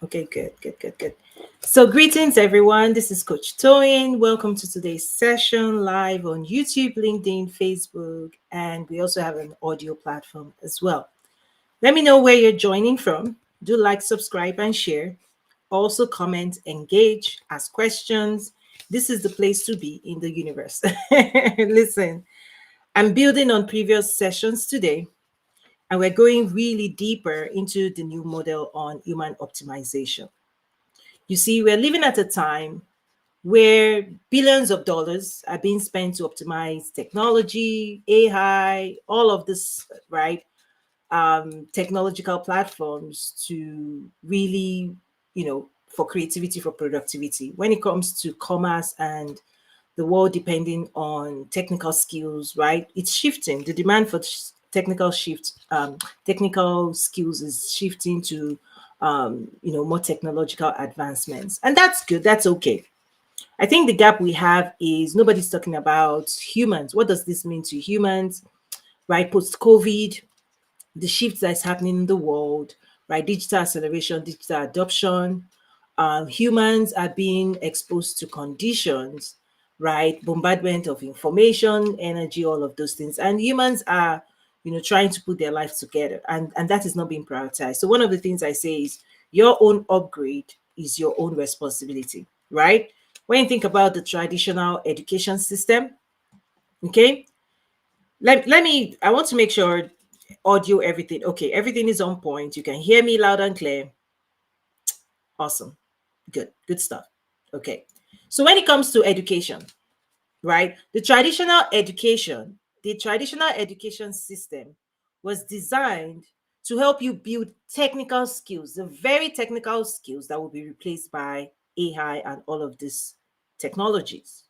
Okay, good. So, greetings, everyone. This is Coach Toyin. Welcome to today's session live on YouTube, LinkedIn, Facebook, and we also have an audio platform as well. Let me know where you're joining from. Do like, subscribe, and share. Also, comment, engage, ask questions. This is the place to be in the universe. Listen, I'm building on previous sessions today, and we're going really deeper into the new model on human optimization. You see, we're living at a time where billions of dollars are being spent to optimize technology, AI, all of this, right? Technological platforms to really, for creativity, for productivity. When it comes to commerce and the world depending on technical skills, right? It's shifting. The demand for technical skills is shifting to, more technological advancements, and that's good. That's okay. I think the gap we have is nobody's talking about humans. What does this mean to humans, right? Post COVID, the shift that's happening in the world, right? Digital acceleration, digital adoption. Humans are being exposed to conditions, right? Bombardment of information, energy, all of those things. And humans are, trying to put their lives together. And that is not being prioritized. So one of the things I say is your own upgrade is your own responsibility, right? When you think about the traditional education system, okay, I want to make sure audio, everything. Okay, everything is on point. You can hear me loud and clear. Awesome. Good stuff. Okay. So when it comes to education, right? The traditional education system was designed to help you build technical skills, the very technical skills that will be replaced by AI and all of these technologies.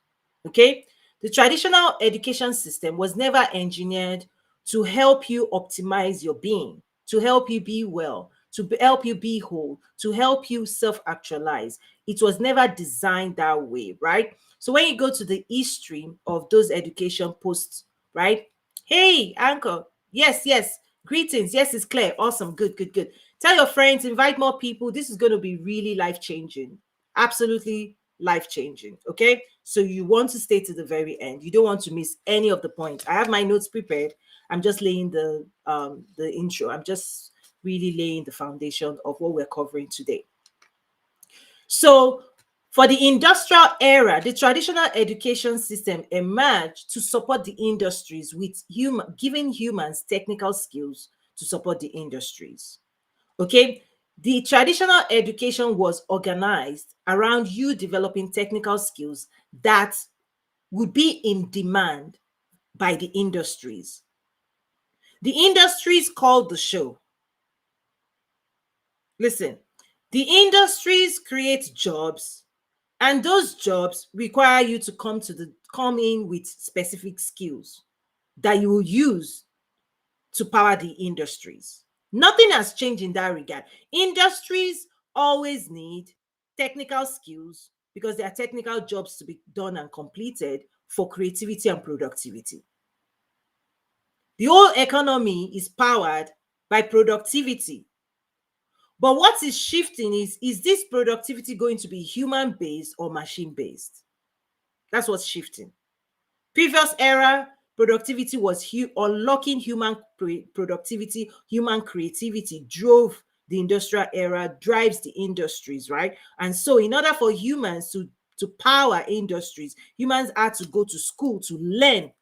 Okay? The traditional education system was never engineered to help you optimize your being, to help you be well, help you be whole, to help you self actualize. It was never designed that way, right? So when you go to the history of those education posts, right? Hey, Anchor. Yes, yes. Greetings. Yes, it's clear. Awesome. Good. Tell your friends, invite more people. This is going to be really life changing. Absolutely life changing. Okay. So you want to stay to the very end. You don't want to miss any of the points. I have my notes prepared. I'm just laying the intro. I'm just really laying the foundation of what we're covering today. So for the industrial era, the traditional education system emerged to support the industries with giving humans technical skills to support the industries. Okay, the traditional education was organized around you developing technical skills that would be in demand by the industries. The industries called the show. Listen, the industries create jobs, and those jobs require you to come in with specific skills that you will use to power the industries. Nothing has changed in that regard. Industries always need technical skills because there are technical jobs to be done and completed for creativity and productivity. The whole economy is powered by productivity. But what is shifting is this productivity going to be human based or machine based? That's what's shifting. Previous era, productivity was unlocking human productivity, human creativity drove the industrial era, drives the industries, right? And so in order for humans to power industries, humans had to go to school to learn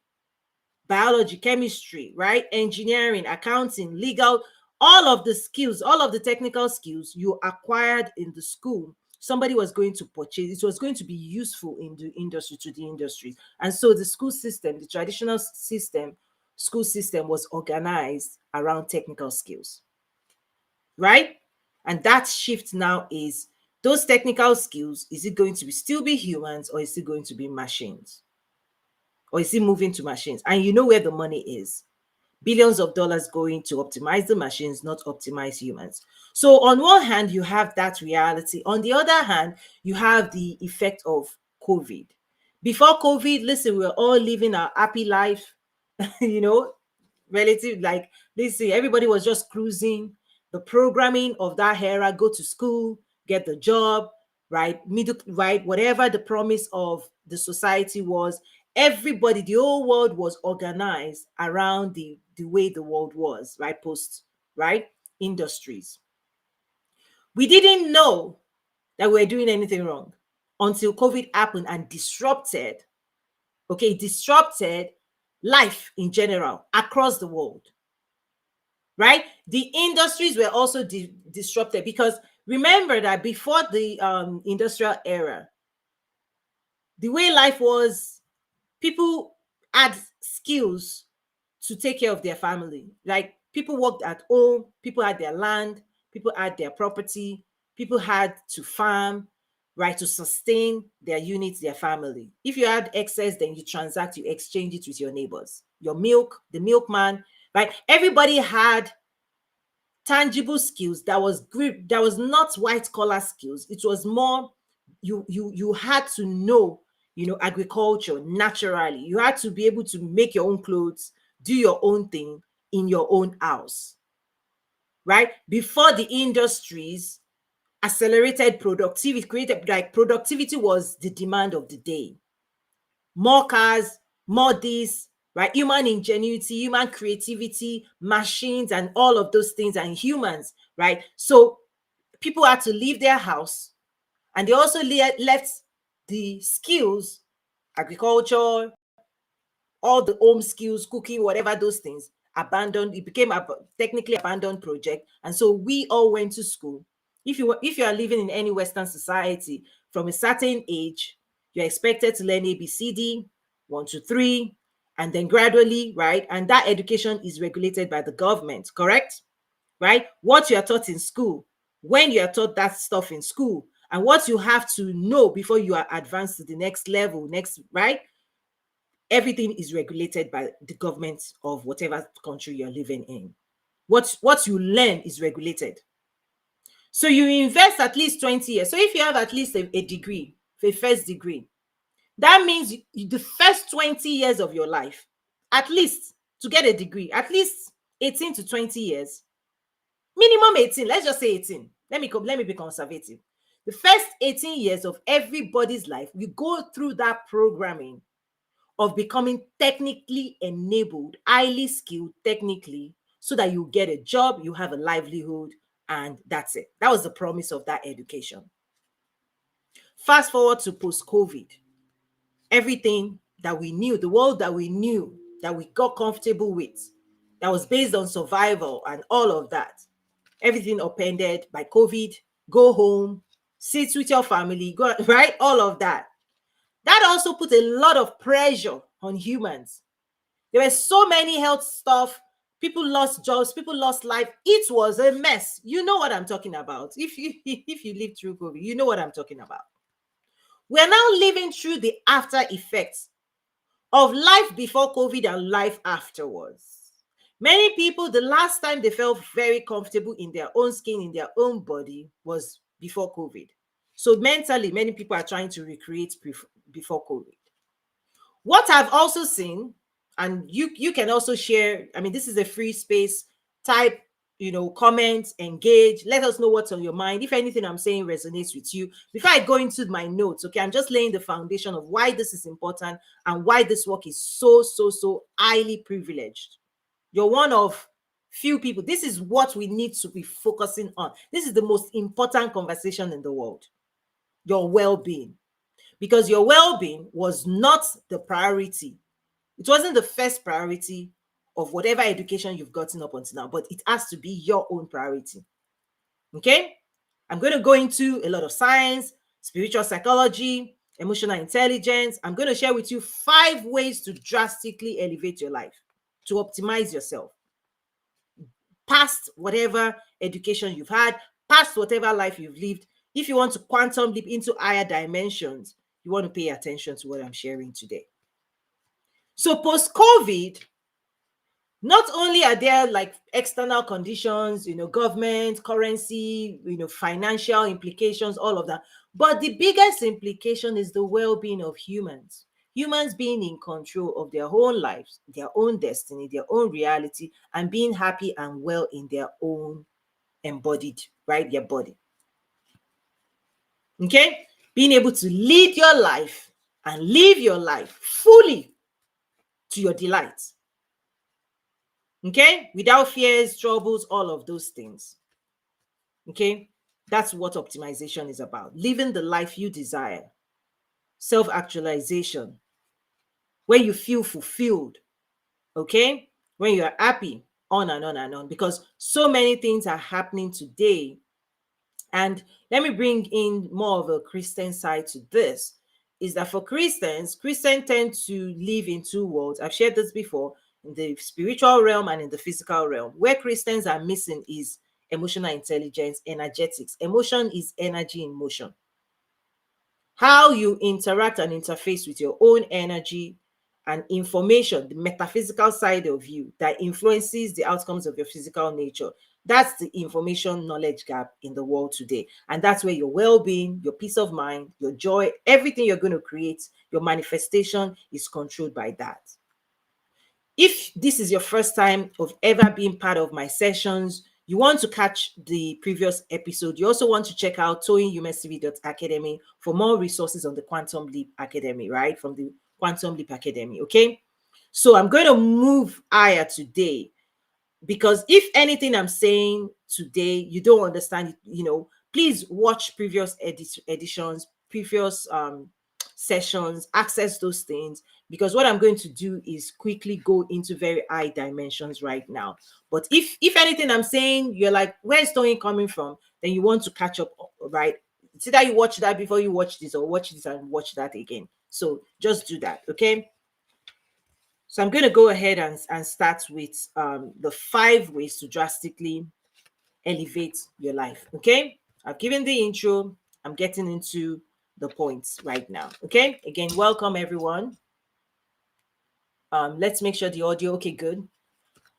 biology, chemistry, right? Engineering, accounting, legal, all of the skills, all of the technical skills you acquired in the school, somebody was going to purchase. It was going to be useful in the industry, to the industries. And so the school system, the traditional school system was organized around technical skills, right? And that shift now is those technical skills, is it going to be still be humans or is it going to be machines? Or is it moving to machines? And you know where the money is. Billions of dollars going to optimize the machines, not optimize humans. So on one hand, you have that reality. On the other hand, you have the effect of COVID. Before COVID, listen, we were all living our happy life, you know, relative, like, listen, everybody was just cruising. The programming of that era, go to school, get the job, right? Middle, right? Whatever the promise of the society was, everybody, the whole world was organized around the way the world was, right? Post, right? Industries. We didn't know that we were doing anything wrong until COVID happened and disrupted, okay, disrupted life in general across the world, right? The industries were also disrupted because remember that before the industrial era, the way life was, people had skills to take care of their family. Like people worked at home, people had their land, people had their property, people had to farm, right, to sustain their units, their family. If you had excess, then you transact, you exchange it with your neighbors, your milk, the milkman, right? Everybody had tangible skills that was great, that was not white collar skills. It was more, you had to know, agriculture naturally. You had to be able to make your own clothes, do your own thing in your own house, right? Before the industries accelerated productivity, created, like, productivity was the demand of the day. More cars, more this, right? Human ingenuity, human creativity, machines, and all of those things, and humans, right? So people had to leave their house, and they also left the skills, agriculture, all the home skills, cooking, whatever those things, abandoned. It became a technically abandoned project, and so we all went to school. If you are living in any Western society, from a certain age, you're expected to learn ABCD, 1, 2, 3, and then gradually, right? And that education is regulated by the government, correct? Right? What you are taught in school, when you are taught that stuff in school, and what you have to know before you are advanced to the next level, next, right? Everything is regulated by the government of whatever country you're living in. What you learn is regulated. So you invest at least 20 years. So if you have at least a degree, a first degree, that means the first 20 years of your life, at least, to get a degree, at least 18 to 20 years, minimum 18, let's just say 18. Let me be conservative. The first 18 years of everybody's life, you go through that programming of becoming technically enabled, highly skilled technically, so that you get a job, you have a livelihood, and that's it. That was the promise of that education. Fast forward to post-COVID, everything that we knew, the world that we knew, that we got comfortable with, that was based on survival and all of that, everything upended by COVID. Go home, sit with your family, go, right? All of that. That also put a lot of pressure on humans. There were so many health stuff. People lost jobs. People lost life. It was a mess. You know what I'm talking about. If you if you lived through COVID, you know what I'm talking about. We are now living through the after effects of life before COVID and life afterwards. Many people, the last time they felt very comfortable in their own skin, in their own body, was before COVID. So mentally, many people are trying to recreate before COVID. What I've also seen, and you can also share, I mean, this is a free space, type, comment, engage, let us know what's on your mind. If anything I'm saying resonates with you, before I go into my notes, okay, I'm just laying the foundation of why this is important and why this work is so highly privileged. You're one of few people. This is what we need to be focusing on. This is the most important conversation in the world, your well-being. Because your well-being was not the priority. It wasn't the first priority of whatever education you've gotten up until now, but it has to be your own priority. Okay? I'm going to go into a lot of science, spiritual psychology, emotional intelligence. I'm going to share with you 5 ways to drastically elevate your life, to optimize yourself, past whatever education you've had, past whatever life you've lived. If you want to quantum leap into higher dimensions, you want to pay attention to what I'm sharing today. So post-COVID, not only are there like external conditions, government, currency, financial implications, all of that, but the biggest implication is the well-being of humans. Humans being in control of their own lives, their own destiny, their own reality, and being happy and well in their own embodied, right, their body. Okay? Being able to lead your life and live your life fully to your delight. Okay? Without fears, troubles, all of those things. Okay? That's what optimization is about. Living the life you desire. Self-actualization. Where you feel fulfilled. Okay? When you're happy, on and on and on. Because so many things are happening today. And let me bring in more of a Christian side to this. Is that for Christians tend to live in two worlds. I've shared this before, in the spiritual realm and in the physical realm. Where Christians are missing is emotional intelligence, energetics. Emotion is energy in motion. How you interact and interface with your own energy and information, the metaphysical side of you that influences the outcomes of your physical nature. That's the information knowledge gap in the world today. And that's where your well-being, your peace of mind, your joy, everything you're going to create, your manifestation is controlled by that. If this is your first time of ever being part of my sessions, you want to catch the previous episode, you also want to check out toyinumstv.academy for more resources on the Quantum Leap Academy, right? From the Quantum Leap Academy, okay? So I'm going to move higher today, because if anything I'm saying today you don't understand, please watch previous editions, previous sessions, access those things, because what I'm going to do is quickly go into very high dimensions right now. But if anything I'm saying you're like, where's Tony coming from, then you want to catch up, right? It's either you watch that before you watch this, or watch this and watch that again. So just do that, okay? So I'm going to go ahead and start with the 5 ways to drastically elevate your life. Okay, I've given the intro. I'm getting into the points right now. Okay, again, welcome everyone. Let's make sure the audio, okay, good.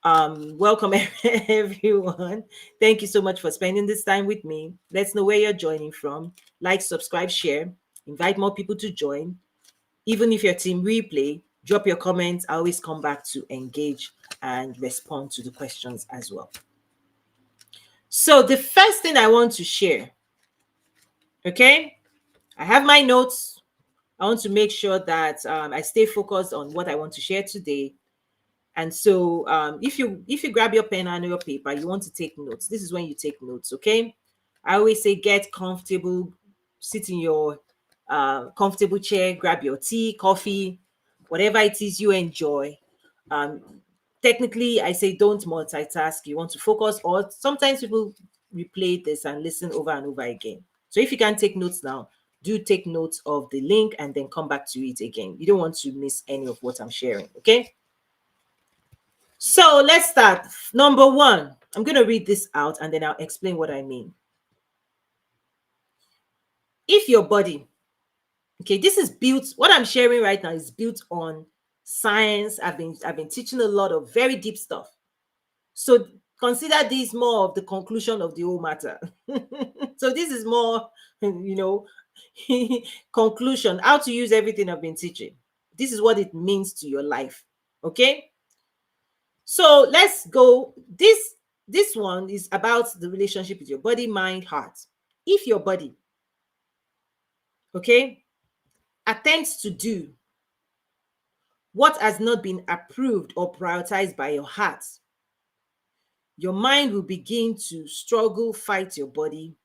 Welcome everyone. Thank you so much for spending this time with me. Let's know where you're joining from. Like, subscribe, share, invite more people to join. Even if you're team replay, drop your comments. I always come back to engage and respond to the questions as well. So the first thing I want to share, okay, I have my notes. I want to make sure that I stay focused on what I want to share today. And so if you grab your pen and your paper, you want to take notes. This is when you take notes, okay? I always say get comfortable, sit in your comfortable chair, grab your tea, coffee, whatever it is you enjoy. Um, Technically, I say don't multitask. You want to focus, or sometimes people replay this and listen over and over again. So if you can take notes now, do take notes of the link and then come back to it again. You don't want to miss any of what I'm sharing, okay? So let's start. Number 1, I'm going to read this out and then I'll explain what I mean. If your body, okay, this is built, what I'm sharing right now is built on science. I've been teaching a lot of very deep stuff. So consider this more of the conclusion of the whole matter. So this is more, conclusion, how to use everything I've been teaching. This is what it means to your life. Okay. So let's go. This one is about the relationship with your body, mind, heart. If your body, okay, attempts to do what has not been approved or prioritized by your heart, your mind will begin to struggle, fight your body,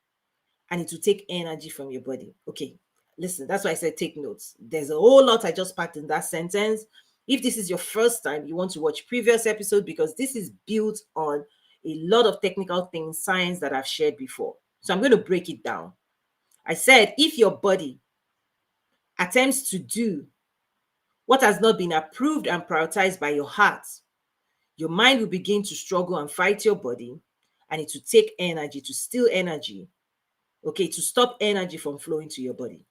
and it will take energy from your body. Okay, listen, that's why I said take notes. There's a whole lot I just packed in that sentence. If this is your first time, you want to watch previous episode, because this is built on a lot of technical things, science that I've shared before. So I'm going to break it down. I said, if your body attempts to do what has not been approved and prioritized by your heart, your mind will begin to struggle and fight your body, and it will take energy, to steal energy, okay, to stop energy from flowing to your body.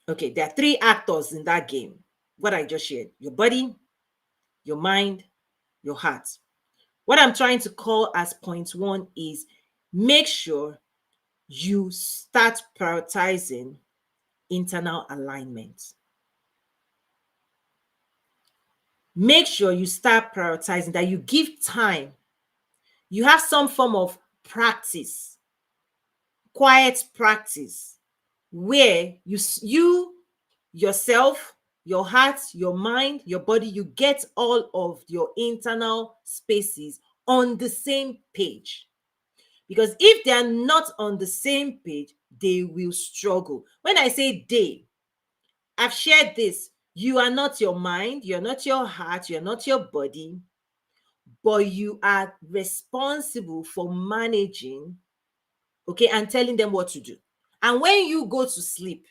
Okay, there are 3 actors in that game, what I just shared: your body, your mind, your heart. What I'm trying to call as point 1 is make sure you start prioritizing internal alignment. Make sure you start prioritizing, that you give time. You have some form of practice quiet practice where you yourself, your heart, your mind, your body, you get all of your internal spaces on the same page. Because if they are not on the same page, they will struggle. When I say they, I've shared this. You are not your mind, you're not your heart, you're not your body, but you are responsible for managing, okay, and telling them what to do. And when you go to sleep,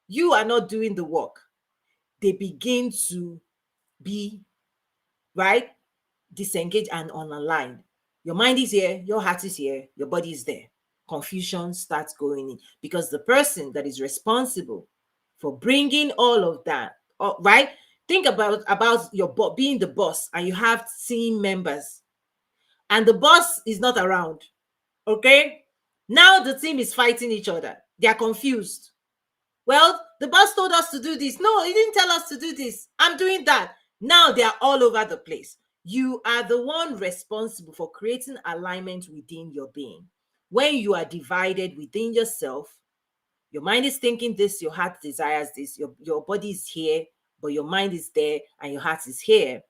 you are not doing the work. They begin to be, right, disengaged and unaligned. Your mind is here, your heart is here, your body is there. Confusion starts going in because the person that is responsible for bringing all of that, right? Think about your being the boss, and you have team members, and the boss is not around. Okay, now the team is fighting each other. They are confused. Well, the boss told us to do this. No, he didn't tell us to do this. I'm doing that. Now they are all over the place. You are the one responsible for creating alignment within your being. When you are divided within yourself, your mind is thinking this, your heart desires this, your body is here, but your mind is there and your heart is here.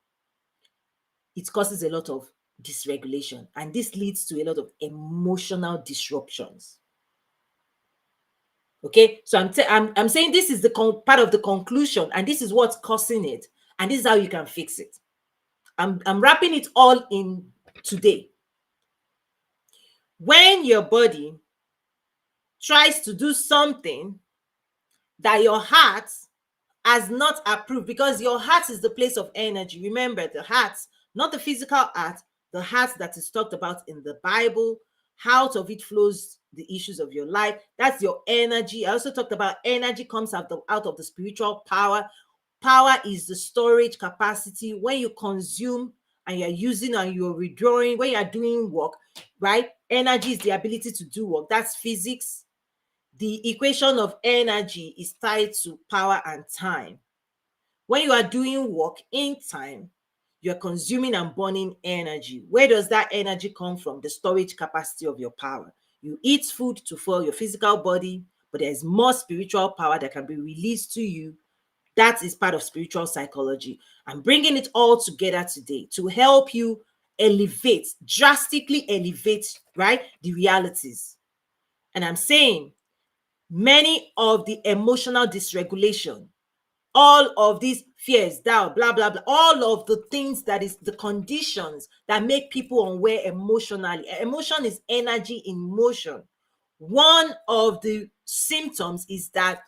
It causes a lot of dysregulation, and this leads to a lot of emotional disruptions. Okay, so I'm saying this is the part of the conclusion, and this is what's causing it, and this is how you can fix it. I'm wrapping it all in today. When your body tries to do something that your heart has not approved, because your heart is the place of energy. Remember, the heart, not the physical heart, the heart that is talked about in the Bible. Out of it flows the issues of your life. That's your energy. I also talked about energy comes out of the spiritual power. Power is the storage capacity. When you consume and you're using and you're withdrawing, when you're doing work, right? Energy is the ability to do work. That's physics. The equation of energy is tied to power and time. When you are doing work in time, you're consuming and burning energy. Where does that energy come from? The storage capacity of your power. You eat food to fuel your physical body, but there's more spiritual power that can be released to you. That is part of spiritual psychology. I'm bringing it all together today to help you elevate, drastically elevate, right, the realities. And I'm saying many of the emotional dysregulation, all of these fears, doubt, blah, blah, blah, all of the things that is the conditions that make people unaware emotionally. Emotion is energy in motion. One of the symptoms is that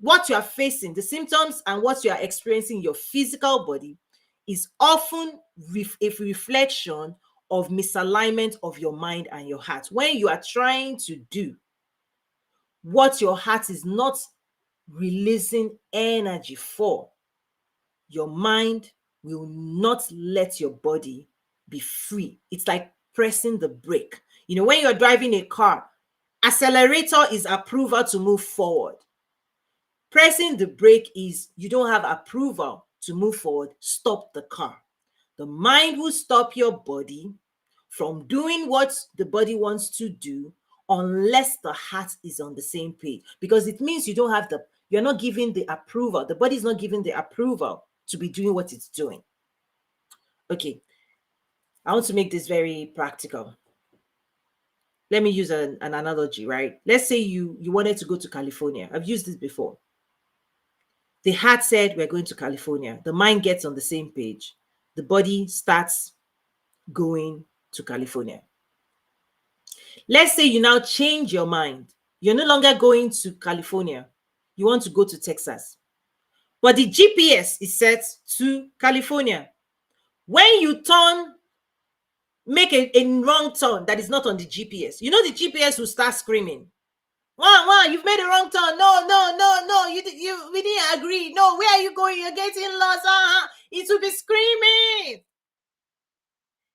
what you are facing, the symptoms and what you are experiencing in your physical body is often a reflection of misalignment of your mind and your heart. When you are trying to do what your heart is not releasing energy for, your mind will not let your body be free. It's like pressing the brake. You know, when you're driving a car, accelerator is approval to move forward. Pressing the brake is you don't have approval to move forward. Stop the car. The mind will stop your body from doing what the body wants to do unless the heart is on the same page, because it means you're not giving the approval. The body is not giving the approval to be doing what it's doing. Okay, I want to make this very practical. Let me use an analogy, right? Let's say you wanted to go to California. I've used this before. The heart said, we're going to California. The mind gets on the same page. The body starts going to California. Let's say you now change your mind. You're no longer going to California. You want to go to Texas. But the GPS is set to California. When you make a wrong turn that is not on the GPS, the GPS will start screaming. Wow, you've made a wrong turn. No, we didn't agree. No, where are you going? You're getting lost. It will be screaming.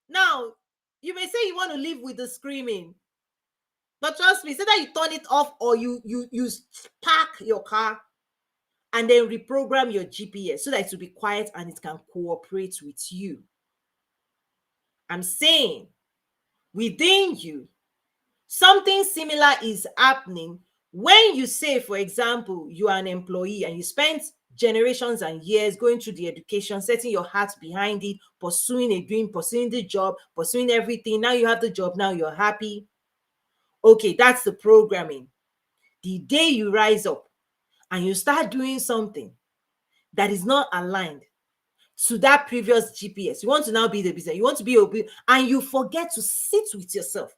Now, you may say you want to live with the screaming, but trust me, say that you turn it off or you park your car and then reprogram your GPS so that it will be quiet and it can cooperate with you. I'm saying within you, Something similar is happening when you say, for example, you are an employee and you spent generations and years going through the education, setting your heart behind it, pursuing a dream, pursuing the job, pursuing everything. Now you have the job, now you're happy. Okay, that's the programming. The day you rise up and you start doing something that is not aligned to that previous GPS, you want to now be the business, you want to be a, and you forget to sit with yourself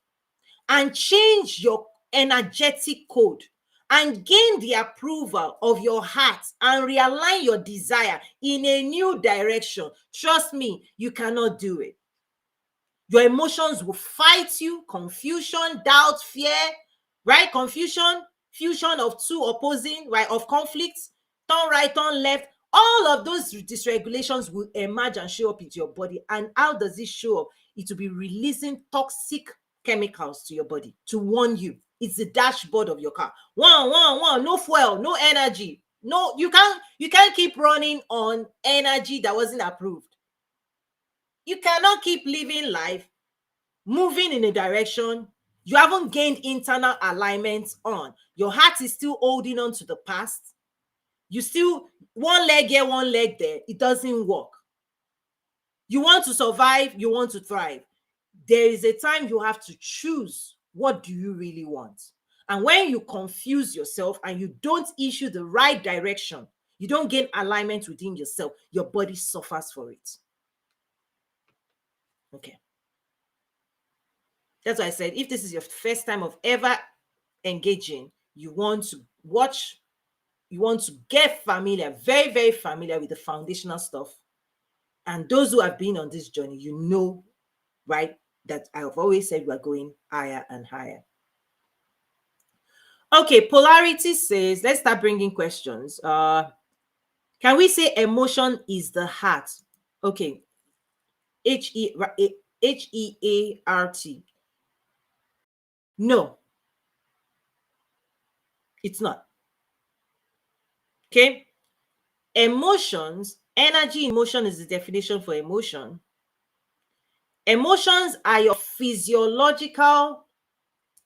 and change your energetic code and gain the approval of your heart and realign your desire in a new direction. Trust me, you cannot do it. Your emotions will fight you. Confusion, doubt, fear, right? Confusion, fusion of two opposing, right? Of conflicts, turn right, turn left. All of those dysregulations will emerge and show up into your body. And how does it show up? It will be releasing toxic chemicals to your body to warn you. It's the dashboard of your car. One, no fuel, no energy. No, you can't keep running on energy that wasn't approved. You cannot keep living life moving in a direction you haven't gained internal alignment on. Your heart is still holding on to the past. You still one leg here, one leg there. It doesn't work. You want to survive, you want to thrive. There is a time you have to choose, what do you really want? And when you confuse yourself and you don't issue the right direction, you don't gain alignment within yourself, your body suffers for it. Okay. That's why I said, if this is your first time of ever engaging, you want to watch, you want to get familiar, very, very familiar with the foundational stuff. And those who have been on this journey, you know, right, that I have always said we're going higher and higher. Okay, Polarity says, let's start bringing questions. Can we say emotion is the heart? Okay, Heart. No, it's not. Okay, emotions, energy in motion is the definition for emotion. Emotions are your physiological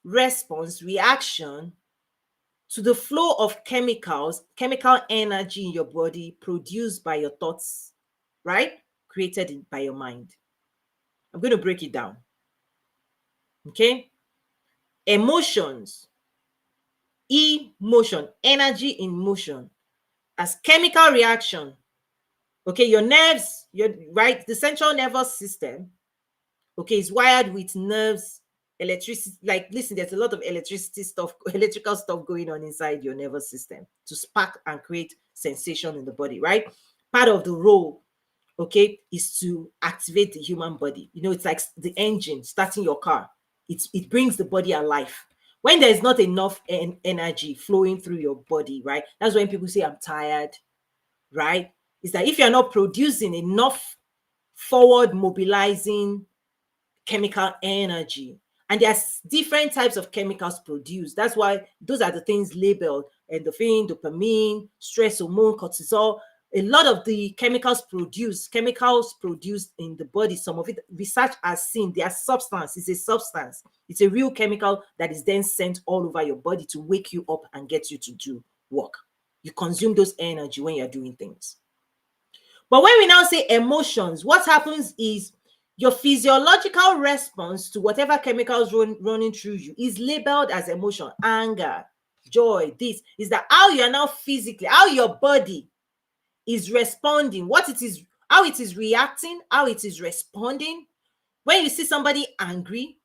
response, reaction to the flow of chemicals, chemical energy in your body produced by your thoughts, right? Created by your mind. I'm going to break it down. Okay? Emotions, emotion, energy in motion, as chemical reaction. Okay, your nerves, right, the central nervous system, okay, is wired with nerves, electricity. Like, listen, there's a lot of electrical stuff going on inside your nervous system to spark and create sensation in the body, right? Part of the role, okay, is to activate the human body. You know, it's like the engine starting your car. It brings the body alive. When there's not enough energy flowing through your body, right? That's when people say, I'm tired, right? Is that if you're not producing enough forward mobilizing chemical energy, and there's different types of chemicals produced. That's why those are the things labeled: endorphin, dopamine, stress hormone, cortisol. A lot of the chemicals produced in the body, some of it research has seen their substance is a substance. It's a real chemical that is then sent all over your body to wake you up and get you to do work. You consume those energy when you're doing things. But when we now say emotions, what happens is your physiological response to whatever chemicals running through you is labeled as emotion. Anger, joy, this is that how you are now physically, how your body is responding, how it is reacting, how it is responding. When you see somebody angry,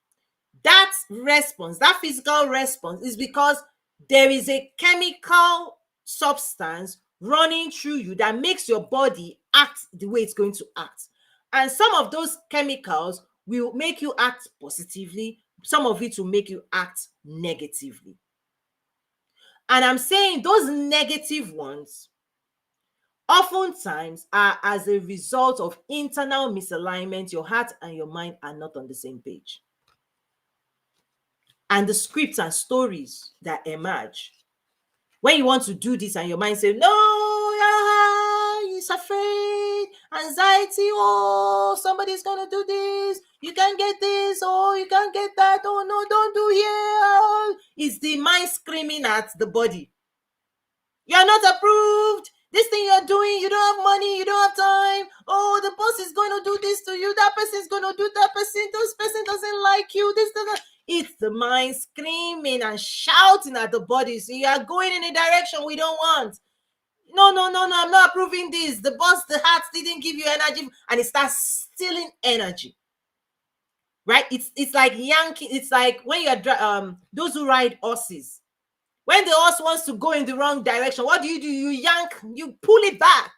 that response, that physical response, is because there is a chemical substance running through you that makes your body act the way it's going to act. And some of those chemicals will make you act positively. Some of it will make you act negatively. And I'm saying those negative ones oftentimes are as a result of internal misalignment. Your heart and your mind are not on the same page. And the scripts and stories that emerge when you want to do this and your mind says, no, he's afraid, anxiety, oh, somebody's going to do this, You can't get this, oh, you can't get that, oh no, don't do here. Oh. It's the mind screaming at the body. You're not approved. This thing you're doing, you don't have money, you don't have time. Oh, the boss is going to do this to you. That person is going to do that person. This person doesn't like you. This doesn't. It's the mind screaming and shouting at the body. So you are going in a direction we don't want. No, no, no, no, I'm not approving this. The boss, the heart didn't give you energy. And it starts stealing energy. Right? It's like yanking. It's like when you're those who ride horses. When the horse wants to go in the wrong direction, what do? You yank, you pull it back.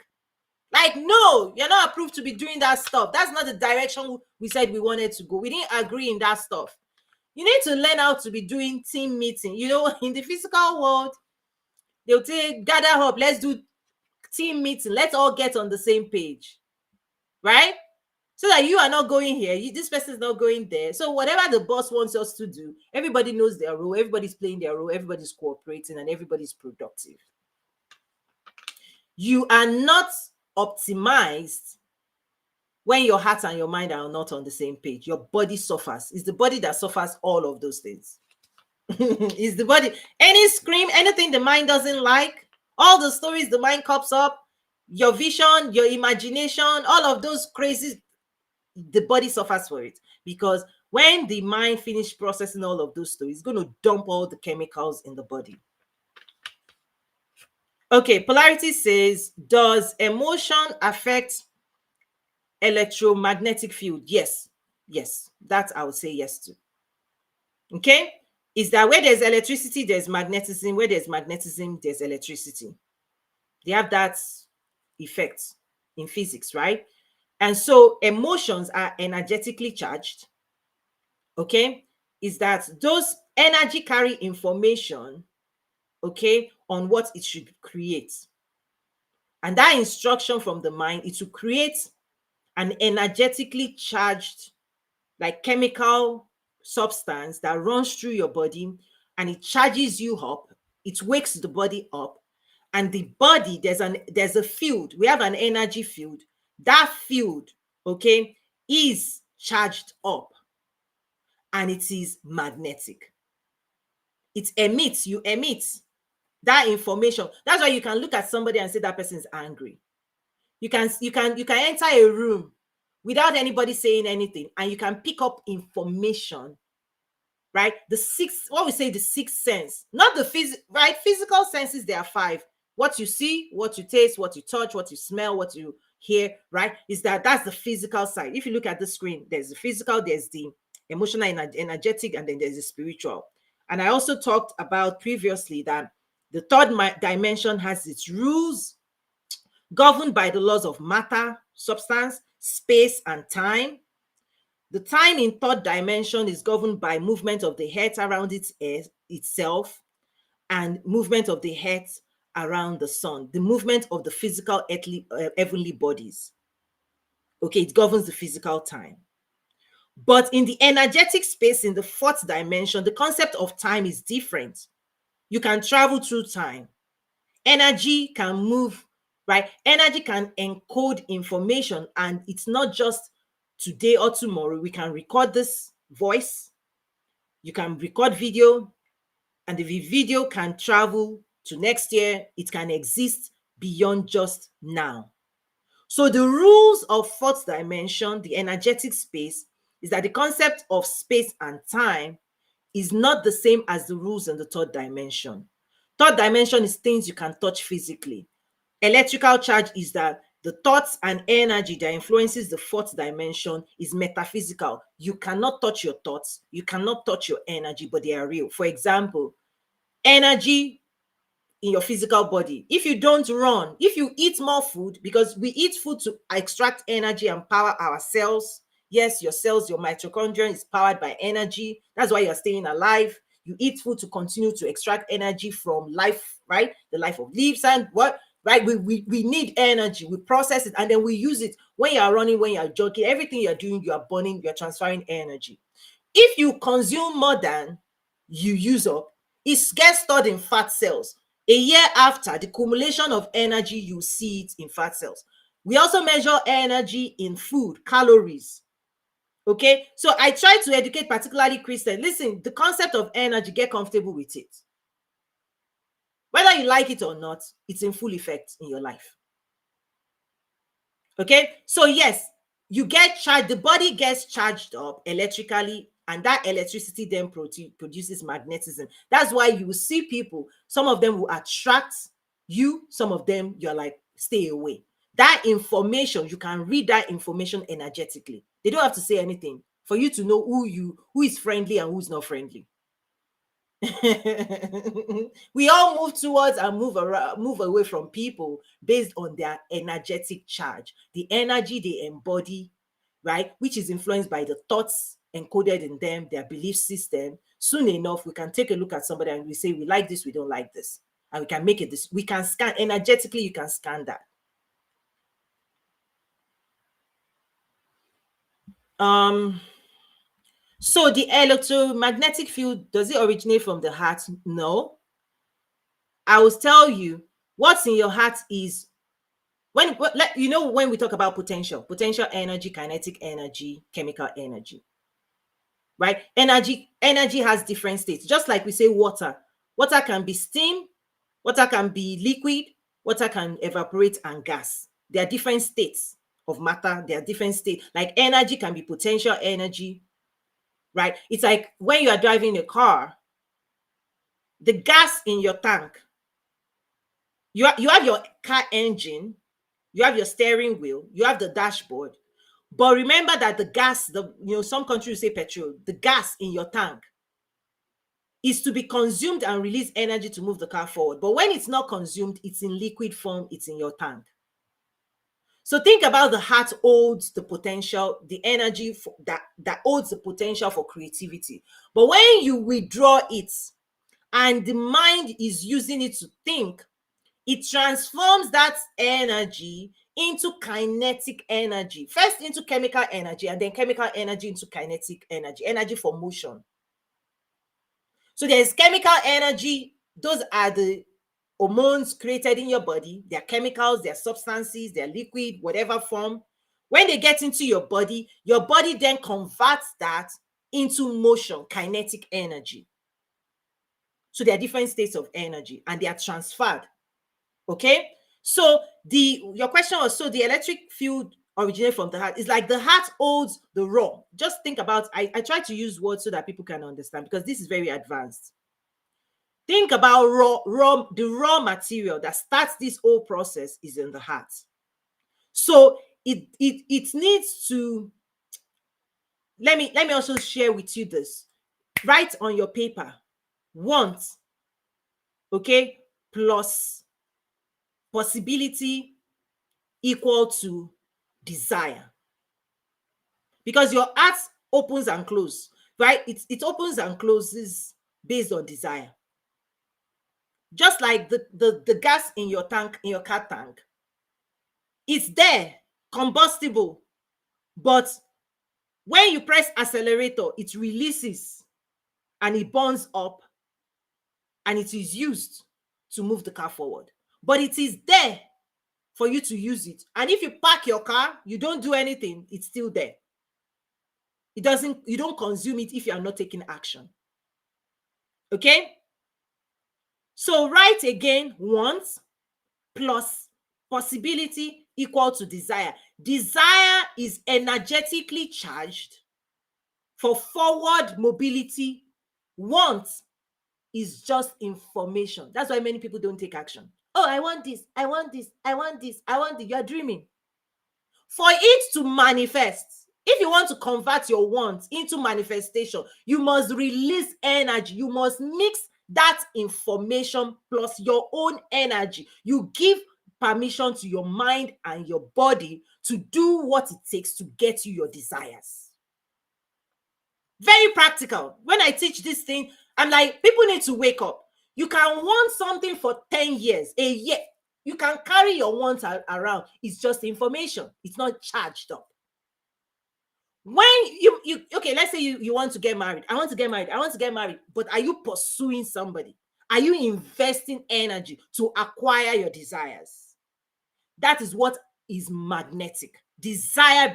Like, no, you're not approved to be doing that stuff. That's not the direction we said we wanted to go. We didn't agree in that stuff. You need to learn how to be doing team meeting. You know, in the physical world, they'll say, gather up, let's do team meeting. Let's all get on the same page. Right? So that you are not going here, this person is not going there. So whatever the boss wants us to do, everybody knows their role, everybody's playing their role, everybody's cooperating, and everybody's productive. You are not optimized when your heart and your mind are not on the same page. Your body suffers. It's the body that suffers all of those things. It's the body. Any scream, anything the mind doesn't like, all the stories the mind cops up, your vision, your imagination, all of those crazy, the body suffers for it, because when the mind finishes processing all of those stories, it's going to dump all the chemicals in the body. Okay, Polarity says, does emotion affect electromagnetic field? Yes, that I would say yes to. Okay, is that where there's electricity, there's magnetism. Where there's magnetism, there's electricity. They have that effect in physics, right? And so emotions are energetically charged. Okay, is that those energy carry information, okay, on what it should create. And that instruction from the mind is to create an energetically charged, like chemical substance that runs through your body, and it charges you up. It wakes the body up. And the body, there's a field. We have an energy field. That field, okay, is charged up, and it is magnetic. It emits, you emit that information. That's why you can look at somebody and say that person is angry. You can enter a room without anybody saying anything, and you can pick up information, right? The sixth sense, not the right? Physical senses, there are 5. What you see, what you taste, what you touch, what you smell, what you hear, right? That's the physical side. If you look at the screen, there's the physical, there's the emotional, energetic, and then there's the spiritual. And I also talked about previously that the third dimension has its rules governed by the laws of matter, substance, space, and time. The time in third dimension is governed by movement of the earth around itself, and movement of the earth around the sun, the movement of the physical heavenly bodies. Okay, it governs the physical time. But in the energetic space, in the fourth dimension, the concept of time is different. You can travel through time. Energy can move, right? Energy can encode information, and it's not just today or tomorrow. We can record this voice, you can record video, and the video can travel to next year. It can exist beyond just now. So the rules of fourth dimension, the energetic space, is that the concept of space and time is not the same as the rules in the third dimension. Third dimension is things you can touch physically. Electrical charge is that the thoughts and energy that influences the fourth dimension is metaphysical. You cannot touch your thoughts, you cannot touch your energy, but they are real. For example, energy in your physical body. If you don't run, if you eat more food, because we eat food to extract energy and power our cells. Yes, your cells, your mitochondria is powered by energy. That's why you're staying alive. You eat food to continue to extract energy from life, right? The life of leaves and what, right? We need energy. We process it and then we use it. When you're running, when you're jogging, everything you're doing, you are burning, you're transferring energy. If you consume more than you use up, it gets stored in fat cells. A year after, the accumulation of energy, you see it in fat cells. We also measure energy in food, calories. Okay, so I try to educate particularly Christians. Listen, the concept of energy, get comfortable with it. Whether you like it or not, it's in full effect in your life. Okay, so yes, you get charged, the body gets charged up electrically, and that electricity then produces magnetism. That's why you will see people, some of them will attract you, some of them you're like, stay away. That information, you can read that information energetically. They don't have to say anything for you to know who is friendly and who's not friendly. We all move towards and move away from people based on their energetic charge, the energy they embody, right, which is influenced by the thoughts encoded in them, their belief system. Soon enough, we can take a look at somebody and we say, we like this, we don't like this, and we can make it this. We can scan energetically, you can scan that. So the electromagnetic field, does it originate from the heart? No. I will tell you, what's in your heart is, when we talk about potential energy, kinetic energy, chemical energy, right? Energy has different states. Just like we say water can be steam, water can be liquid, water can evaporate, and gas. There are different states of matter. There are different states. Like energy can be potential energy, right? It's like when you are driving a car, the gas in your tank, you have your car engine, you have your steering wheel, you have the dashboard. But remember that the gas, some countries say petrol, the gas in your tank is to be consumed and release energy to move the car forward. But when it's not consumed, it's in liquid form, it's in your tank. So think about the heart holds the potential, the energy that holds the potential for creativity. But when you withdraw it and the mind is using it to think, it transforms that energy into kinetic energy. First into chemical energy, and then chemical energy into kinetic energy, energy for motion. So there's chemical energy. Those are the hormones created in your body. They're chemicals, they're substances, they're liquid, whatever form. When they get into your body then converts that into motion, kinetic energy. So there are different states of energy and they are transferred. Okay, so your question was, so the electric field originates from the heart. It's like the heart holds the raw. Just think about, I try to use words so that people can understand, because this is very advanced. Think about the raw material that starts this whole process is in the heart. So it needs to, let me also share with you this. Write on your paper, want, okay, plus possibility equal to desire. Because your heart opens and closes, right? It opens and closes based on desire. Just like the gas in your tank, in your car tank, it's there, combustible, but when you press accelerator, it releases and it burns up and it is used to move the car forward. But it is there for you to use it. And if you park your car, you don't do anything, it's still there. You don't consume it if you are not taking action. Okay? So write again, want plus possibility equal to desire. Desire is energetically charged for forward mobility. Want is just information. That's why many people don't take action. Oh, I want this, I want this, I want this, I want this. You are dreaming. For it to manifest, if you want to convert your want into manifestation, you must release energy. You must mix that information plus your own energy. You give permission to your mind and your body to do what it takes to get you your desires. Very practical. When I teach this thing, I'm like, people need to wake up. You can want something for 10 years, a year. You can carry your wants around. It's just information. It's not charged up. When you okay, let's say you want to get married. I want to get married. But are you pursuing somebody? Are you investing energy to acquire your desires? That is what is magnetic. Desire,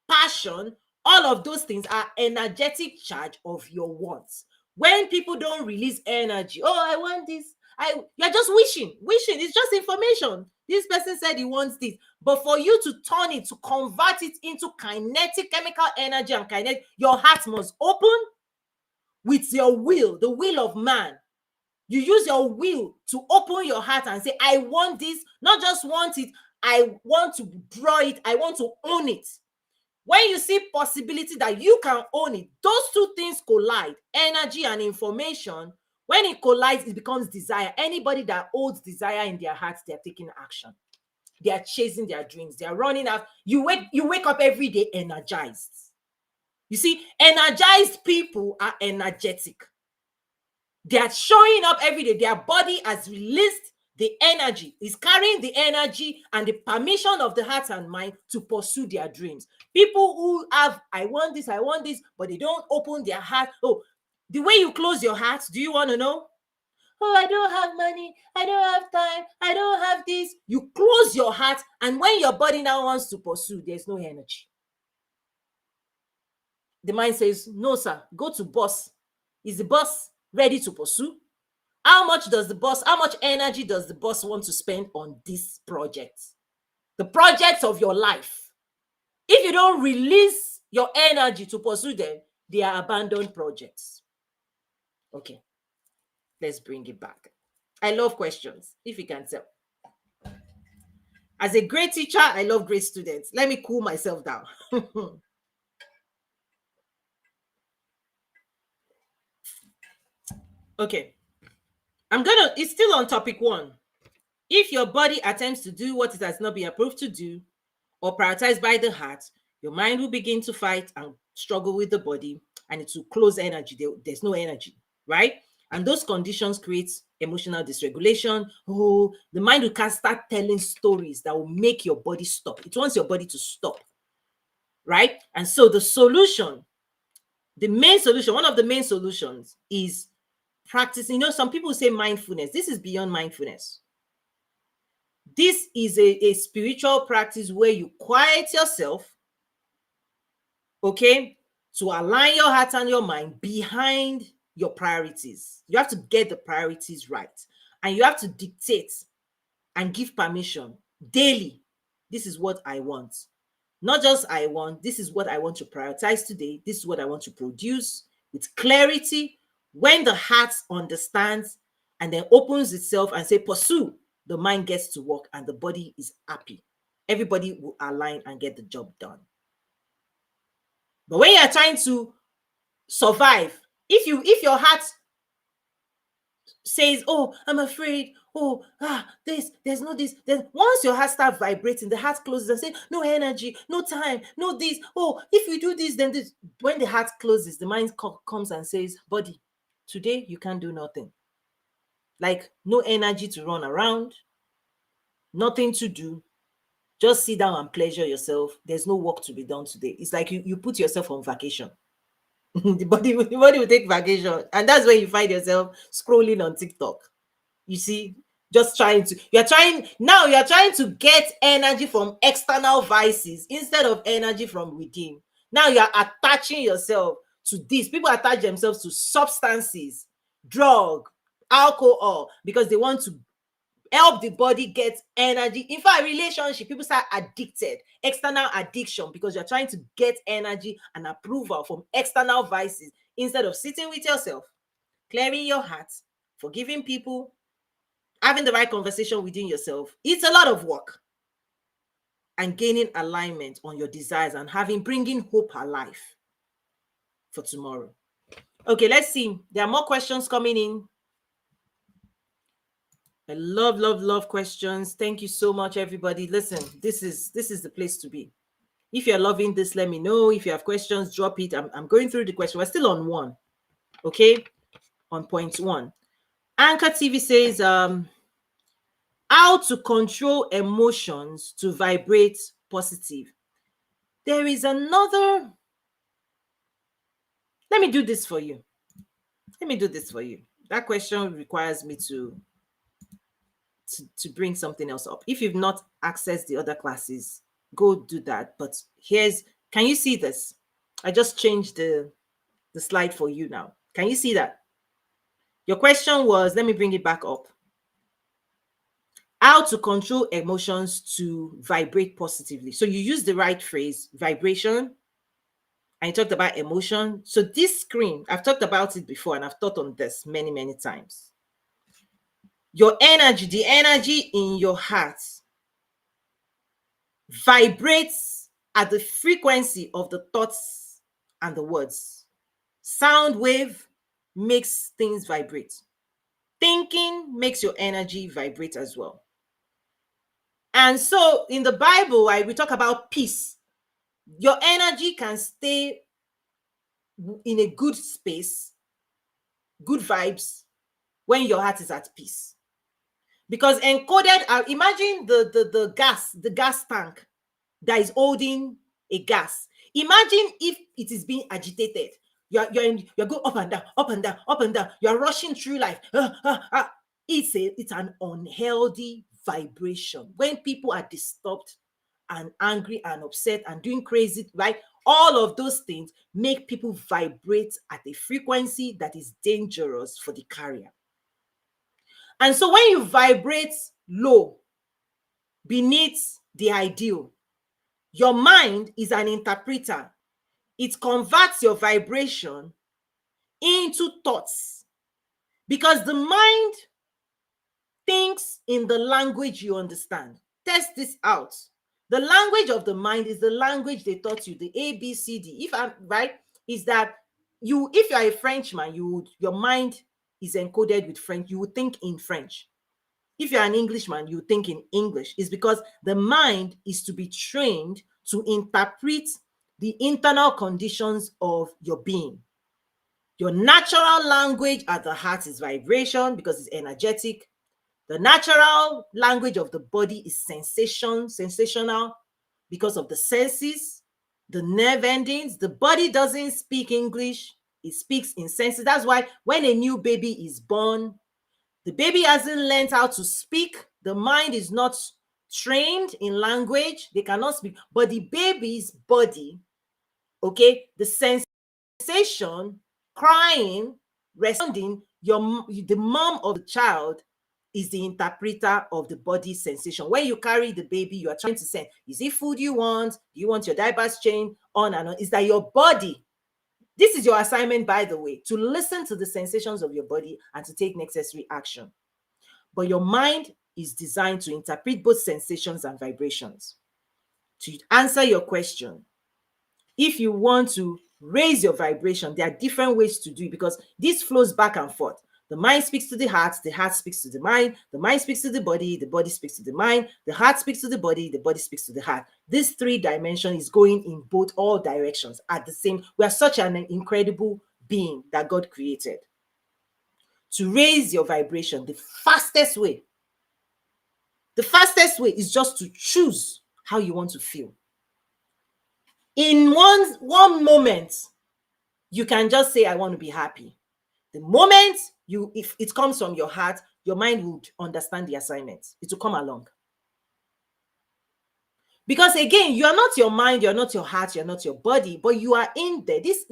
passion All of those things are energetic charge of your wants. When people don't release energy, oh, I want this. You're just wishing. Wishing is just information. This person said he wants this. But for you to turn it, to convert it into kinetic chemical energy and kinetic, your heart must open with your will, the will of man. You use your will to open your heart and say, I want this, not just want it, I want to draw it, I want to own it. When you see possibility that you can own it, those two things collide, energy and information. When it collides, it becomes desire. Anybody that holds desire in their hearts, they're taking action. They are chasing their dreams. They are running out. You wake up every day energized. You see, energized people are energetic. They are showing up every day. Their body has released the energy, is carrying the energy and the permission of the heart and mind to pursue their dreams. People who have, I want this, but they don't open their heart. Oh, the way you close your heart, do you want to know? Oh, I don't have money, I don't have time, I don't have this. You close your heart, and when your body now wants to pursue, there's no energy. The mind says, no, sir, go to boss. Is the boss ready to pursue? How much energy does the boss want to spend on this project? The projects of your life. If you don't release your energy to pursue them, they are abandoned projects. Okay, let's bring it back. I love questions, if you can tell. As a great teacher, I love great students. Let me cool myself down. Okay. It's still on topic 1. If your body attempts to do what it has not been approved to do or prioritized by the heart, your mind will begin to fight and struggle with the body, and it will close energy. There's no energy, right? And those conditions create emotional dysregulation. Oh, the mind will start telling stories that will make your body stop. It wants your body to stop, right? And so the solution, one of the main solutions is practicing. Some people say mindfulness. This is beyond mindfulness. This is a spiritual practice where you quiet yourself, okay, to align your heart and your mind behind your priorities. You have to get the priorities right, and you have to dictate and give permission daily. This is what I want. Not just I want, this is what I want to prioritize today. This is what I want to produce with clarity. When the heart understands and then opens itself and say, pursue, the mind gets to work and the body is happy. Everybody will align and get the job done. But when you're trying to survive, if your heart says, oh, I'm afraid, oh, there's no this, then once your heart starts vibrating, the heart closes and say, no energy, no time, no this, oh, if you do this, then this. When the heart closes, the mind comes and says, body, today you can't do nothing. Like, no energy to run around, nothing to do, just sit down and pleasure yourself. There's no work to be done today. It's like you put yourself on vacation. the body will take vacation, and that's when you find yourself scrolling on TikTok. You see, you're trying to get energy from external vices instead of energy from within. Now you're attaching yourself to this. People attach themselves to substances, drug, alcohol, because they want to help the body get energy. In fact, relationship, people start addicted, external addiction, because you're trying to get energy and approval from external vices instead of sitting with yourself, clearing your heart, forgiving people, having the right conversation within yourself. It's a lot of work. And gaining alignment on your desires and bringing hope alive for tomorrow. Okay, let's see. There are more questions coming in. I love questions. Thank you so much, everybody. Listen, this is the place to be. If you're loving this, let me know. If you have questions, drop it. I'm going through the question. We're still on 1. Okay, on point 1. Anchor TV says, how to control emotions to vibrate positive. There is another. Let me do this for you. That question requires me to bring something else up. If you've not accessed the other classes, go do that. But can you see this? I just changed the slide for you now. Can you see that? Your question was, let me bring it back up. How to control emotions to vibrate positively. So you use the right phrase, vibration, and you talked about emotion. So this screen, I've talked about it before and I've taught on this many, many times. Your energy, the energy in your heart vibrates at the frequency of the thoughts and the words. Sound wave makes things vibrate. Thinking makes your energy vibrate as well. And so in the Bible, we talk about peace. Your energy can stay in a good space, good vibes, when your heart is at peace. Because encoded, imagine the gas tank that is holding a gas. Imagine if it is being agitated. You're going up and down, up and down, up and down. You're rushing through life. It's an unhealthy vibration. When people are disturbed and angry and upset and doing crazy, right? All of those things make people vibrate at a frequency that is dangerous for the carrier. And so when you vibrate low, beneath the ideal, your mind is an interpreter. It converts your vibration into thoughts because the mind thinks in the language you understand. Test this out. The language of the mind is the language they taught you, the ABCD. If I'm right, is that if you're a Frenchman, your mind is encoded with French. You would think in French. If you're an Englishman, you think in English. It's because the mind is to be trained to interpret the internal conditions of your being. Your natural language at the heart is vibration because it's energetic. The natural language of the body is sensational because of the senses, the nerve endings. The body doesn't speak English, it speaks in senses. That's why when a new baby is born, the baby hasn't learned how to speak. The mind is not trained in language. They cannot speak. But the baby's body, okay, the sensation, crying, responding, the mom of the child is the interpreter of the body sensation. When you carry the baby, you are trying to say, is it food you want? Do you want your diapers changed? On and on. Is that your body? This is your assignment, by the way, to listen to the sensations of your body and to take necessary action. But your mind is designed to interpret both sensations and vibrations. To answer your question, if you want to raise your vibration, there are different ways to do it because this flows back and forth. The mind speaks to the heart speaks to the mind speaks to the body speaks to the mind, the heart speaks to the body speaks to the heart. This 3-dimension is going in all directions at the same. We are such an incredible being that God created. To raise your vibration, the fastest way is just to choose how you want to feel. In one moment, you can just say, I want to be happy. The moment if it comes from your heart, your mind would understand the assignment. It will come along. Because again, you are not your mind, you're not your heart, you're not your body, but you are in there. This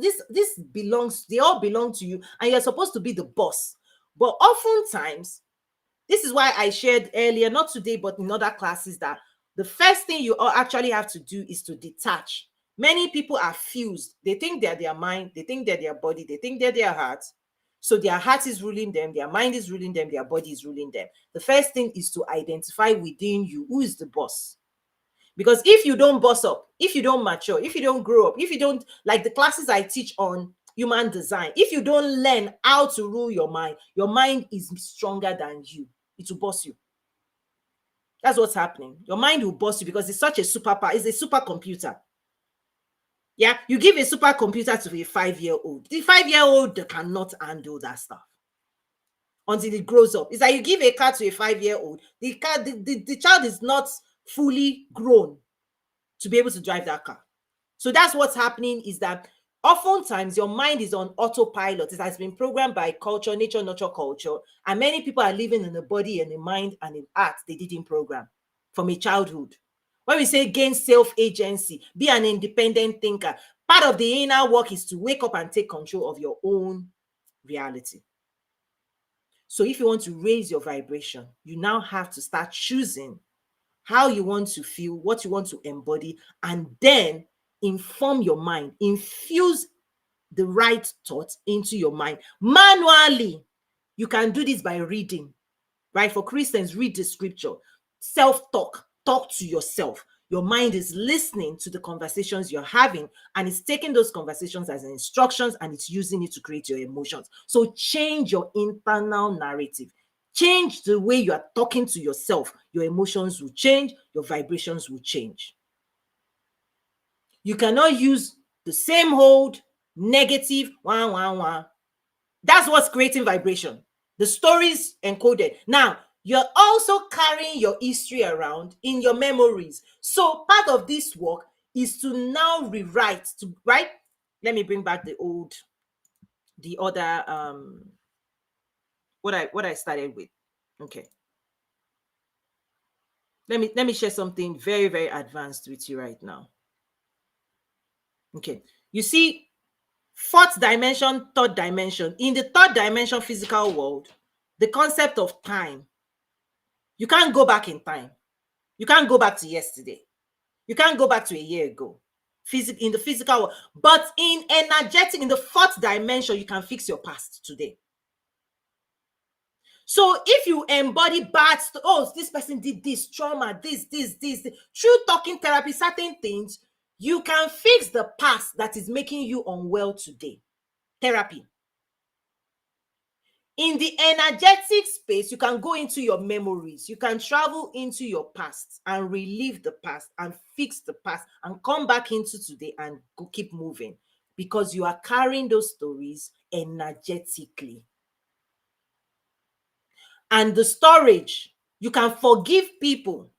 belongs, they all belong to you, and you're supposed to be the boss. But oftentimes, this is why I shared earlier, not today, but in other classes, that the first thing you actually have to do is to detach. Many people are fused. They think they're their mind, they think they're their body, they think they're their heart. So their heart is ruling them, their mind is ruling them, their body is ruling them. The first thing is to identify within you who is the boss. Because if you don't boss up, if you don't mature, if you don't grow up, if you don't, like the classes I teach on human design, if you don't learn how to rule your mind is stronger than you. It will boss you. That's what's happening. Your mind will boss you because it's such a superpower. It's a supercomputer. Yeah, you give a supercomputer to a 5-year-old. The 5-year-old cannot handle that stuff until it grows up. It's like you give a car to a 5-year-old. The child is not fully grown to be able to drive that car. So that's what's happening, is that oftentimes your mind is on autopilot. It has been programmed by culture, nature, nurture culture. And many people are living in a body and a mind and an heart they didn't program from a childhood. When we say gain self-agency, be an independent thinker, Part of the inner work is to wake up and take control of your own reality. So if you want to raise your vibration, you now have to start choosing how you want to feel, what you want to embody, and then inform your mind, infuse the right thoughts into your mind manually. You can do this by reading, right? For Christians, read the scripture, self-talk, talk to yourself. Your mind is listening to the conversations you're having, and it's taking those conversations as instructions and it's using it to create your emotions. So change your internal narrative. Change the way you are talking to yourself. Your emotions will change, your vibrations will change. You cannot use the same old negative wah, wah, wah. That's what's creating vibration. The stories encoded. Now, you're also carrying your history around in your memories. So part of this work is to now rewrite, right? Let me bring back the other what I started with. Okay. Let me share something very, very advanced with you right now. Okay. You see, fourth dimension, third dimension. In the third dimension physical world, the concept of time, you can't go back in time. You can't go back to yesterday. You can't go back to a year ago. In the physical world. But in energetic, in the fourth dimension, you can fix your past today. So if you embody bad, oh, this person did this, trauma, this, through talking therapy, certain things, you can fix the past that is making you unwell today. Therapy. In the energetic space, you can go into your memories. You can travel into your past and relive the past and fix the past and come back into today and keep moving, because you are carrying those stories energetically. And the storage, you can forgive people.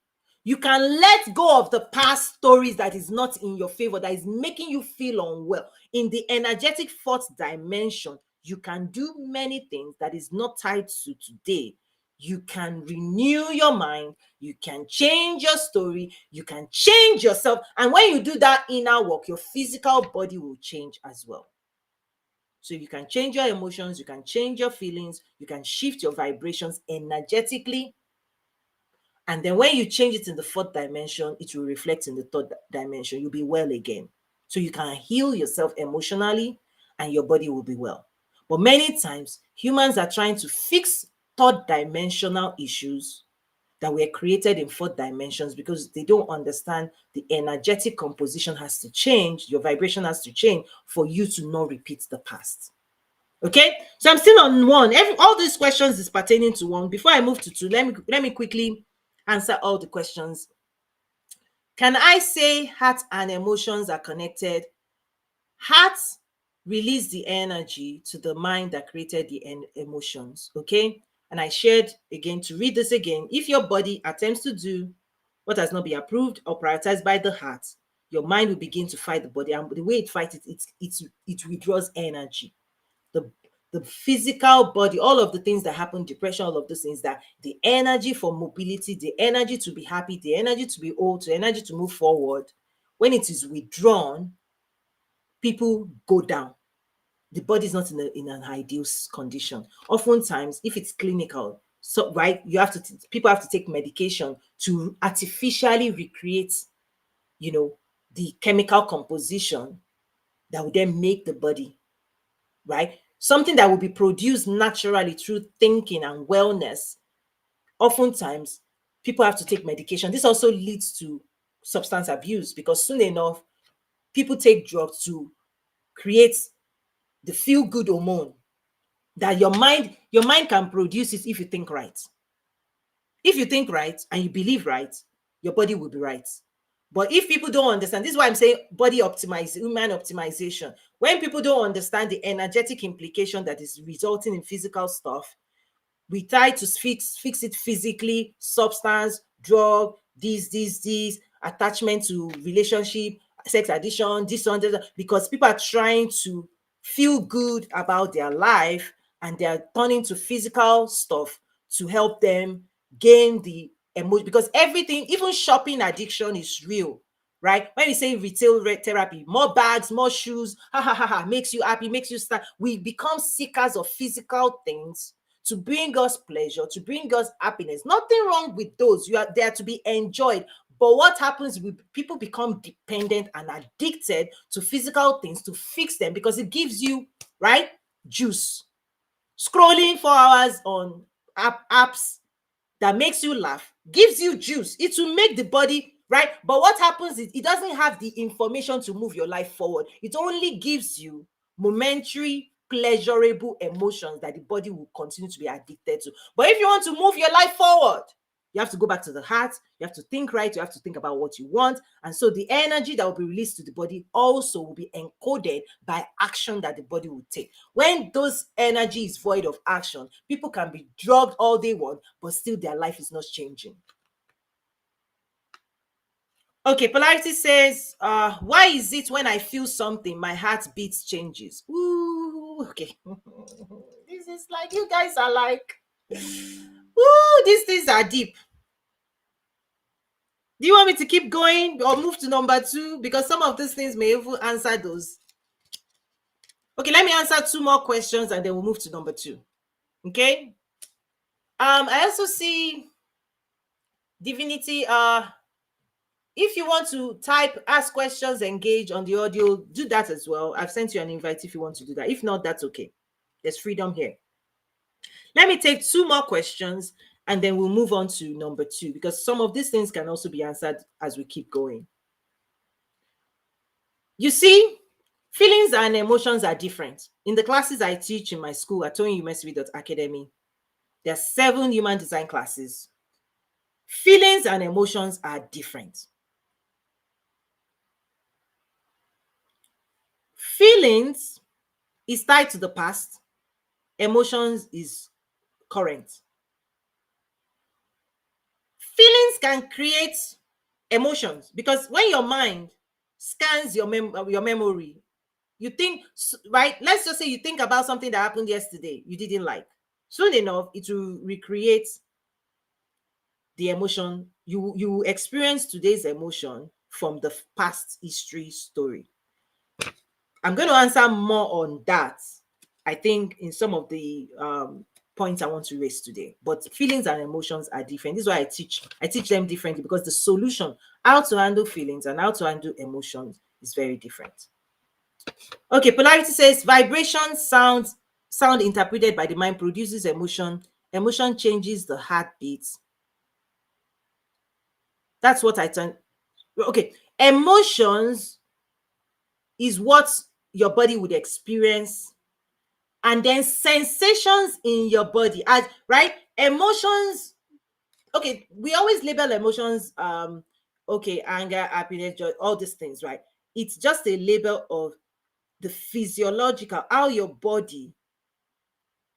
You can let go of the past stories that is not in your favor, that is making you feel unwell. In the energetic fourth dimension, you can do many things that is not tied to today. You can renew your mind. You can change your story. You can change yourself. And when you do that inner work, your physical body will change as well. So you can change your emotions, you can change your feelings, you can shift your vibrations energetically. And then when you change it in the fourth dimension, it will reflect in the third dimension. You'll be well again. So you can heal yourself emotionally and your body will be well. But many times, humans are trying to fix third dimensional issues that were created in fourth dimensions because they don't understand the energetic composition has to change, your vibration has to change for you to not repeat the past. Okay, so I'm still on one. All these questions is pertaining to one. Before I move to two, let me quickly answer all the questions. Can I say heart and emotions are connected? Heart release the energy to the mind that created the emotions. Okay, and I shared again to read this again. If your body attempts to do what has not been approved or prioritized by the heart, your mind will begin to fight the body, and the way it fights it withdraws energy. The physical body, all of the things that happen, depression, all of those things, that the energy for mobility, the energy to be happy, the energy to be old, the energy to move forward, when it is withdrawn, people go down. The body is not in an ideal condition. Oftentimes, if it's clinical, so right, people have to take medication to artificially recreate, the chemical composition that would then make the body, right? Something that will be produced naturally through thinking and wellness. Oftentimes, people have to take medication. This also leads to substance abuse because soon enough, people take drugs to create the feel-good hormone that your mind can produce it if you think right. If you think right and you believe right, your body will be right. But if people don't understand, this is why I'm saying body optimization, human optimization. When people don't understand the energetic implication that is resulting in physical stuff, we try to fix it physically, substance, drug, this, attachment to relationship, sex addiction, this one, that, because people are trying to feel good about their life and they are turning to physical stuff to help them gain the emotion. Because everything, even shopping addiction is real, right? When we say retail therapy, more bags, more shoes, ha ha ha ha, makes you happy, makes you start. We become seekers of physical things to bring us pleasure, to bring us happiness. Nothing wrong with those. You are there to be enjoyed. But what happens with people become dependent and addicted to physical things to fix them because it gives you, right, juice. Scrolling 4 hours on apps that makes you laugh gives you juice. It will make the body, right? But what happens is it doesn't have the information to move your life forward. It only gives you momentary, pleasurable emotions that the body will continue to be addicted to. But if you want to move your life forward, you have to go back to the heart. You have to think right. You have to think about what you want. And so the energy that will be released to the body also will be encoded by action that the body will take. When those energy is void of action, people can be drugged all they want, but still their life is not changing. Okay, Polarity says, why is it when I feel something, my heart beats changes? Ooh, okay. This is like, you guys are like, ooh, these things are deep. Do you want me to keep going or move to number 2? Because some of these things may even answer those. Okay, let me answer 2 more questions and then we'll move to number 2. Okay. I also see Divinity. If you want to type, ask questions, engage on the audio, do that as well. I've sent you an invite if you want to do that. If not, that's okay. There's freedom here. Let me take 2 more questions and then we'll move on to number 2 because some of these things can also be answered as we keep going. You see, feelings and emotions are different. In the classes I teach in my school at TonyUMSV.academy, there are 7 human design classes. Feelings and emotions are different. Feelings is tied to the past. Emotions is current. Feelings can create emotions because when your mind scans your memory, you think, right? Let's just say you think about something that happened yesterday you didn't like. Soon enough, it will recreate the emotion. You experience today's emotion from the past history story. I'm going to answer more on that, I think, in some of the points I want to raise today. But feelings and emotions are different. This is why I teach them differently, because the solution, how to handle feelings and how to handle emotions, is very different. Okay, Polarity says vibration sound interpreted by the mind produces emotion. Emotion changes the heartbeat. That's what I turn. Okay, emotions is what your body would experience, and then sensations in your body, as right, emotions. Okay, we always label emotions, okay, anger, happiness, joy, all these things, right? It's just a label of the physiological, how your body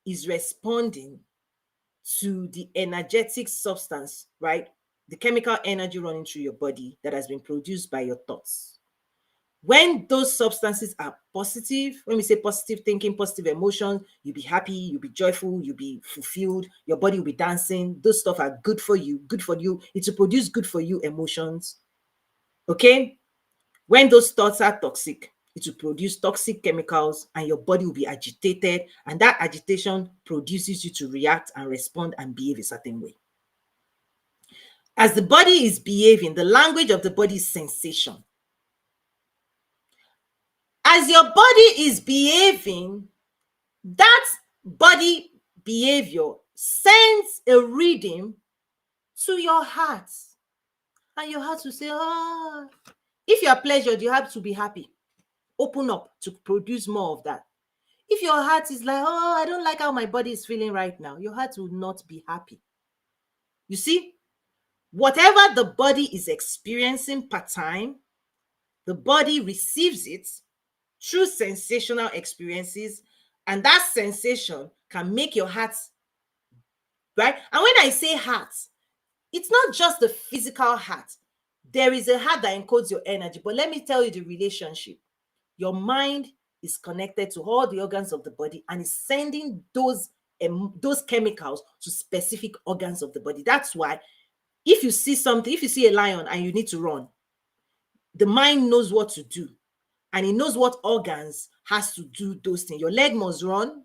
is responding to the energetic substance, right? The chemical energy running through your body that has been produced by your thoughts. When those substances are positive, when we say positive thinking, positive emotions, you'll be happy, you'll be joyful, you'll be fulfilled, your body will be dancing. Those stuff are good for you, good for you. It will produce good for you emotions. Okay? When those thoughts are toxic, it will produce toxic chemicals and your body will be agitated. And that agitation produces you to react and respond and behave a certain way. As the body is behaving, the language of the body is sensation. As your body is behaving, that body behavior sends a rhythm to your heart. And your heart will say, ah. If you are pleasured, you have to be happy. Open up to produce more of that. If your heart is like, oh, I don't like how my body is feeling right now, your heart will not be happy. You see, whatever the body is experiencing per time, the body receives it through sensational experiences, and that sensation can make your heart, right? And when I say heart, it's not just the physical heart. There is a heart that encodes your energy, but let me tell you the relationship. Your mind is connected to all the organs of the body and is sending those chemicals to specific organs of the body. That's why if you see something, if you see a lion and you need to run, The mind knows what to do, and it knows what organs has to do those things. Your leg must run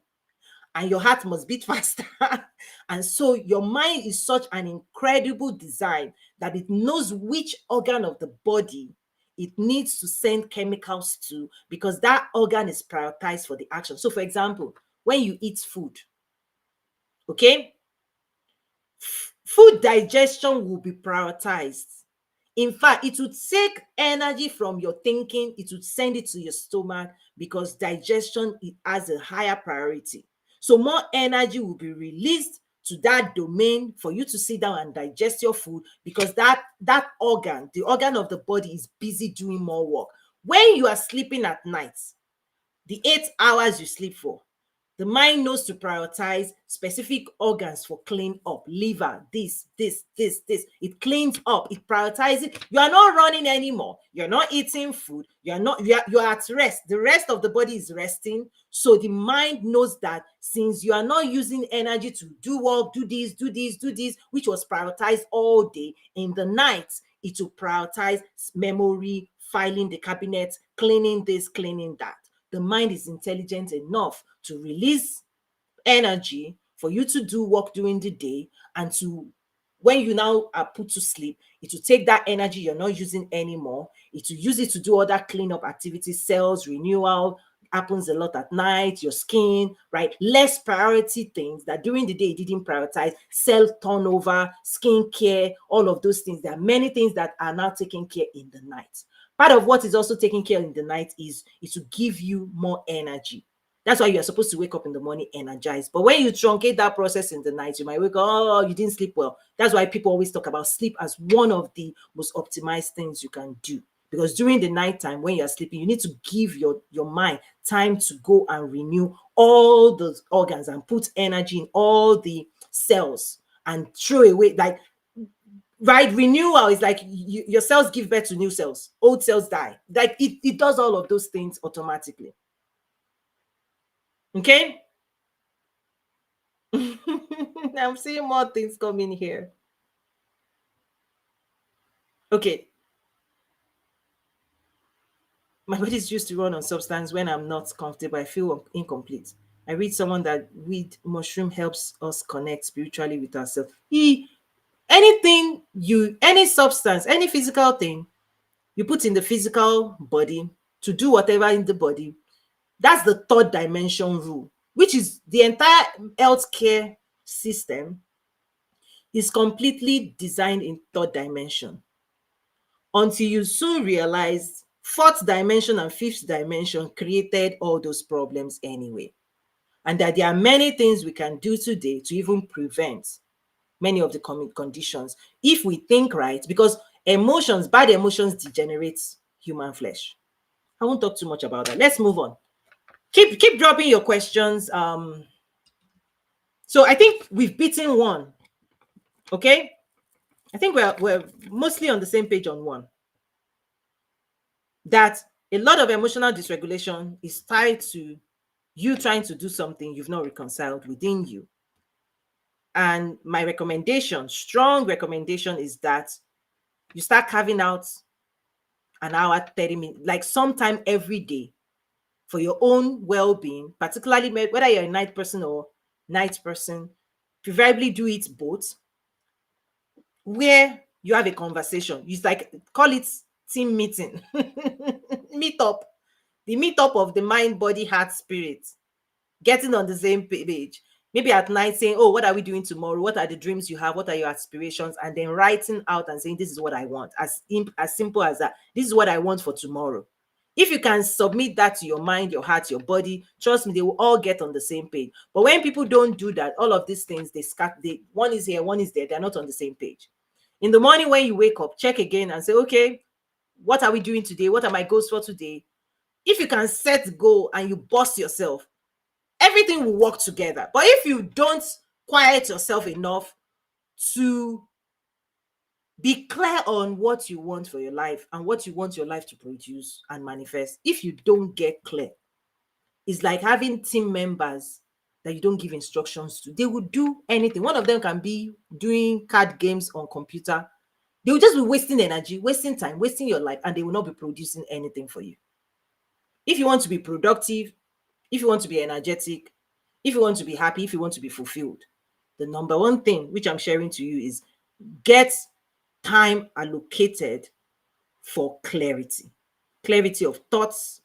and your heart must beat faster. And so your mind is such an incredible design that it knows which organ of the body it needs to send chemicals to, because that organ is prioritized for the action. So, for example, when you eat food, okay, food digestion will be prioritized. In fact, it would take energy from your thinking, it would send it to your stomach, because digestion, it has a higher priority. So more energy will be released to that domain for you to sit down and digest your food, because that organ, the organ of the body, is busy doing more work. When you are sleeping at night, the 8 hours you sleep for, the mind knows to prioritize specific organs for clean up. Liver, this. It cleans up. It prioritizes. You are not running anymore. You're not eating food. You're at rest. The rest of the body is resting. So the mind knows that since you are not using energy to do work, do this, which was prioritized all day, in the night, it will prioritize memory, filing the cabinet, cleaning this, cleaning that. The mind is intelligent enough to release energy for you to do work during the day, and to, when you now are put to sleep, it will take that energy you're not using anymore, it will use it to do other cleanup activities. Cells renewal happens a lot at night. Your skin, right? Less priority things that during the day you didn't prioritize. Cell turnover, skin care, all of those things. There are many things that are now taken care in the night. Part of what is also taken care in the night is to give you more energy. That's why you're supposed to wake up in the morning energized. But when you truncate that process in the night, you might wake up, oh, you didn't sleep well. That's why people always talk about sleep as one of the most optimized things you can do. Because during the nighttime, when you're sleeping, you need to give your mind time to go and renew all those organs and put energy in all the cells and throw away, like, right? Renewal is like your cells give birth to new cells, old cells die. Like it does all of those things automatically. Okay. I'm seeing more things coming here. Okay. My body is used to run on substance. When I'm not comfortable, I feel incomplete. I read someone that weed mushroom helps us connect spiritually with ourselves. Anything you, any substance, any physical thing you put in the physical body to do whatever in the body, that's the third dimension rule, which is the entire healthcare system is completely designed in third dimension, until you soon realize fourth dimension and fifth dimension created all those problems anyway. And that there are many things we can do today to even prevent many of the conditions if we think right, because emotions, bad emotions, degenerate human flesh. I won't talk too much about that. Let's move on. Keep dropping your questions. So I think we've beaten one. Okay, I think we're mostly on the same page on one. That a lot of emotional dysregulation is tied to you trying to do something you've not reconciled within you. And my recommendation, strong recommendation, is that you start carving out an hour, 30 minutes, like sometime every day, for your own well-being, particularly whether you're a night person or night person. Preferably do it both, where you have a conversation. You like call it team meeting, meet up, the meetup of the mind, body, heart, spirit, getting on the same page. Maybe at night saying, oh, what are we doing tomorrow? What are the dreams you have? What are your aspirations? And then writing out and saying, this is what I want. As simple as that. This is what I want for tomorrow. If you can submit that to your mind, your heart, your body, trust me, they will all get on the same page. But when people don't do that, all of these things, they scatter. One is here, one is there. They're not on the same page. In the morning when you wake up, check again and say, okay, what are we doing today? What are my goals for today? If you can set goal and you boss yourself, everything will work together. But if you don't quiet yourself enough to be clear on what you want for your life and what you want your life to produce and manifest, if you don't get clear, it's like having team members that you don't give instructions to. They will do anything. One of them can be doing card games on computer. They will just be wasting energy, wasting time, wasting your life, and they will not be producing anything for you. If you want to be productive, if you want to be energetic, if you want to be happy, if you want to be fulfilled, the number one thing which I'm sharing to you is get time allocated for clarity. Clarity of thoughts,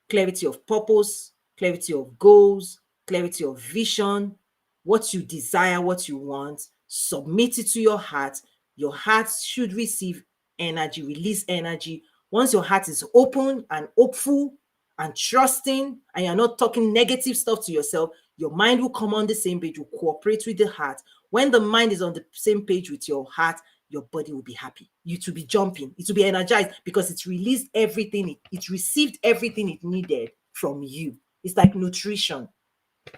clarity of purpose, clarity of goals, clarity of vision, what you desire, what you want. Submit it to your heart. Your heart should receive energy, release energy. Once your heart is open and hopeful and trusting, and you're not talking negative stuff to yourself, your mind will come on the same page, will cooperate with the heart. When the mind is on the same page with your heart, your body will be happy. You to be jumping, it will be energized because it's released everything, it received everything it needed from you. It's like nutrition.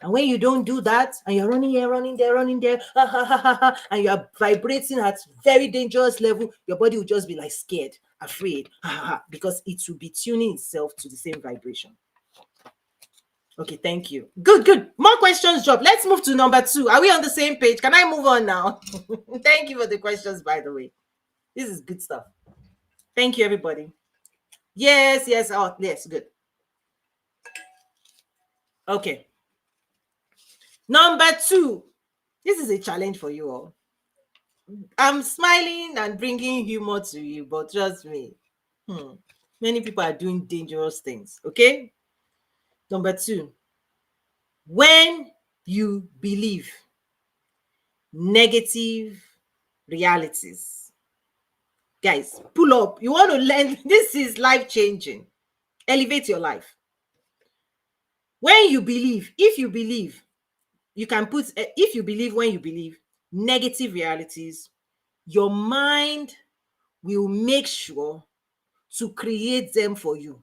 And when you don't do that, and you're running here, running there, and you're vibrating at very dangerous level, your body will just be like scared, afraid, because it will be tuning itself to the same vibration. Okay, thank you. Good. More questions drop. Let's move to number 2. Are we on the same page? Can I move on now? Thank you for the questions, by the way. This is good stuff. Thank you, everybody. Yes. Oh, yes, good. Okay. Number 2. This is a challenge for you all. I'm smiling and bringing humor to you, but trust me, many people are doing dangerous things. Okay. Number 2. When you believe negative realities, guys, pull up. You want to learn. This is life changing. Elevate your life. When you believe, if you believe, you can put, if you believe, when you believe negative realities, your mind will make sure to create them for you.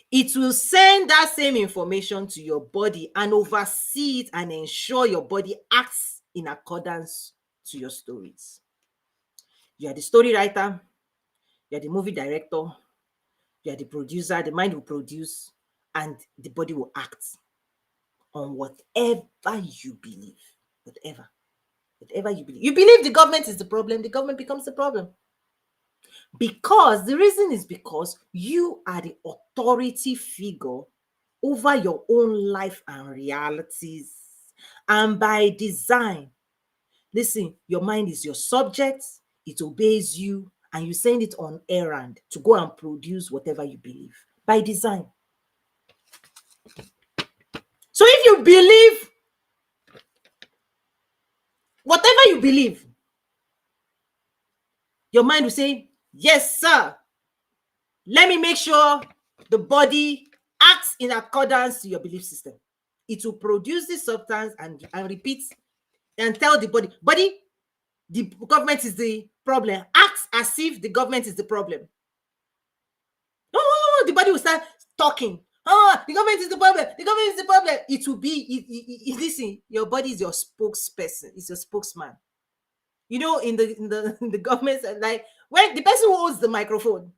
It will send that same information to your body and oversee it and ensure your body acts in accordance to your stories. You are the story writer, you are the movie director, you are the producer. The mind will produce and the body will act on whatever you believe. Whatever you believe. You believe the government is the problem, the government becomes the problem. Because the reason is because you are the authority figure over your own life and realities. And by design, listen, your mind is your subject, it obeys you, and you send it on errand to go and produce whatever you believe. By design. So if you believe whatever you believe, your mind will say, yes, sir. Let me make sure the body acts in accordance to your belief system. It will produce this substance and repeat and tell the body, the government is the problem. Acts as if the government is the problem. Oh, the body will start talking. Oh, the government is the problem. The government is the problem. It will be, listen, your body is your spokesperson. It's your spokesman. You know, in the government, like when the person who holds the microphone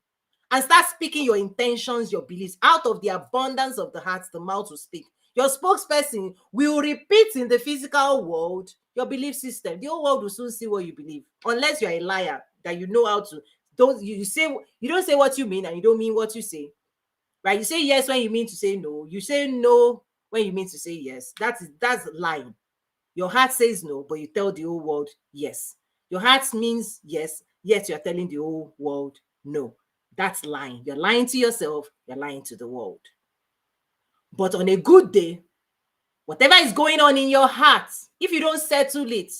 and start speaking your intentions, your beliefs, out of the abundance of the heart, the mouth will speak. Your spokesperson will repeat in the physical world your belief system. The whole world will soon see what you believe, unless you're a liar that you know how to. You don't say what you mean and you don't mean what you say, right? You say yes when you mean to say no. You say no when you mean to say yes. That's lying. Your heart says no, but you tell the whole world yes. Your heart means yes, yet you're telling the whole world no. That's lying. You're lying to yourself, you're lying to the world. But on a good day, whatever is going on in your heart, if you don't settle it,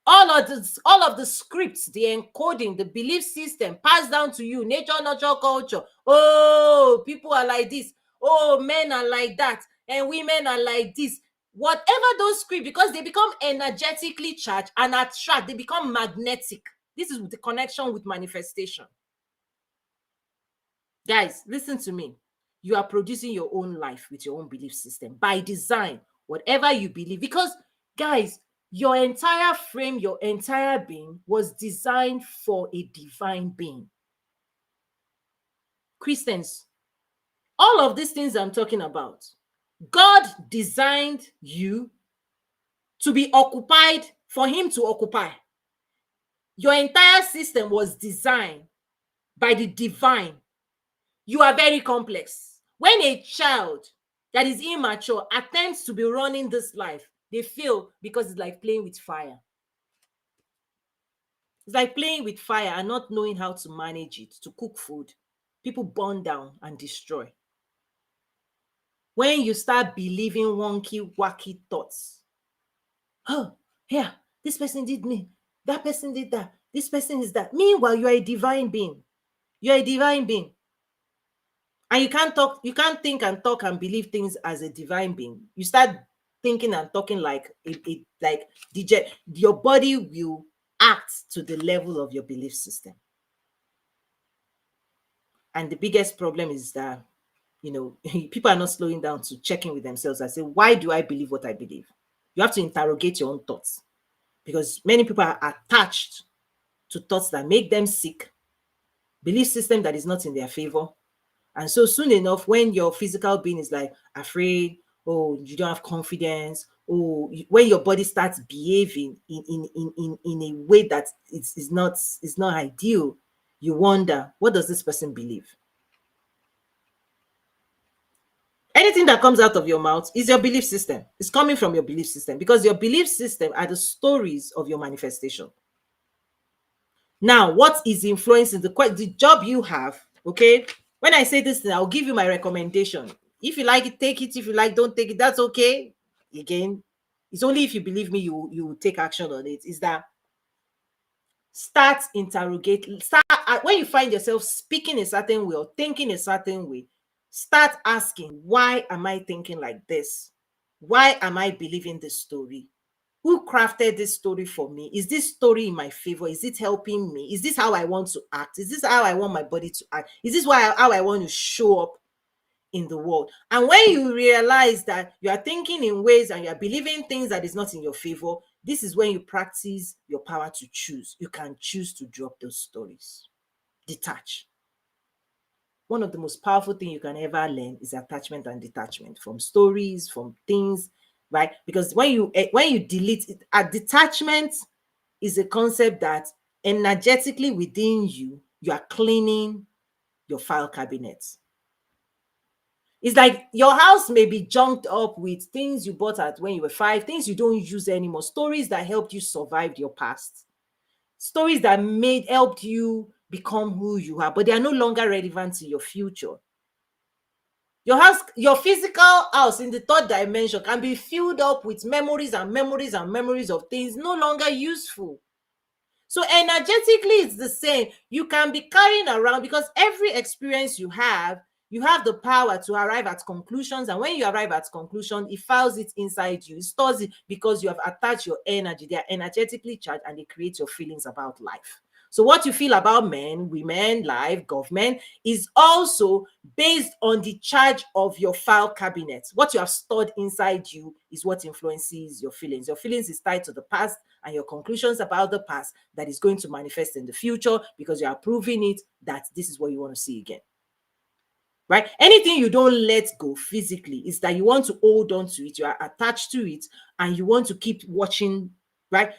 all of the scripts, the encoding, the belief system passed down to you, nature, nurture, culture. Oh, people are like this. Oh, men are like that. And women are like this. Whatever those scripts, because they become energetically charged and attract, they become magnetic. This is the connection with manifestation. Guys, listen to me. You are producing your own life with your own belief system by design, whatever you believe. Because, guys, your entire frame, your entire being was designed for a divine being. Christians, all of these things I'm talking about, God designed you to be occupied, for him to occupy. Your entire system was designed by the divine. You are very complex. When a child that is immature attempts to be running this life, they fail because it's like playing with fire. It's like playing with fire and not knowing how to manage it, to cook food. People burn down and destroy. When you start believing wonky, wacky thoughts, oh, yeah, this person did me, that person did that, this person is that. Meanwhile, you are a divine being. You're a divine being. And you can't think and talk and believe things as a divine being. You start thinking and talking like like DJ, your body will act to the level of your belief system. And the biggest problem is that, people are not slowing down to check in with themselves and say, why do I believe what I believe? You have to interrogate your own thoughts, because many people are attached to thoughts that make them sick, belief system that is not in their favor. And so soon enough, when your physical being is like afraid, oh, you don't have confidence, oh, when your body starts behaving in a way that is not ideal, you wonder, what does this person believe? Anything that comes out of your mouth is your belief system. It's coming from your belief system, because your belief system are the stories of your manifestation. Now, what is influencing the job you have? Okay, when I say this thing, I'll give you my recommendation. If you like it, take it. If you like, don't take it. That's okay. Again, it's only if you believe me, you will take action on it. Is that start interrogate start when you find yourself speaking a certain way or thinking a certain way, start asking, why am I thinking like this? Why am I believing this story? Who crafted this story for me? Is this story in my favor? Is it helping me? Is this how I want to act? Is this how I want my body to act? Is this how I want to show up in the world? And when you realize that you are thinking in ways and you are believing things that is not in your favor, this is when you practice your power to choose. You can choose to drop those stories. Detach. One of the most powerful things you can ever learn is attachment and detachment from stories, from things, right? Because when you delete it, a detachment is a concept that energetically within you, you are cleaning your file cabinet. It's like your house may be junked up with things you bought at when you were 5, things you don't use anymore, stories that helped you survive your past, stories that helped you become who you are, but they are no longer relevant to your future. Your house, your physical house in the third dimension can be filled up with memories and memories and memories of things no longer useful. So energetically, it's the same. You can be carrying around, because every experience you have the power to arrive at conclusions. And when you arrive at conclusion, it files it inside you. It stores it because you have attached your energy. They are energetically charged and they create your feelings about life. So what you feel about men, women, life, government is also based on the charge of your file cabinet. What you have stored inside you is what influences your feelings. Your feelings is tied to the past, and your conclusions about the past that is going to manifest in the future, because you are proving it that this is what you want to see again. Right? Anything you don't let go physically is that you want to hold on to it, you are attached to it, and you want to keep watching, right?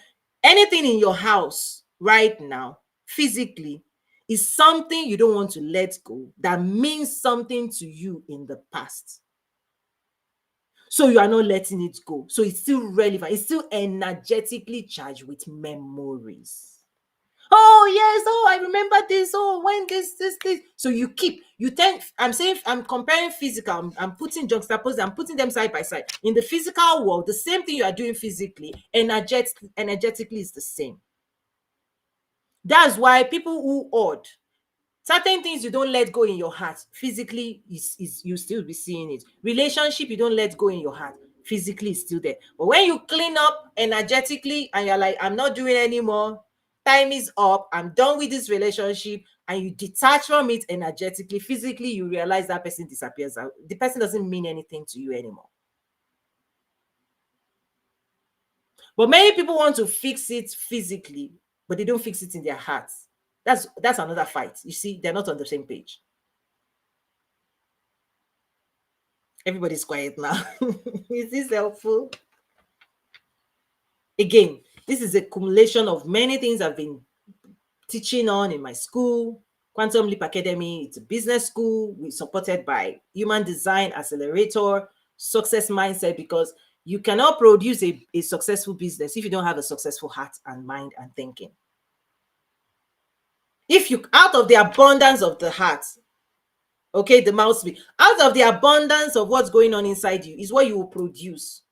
Anything in your house right now, physically, is something you don't want to let go that means something to you in the past. So you are not letting it go. So it's still relevant. It's still energetically charged with memories. Oh, yes. Oh, I remember this. Oh, when this. So I'm saying, I'm comparing physical. I'm putting juxtaposed. I'm putting them side by side. In the physical world, the same thing you are doing physically, energetically is the same. That's why people who hoard, certain things you don't let go in your heart, physically is you still be seeing it. Relationship you don't let go in your heart, physically is still there. But when you clean up energetically and you're like, I'm not doing anymore, time is up, I'm done with this relationship, and you detach from it energetically, physically, you realize that person disappears. The person doesn't mean anything to you anymore. But many people want to fix it physically, but they don't fix it in their hearts. That's another fight. You see, they're not on the same page. Everybody's quiet now. Is this helpful? Again, this is a accumulation of many things I've been teaching on in my school. Quantum Leap Academy, it's a business school. We're supported by Human Design Accelerator, Success Mindset, because you cannot produce a successful business if you don't have a successful heart and mind and thinking. If you, out of the abundance of the heart, okay, the mouth speak, out of the abundance of what's going on inside you is what you will produce.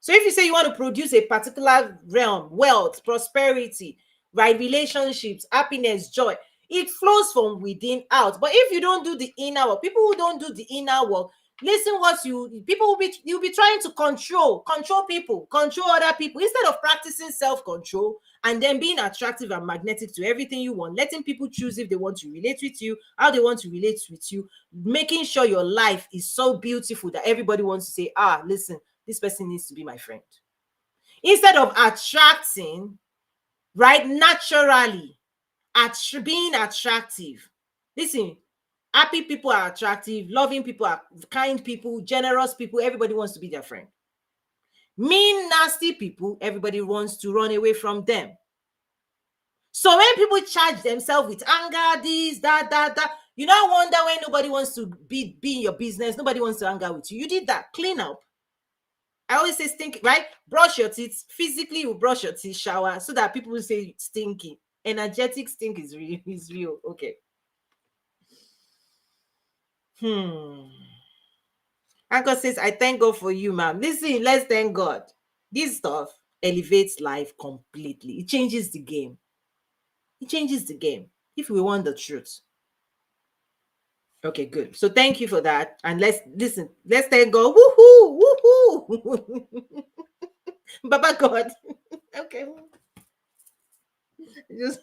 So if you say you want to produce a particular realm, wealth, prosperity, right, relationships, happiness, joy, it flows from within out. But if you don't do the inner work, people who don't do the inner work, listen, what people will be, you'll be trying to control people, control other people, instead of practicing self-control and then being attractive and magnetic to everything you want, letting people choose if they want to relate with you, how they want to relate with you, making sure your life is so beautiful that everybody wants to say, listen, this person needs to be my friend. Instead of attracting, right, naturally, being attractive. Listen, happy people are attractive, loving people are kind people, generous people, everybody wants to be their friend. Mean, nasty people, everybody wants to run away from them. So when people charge themselves with anger, this, that, you don't wonder when nobody wants to be in your business, nobody wants to hang out with you. You did that. Clean up. I always say stink, right? Brush your teeth. Physically, you brush your teeth, shower, so that people will say stinky. Energetic stink is real. Okay. Anchor says, I thank God for you, ma'am. Listen, let's thank God. This stuff elevates life completely. It changes the game. It changes the game if we want the truth. Okay, good. So thank you for that. And let's thank God. Woohoo! Woohoo! Baba God. Okay. Just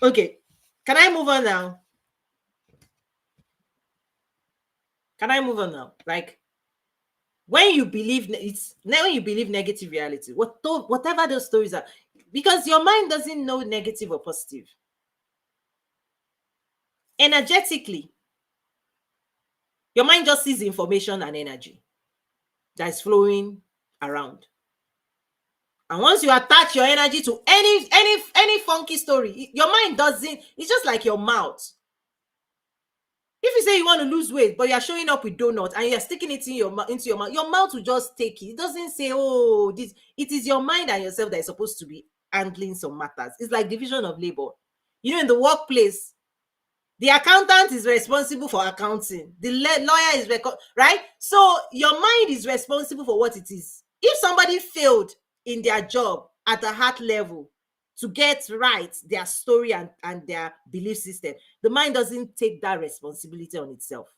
okay. Can I move on now? Like, when you believe negative reality, whatever those stories are, because your mind doesn't know negative or positive. Energetically, your mind just sees information and energy that is flowing around. And once you attach your energy to any funky story, your mind doesn't. It's just like your mouth. If you say you want to lose weight, but you are showing up with donuts and you're sticking it into your mouth will just take it. It doesn't say, oh, this. It is your mind and yourself that is supposed to be handling some matters. It's like division of labor. You know, in the workplace, the accountant is responsible for accounting. The lawyer is right. So your mind is responsible for what it is. If somebody failed in their job at the heart level to get right their story and their belief system, the mind doesn't take that responsibility on itself.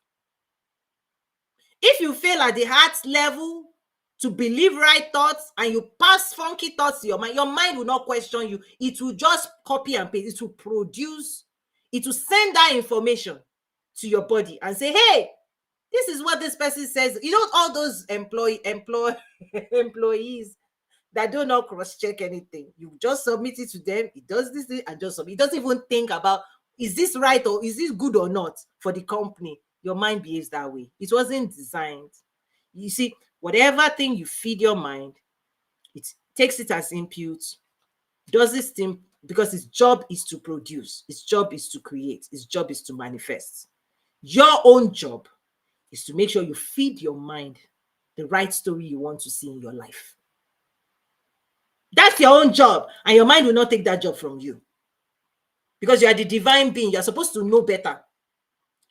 If you fail at the heart level to believe right thoughts and you pass funky thoughts to your mind will not question you. It will just copy and paste. It will produce, it will send that information to your body and say, hey, this is what this person says. You know, all those employees that do not cross-check anything. You just submit it to them. It does this thing and just submit. It doesn't even think about, is this right or is this good or not for the company? Your mind behaves that way. It wasn't designed. You see, whatever thing you feed your mind, it takes it as input, does this thing because its job is to produce, its job is to create, its job is to manifest. Your own job is to make sure you feed your mind the right story you want to see in your life. That's your own job, and your mind will not take that job from you because you are the divine being. You're supposed to know better.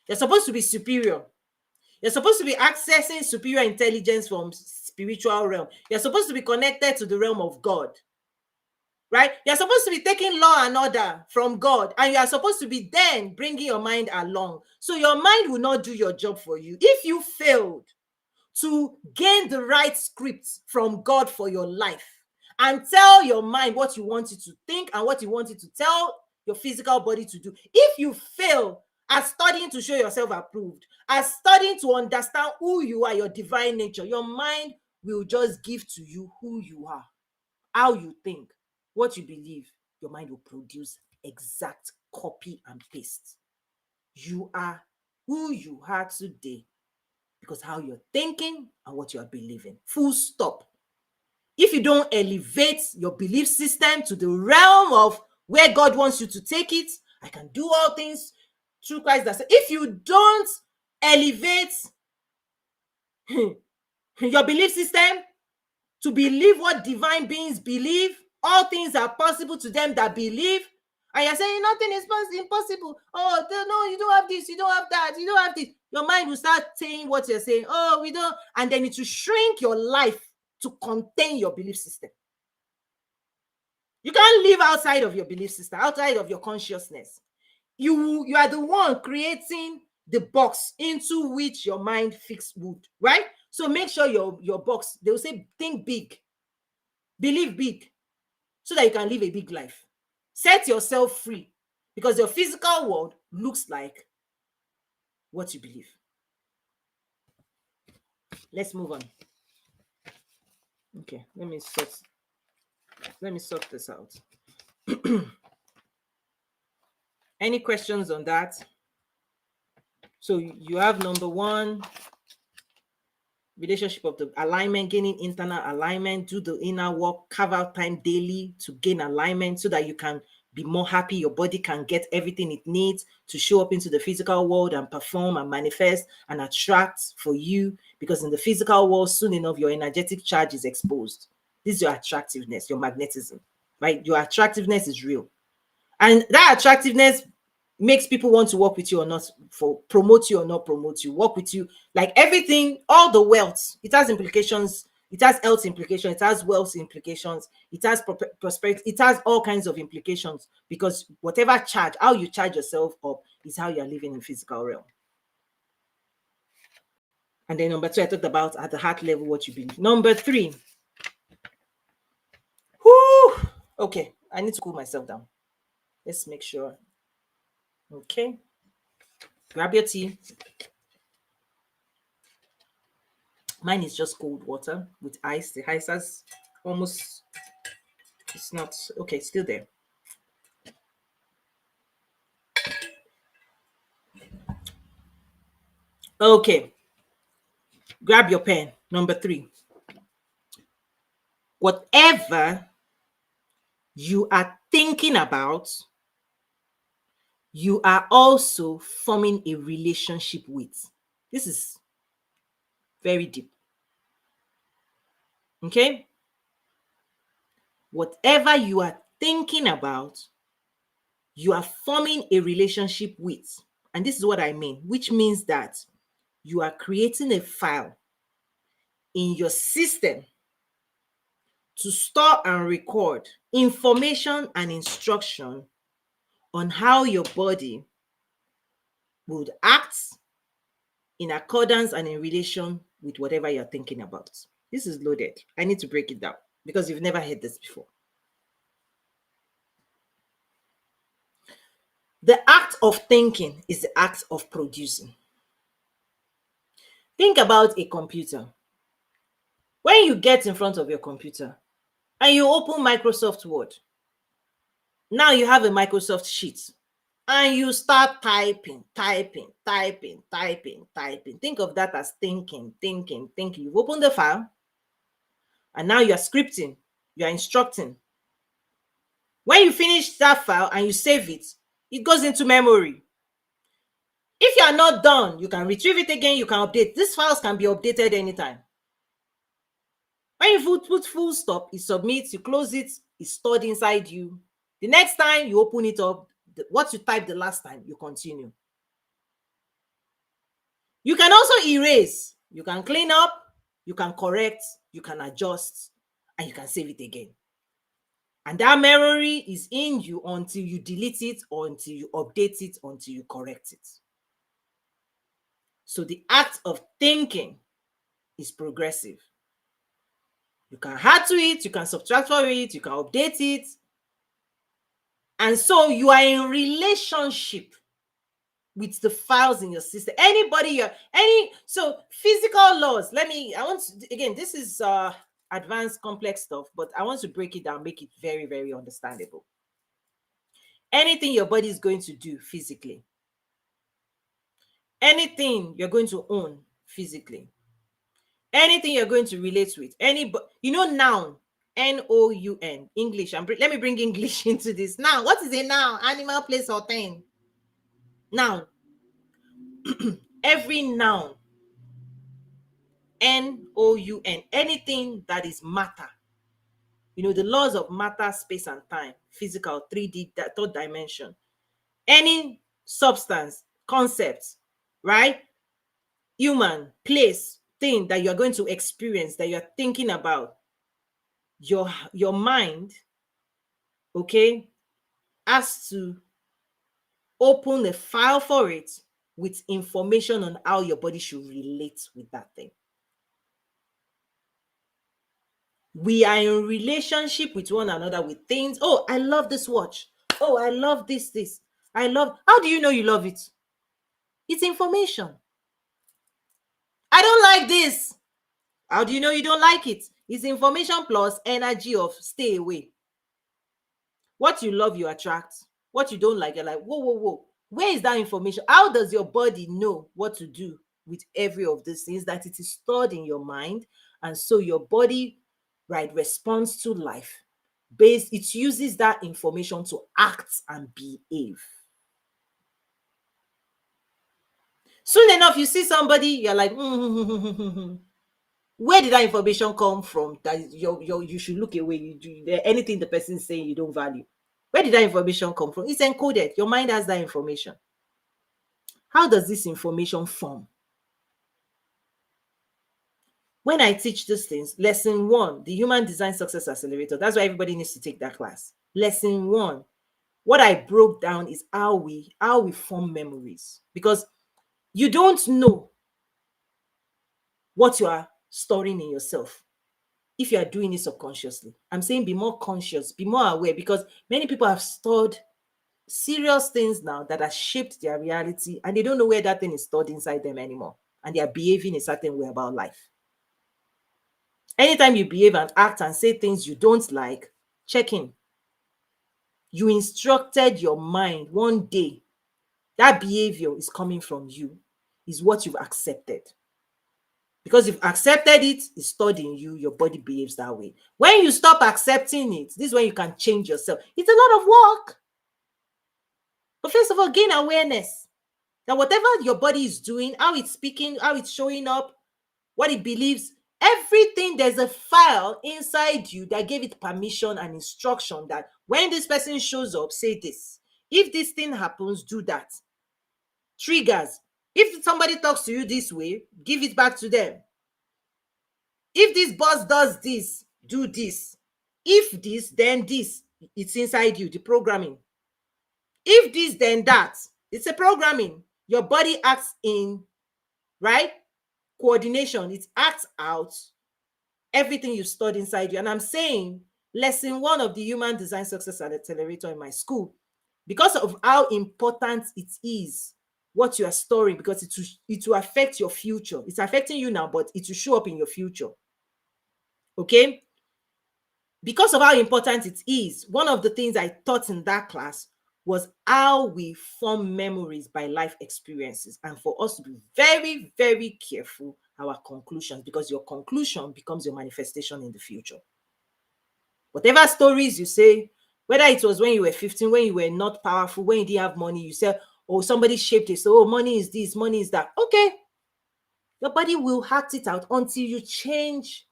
You're supposed to be superior. You're supposed to be accessing superior intelligence from spiritual realm. You're supposed to be connected to the realm of God, right? You're supposed to be taking law and order from God, and you are supposed to be then bringing your mind along. So your mind will not do your job for you. If you failed to gain the right script from God for your life and tell your mind what you want it to think and what you want it to tell your physical body to do, if you fail at studying to show yourself approved, at studying to understand who you are, your divine nature, your mind will just give to you who you are, how you think, what you believe. Your mind will produce exact copy and paste. You are who you are today because how you're thinking and what you are believing. Full stop. If you don't elevate your belief system to the realm of where God wants you to take it. I can do all things through Christ. That if you don't elevate your belief system to believe what divine beings believe, all things are possible to them that believe, and you're saying nothing is impossible. Oh, no, you don't have this, you don't have that, you don't have this. Your mind will start saying what you're saying. Oh, we don't, and then it will shrink your life to contain your belief system. You can't live outside of your belief system, outside of your consciousness. You are the one creating the box into which your mind fixed wood, right? So make sure your box, they will say, think big, believe big, so that you can live a big life. Set yourself free, because your physical world looks like what you believe. Let's move on. Okay, let me sort this out. Any questions on that? So you have number one, relationship of the alignment, gaining internal alignment, do the inner work, carve out time daily to gain alignment so that you can be more happy. Your body can get everything it needs to show up into the physical world and perform and manifest and attract for you, because in the physical world, soon enough, your energetic charge is exposed. This is your attractiveness, your magnetism, right? Your attractiveness is real. And that attractiveness makes people want to work with you or not, for promote you or not promote you, work with you. Like everything, all the wealth, it has implications. It has health implications. It has wealth implications. It has prosperity. It has all kinds of implications, because whatever charge, how you charge yourself up is how you're living in physical realm. And then number two, I talked about at the heart level what you believe. Number three. Whoo, okay, I need to cool myself down. Let's make sure. Okay. Grab your tea. Mine is just cold water with ice. The ice has almost, it's not, okay, it's still there. Okay. Grab your pen. Number three. Whatever you are thinking about, you are also forming a relationship with. This is very deep. Okay? Whatever you are thinking about, you are forming a relationship with. And this is what I mean, which means that you are creating a file in your system to store and record information and instruction on how your body would act in accordance and in relation with whatever you're thinking about. This is loaded. I need to break it down because you've never heard this before. The act of thinking is the act of producing. Think about a computer. When you get in front of your computer and you open Microsoft Word, now you have a Microsoft sheet and you start typing. Think of that as thinking. You've opened the file and now you're scripting, you're instructing. When you finish that file and you save it, it goes into memory. If you are not done, you can retrieve it again, you can update. These files can be updated anytime. When you put full stop, it submits, you close it, it's stored inside you. The next time you open it up, what you typed the last time, you continue. You can also erase, you can clean up, you can correct, you can adjust, and you can save it again. And that memory is in you until you delete it, or until you update it, until you correct it. So the act of thinking is progressive. You can add to it, you can subtract from it, you can update it. And so you are in relationship with the files in your system. So physical laws, again, this is advanced complex stuff, but I want to break it down, make it very, very understandable. Anything your body is going to do physically, anything you're going to own physically, anything you're going to relate with, noun, Noun. English. Let me bring English into this. Now, what is a noun? Animal, place, or thing? Noun. Every noun. Noun. Anything that is matter. The laws of matter, space, and time. Physical, 3D, third dimension. Any substance, concept, right? Human, place, thing that you're going to experience, that you're thinking about. Your mind, okay, has to open a file for it with information on how your body should relate with that thing. We are in relationship with one another with things. Oh, I love this watch. Oh, I love this. How do you know you love it? It's information. I don't like this. How do you know you don't like it? It's information plus energy of stay away. What you love, you attract. What you don't like, you're like, whoa, whoa, whoa. Where is that information? How does your body know what to do with every of these things? That it is stored in your mind. And so your body, right, responds to life. It uses that information to act and behave. Soon enough, you see somebody, you're like, where did that information come from? That you should look away. Anything the person is saying you don't value. Where did that information come from? It's encoded. Your mind has that information. How does this information form? When I teach these things, lesson 1, the Human Design Success Accelerator, that's why everybody needs to take that class. Lesson 1, what I broke down is how we form memories. Because you don't know what you are storing in yourself if you are doing it subconsciously. I'm saying be more conscious, be more aware, because many people have stored serious things now that have shaped their reality, and they don't know where that thing is stored inside them anymore, and they are behaving a certain way about life. Anytime you behave and act and say things you don't like, check in. You instructed your mind one day. That behavior is coming from you, is what you've accepted. Because you've accepted it, it's stored in you, your body behaves that way. When you stop accepting it, this is when you can change yourself. It's a lot of work. But first of all, gain awareness that whatever your body is doing, how it's speaking, how it's showing up, what it believes, everything, there's a file inside you that gave it permission and instruction that when this person shows up, say this. If this thing happens, do that. Triggers. If somebody talks to you this way, give it back to them. If this boss does this, do this. If this, then this. It's inside you, the programming. If this, then that. It's a programming. Your body acts in, right? Coordination. It acts out everything you've stored inside you. And I'm saying lesson 1 of the Human Design Success Accelerator in my school, because of how important it is, what you are storing, because it will affect your future. It's affecting you now, but it will show up in your future. Okay? Because of how important it is, one of the things I taught in that class was how we form memories by life experiences, and for us to be very, very careful our conclusions, because your conclusion becomes your manifestation in the future. Whatever stories you say, whether it was when you were 15, when you were not powerful, when you didn't have money, you said, oh, somebody shaped it, so money is this, money is that. Okay, your body will act it out until you change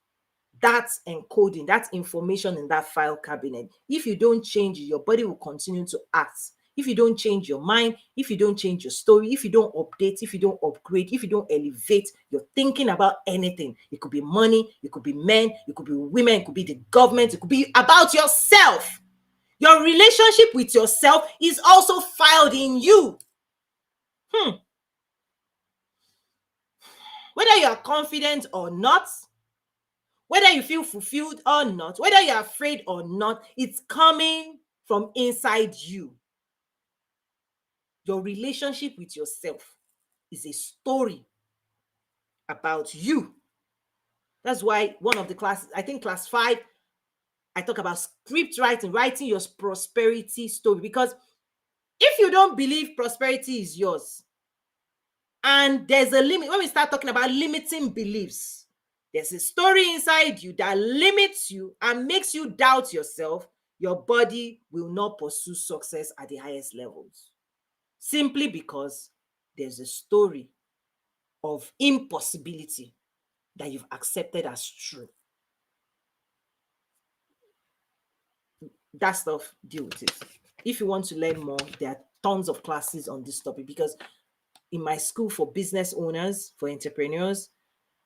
that encoding, that information in that file cabinet. If you don't change it, your body will continue to act. If you don't change your mind, if you don't change your story, if you don't update, if you don't upgrade, if you don't elevate your thinking about anything, it could be money, it could be men, it could be women, it could be the government, it could be about yourself. Your relationship with yourself is also filed in you. Whether you are confident or not, whether you feel fulfilled or not, whether you're afraid or not, it's coming from inside you. Your relationship with yourself is a story about you. That's why one of the classes, I think class 5, I talk about script writing your prosperity story. Because if you don't believe prosperity is yours, and there's a limit, when we start talking about limiting beliefs, there's a story inside you that limits you and makes you doubt yourself, your body will not pursue success at the highest levels. Simply because there's a story of impossibility that you've accepted as true. That stuff, deal with it. If you want to learn more, there are tons of classes on this topic, because in my school for business owners, for entrepreneurs,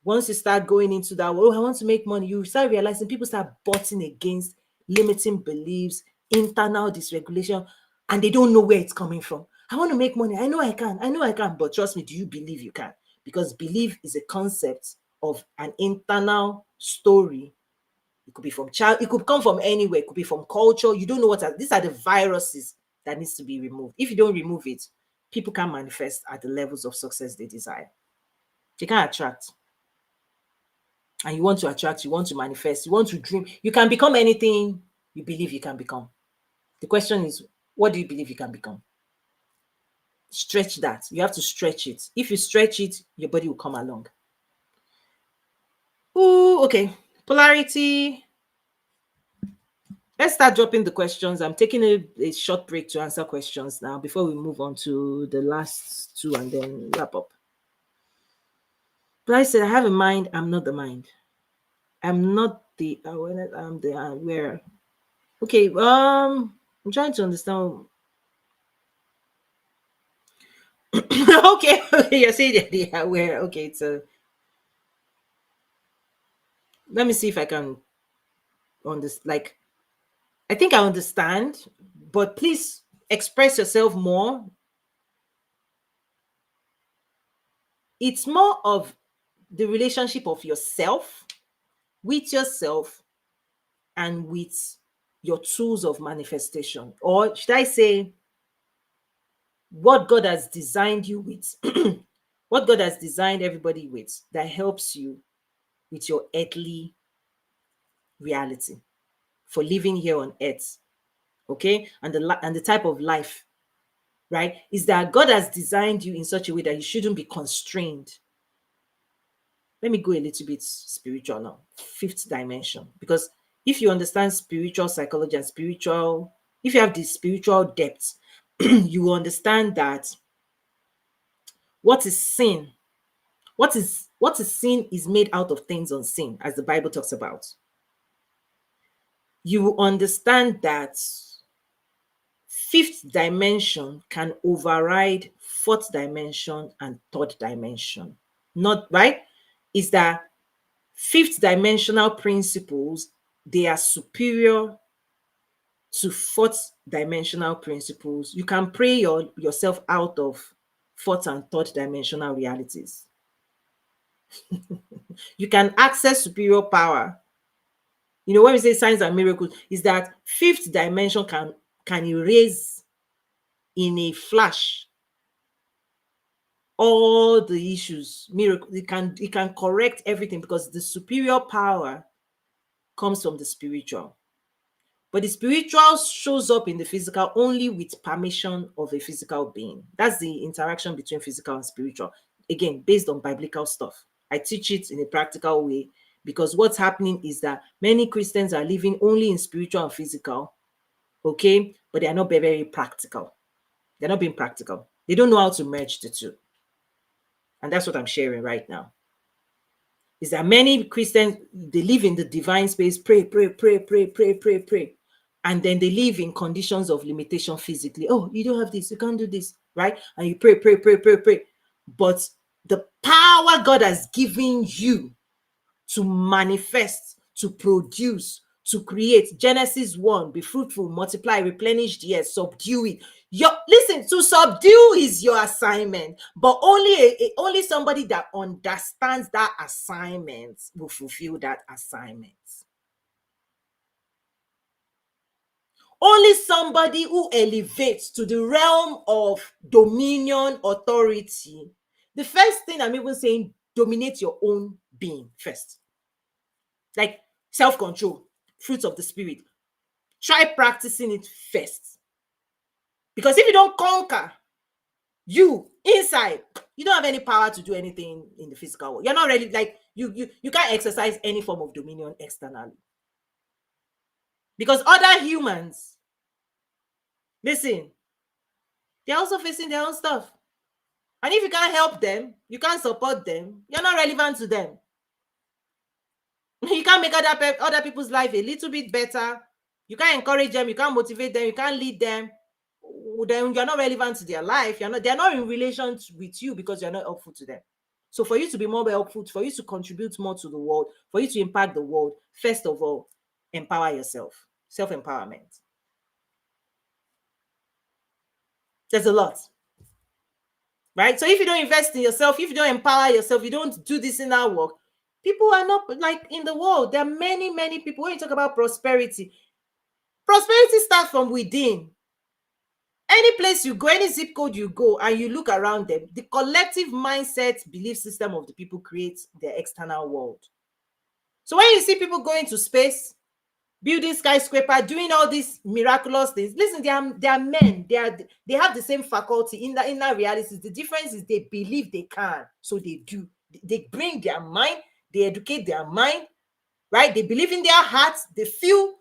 once you start going into that, oh, I want to make money, you start realizing people start butting against limiting beliefs, internal dysregulation, and they don't know where it's coming from. I want to make money. I know I can. I know I can. But trust me, do you believe you can? Because belief is a concept of an internal story. It could be from child, it could come from anywhere, it could be from culture. You don't know these are the viruses that needs to be removed. If you don't remove it, people can manifest at the levels of success they desire. They can attract. And you want to attract, you want to manifest, you want to dream. You can become anything you believe you can become. The question is, what do you believe you can become? Stretch that. You have to stretch it. If you stretch it, your body will come along. Ooh, okay. Polarity. Let's start dropping the questions. I'm taking a short break to answer questions now before we move on to the last two and then wrap up. But I said, I have a mind. I'm not the mind. I'm not the awareness. I'm the aware. Okay. I'm trying to understand. Okay. You're saying that they are aware. Okay. So let me see if I can understand. Like, I think I understand, but please express yourself more. It's more of the relationship of yourself with yourself and with your tools of manifestation. Or should I say, what God has designed you with, what God has designed everybody with that helps you with your earthly reality for living here on earth. Okay. And the type of life, right, is that God has designed you in such a way that you shouldn't be constrained. Let me go a little bit spiritual now. Fifth dimension. Because if you understand spiritual psychology and if you have the spiritual depth, you will understand that what is sin, what is sin is made out of things unseen, as the Bible talks about. You will understand that fifth dimension can override fourth dimension and third dimension. Not right? Is that fifth dimensional principles, they are superior to fourth dimensional principles. You can pray yourself out of fourth and third dimensional realities. You can access superior power. You know, when we say signs and miracles, is that fifth dimension can erase in a flash all the issues. Miracle, it can correct everything, because the superior power comes from the spiritual. But the spiritual shows up in the physical only with permission of a physical being. That's the interaction between physical and spiritual. Again, based on biblical stuff. I teach it in a practical way, because what's happening is that many Christians are living only in spiritual and physical, okay? But they are not very practical. They're not being practical. They don't know how to merge the two. And that's what I'm sharing right now. Is that many Christians, they live in the divine space, pray, pray, pray, pray, pray, pray, pray. And then they live in conditions of limitation physically. Oh, you don't have this, you can't do this, right? And you pray, pray, pray, pray, pray. But the power God has given you to manifest, to produce, to create. Genesis 1, be fruitful, multiply, replenish the earth, subdue it. Listen, to subdue is your assignment, but only somebody that understands that assignment will fulfill that assignment. Only somebody who elevates to the realm of dominion, authority. The first thing I'm even saying, dominate your own being first. Like self-control, fruits of the spirit. Try practicing it first. Because if you don't conquer you Inside, you don't have any power to do anything in the physical world. You're not really like you can't exercise any form of dominion externally. Because other humans, listen, they're also facing their own stuff. And if you can't help them, you can't support them, you're not relevant to them. You can't make other people's life a little bit better. You can't encourage them, you can't motivate them, you can't lead them. Then you're not relevant to their life. They're not in relation with you because you're not helpful to them. So for you to be more helpful, for you to contribute more to the world, for you to impact the world, first of all, empower yourself. Self-empowerment. There's a lot. Right? So if you don't invest in yourself, if you don't empower yourself, you don't do this inner work, people are not like in the world. There are many, many people. When you talk about prosperity starts from within. Any place you go, any zip code you go, and you look around them, the collective mindset, belief system of the people creates their external world. So when you see people going to space, building skyscraper, doing all these miraculous things, listen, they are men. They have the same faculty in the inner realities. The difference is they believe they can, so they do. They bring their mind, they educate their mind, right? They believe in their hearts, they feel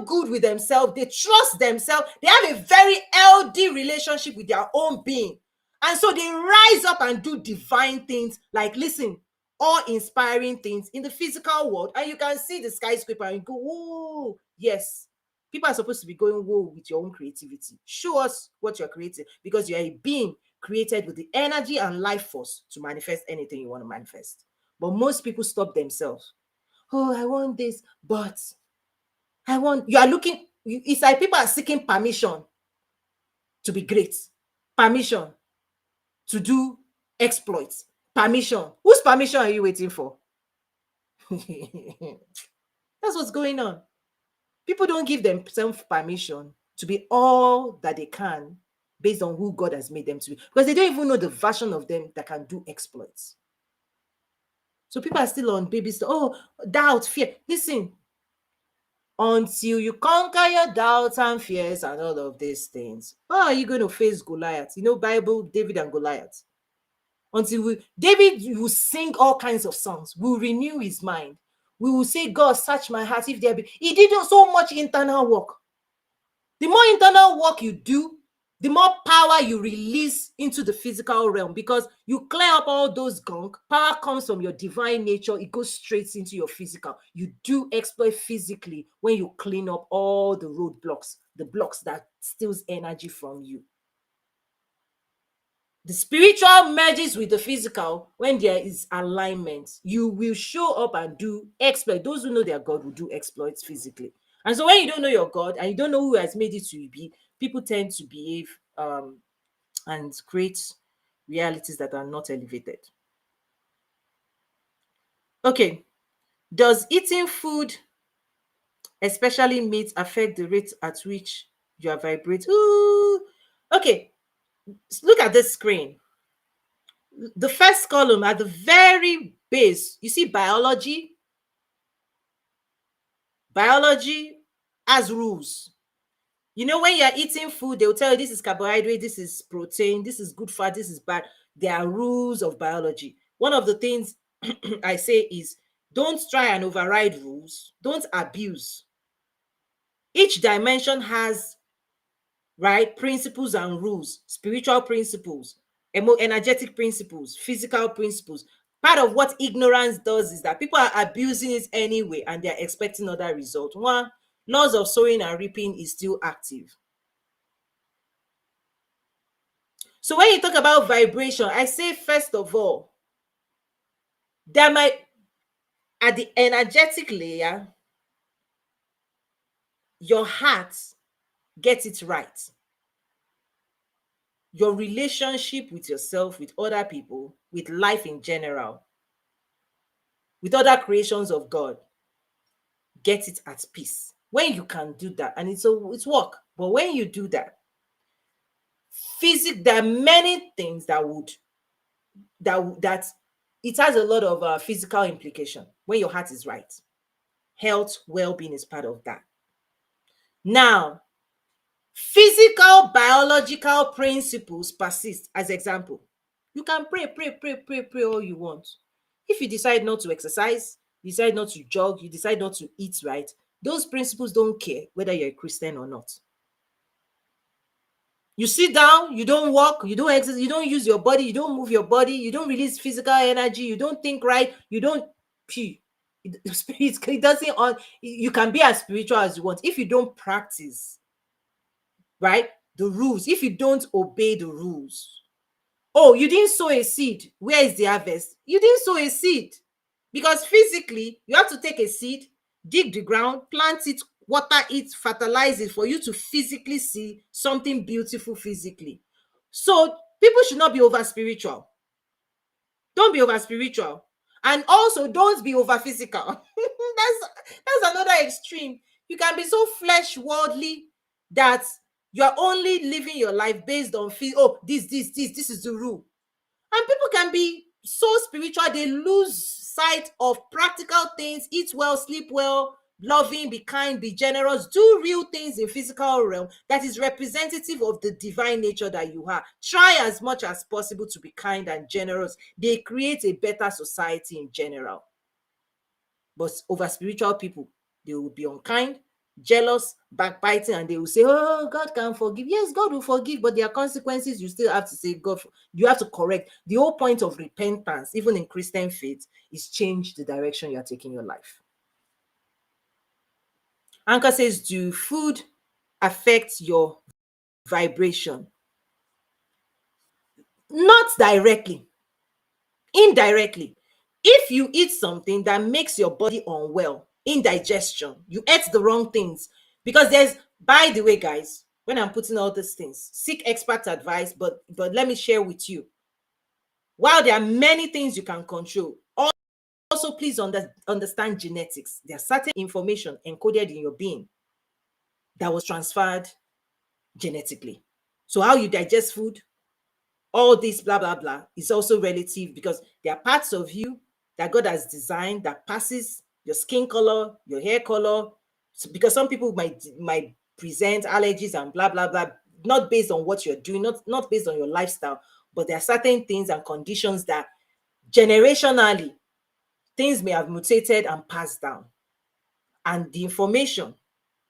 good with themselves, they trust themselves, they have a very healthy relationship with their own being. And so they rise up and do divine things, like, listen, all inspiring things in the physical world. And you can see the skyscraper and you go, whoa, yes. People are supposed to be going, whoa, with your own creativity. Show us what you're creating, because you're a being created with the energy and life force to manifest anything you want to manifest. But most people stop themselves. Oh, I want this, but you are looking, it's like people are seeking permission to be great, permission to do exploits, permission. Whose permission are you waiting for? That's what's going on. People don't give themselves permission to be all that they can based on who God has made them to be, because they don't even know the version of them that can do exploits. So people are still on baby stuff. Oh, doubt, fear. Listen, until you conquer your doubts and fears and all of these things, how are you going to face Goliath? You know, Bible, David and Goliath. David will sing all kinds of songs, will renew his mind. We will say, God, search my heart if there be. He did so much internal work. The more internal work you do, the more power you release into the physical realm, because you clear up all those gunk. Power comes from your divine nature. It goes straight into your physical. You do exploit physically when you clean up all the roadblocks, the blocks that steals energy from you. The spiritual merges with the physical when there is alignment. You will show up and do exploit. Those who know their God will do exploits physically. And so when you don't know your God and you don't know who has made it to be, people tend to behave and create realities that are not elevated. Okay. Does eating food, especially meat, affect the rate at which you are vibrating? Ooh. Okay. Look at this screen. The first column at the very base, you see biology. Biology has rules. You know, when you're eating food, they'll tell you this is carbohydrate, this is protein, this is good fat, this is bad. There are rules of biology. One of the things I say is, don't try and override rules. Don't abuse. Each dimension has, right, principles and rules, spiritual principles, energetic principles, physical principles. Part of what ignorance does is that people are abusing it anyway and they're expecting other results. One, laws of sowing and reaping is still active. So when you talk about vibration, I say, first of all, there might, at the energetic layer, your heart gets it right. Your relationship with yourself, with other people, with life in general, with other creations of God, get it at peace. When you can do that, and it's work, but when you do that, there are many things that it has a lot of physical implication when your heart is right. Health, well-being is part of that. Now, physical biological principles persist. As example, You can pray all you want. If you decide not to exercise, you decide not to jog, you decide not to eat right, those principles don't care whether you're a Christian or not. You sit down, you don't walk, you don't exercise, you don't use your body, you don't move your body, you don't release physical energy, you don't think right, you don't pee. It doesn't on. You can be as spiritual as you want if you don't practice, right, the rules. If you don't obey the rules. Oh, you didn't sow a seed. Where is the harvest? You didn't sow a seed. Because physically, you have to take a seed, dig the ground, plant it, water it, fertilize it for you to physically see something beautiful physically. So people should not be over spiritual. Don't be over spiritual. And also don't be over physical. that's another extreme. You can be so flesh worldly that you're only living your life based on oh, this is the rule. And people can be so spiritual, they lose sight of practical things. Eat well, sleep well, loving, be kind, be generous, do real things in physical realm that is representative of the divine nature that you have. Try as much as possible to be kind and generous. They create a better society in general. But over spiritual people, they will be unkind, jealous, backbiting, and they will say, oh, God can forgive. Yes, God will forgive, but there are consequences. You still have to say, God, you have to correct. The whole point of repentance, even in Christian faith, is change the direction you are taking your life. Anchor says, do food affect your vibration? Not directly, indirectly. If you eat something that makes your body unwell, indigestion, you ate the wrong things. Because there's, by the way, guys, when I'm putting all these things, seek expert advice, but let me share with you. While there are many things you can control, also please understand genetics. There's certain information encoded in your being that was transferred genetically. So how you digest food, all this blah blah blah is also relative, because there are parts of you that God has designed that passes your skin color, your hair color. So, because some people might present allergies and blah blah blah, not based on what you're doing, not based on your lifestyle, but there are certain things and conditions that generationally things may have mutated and passed down, and the information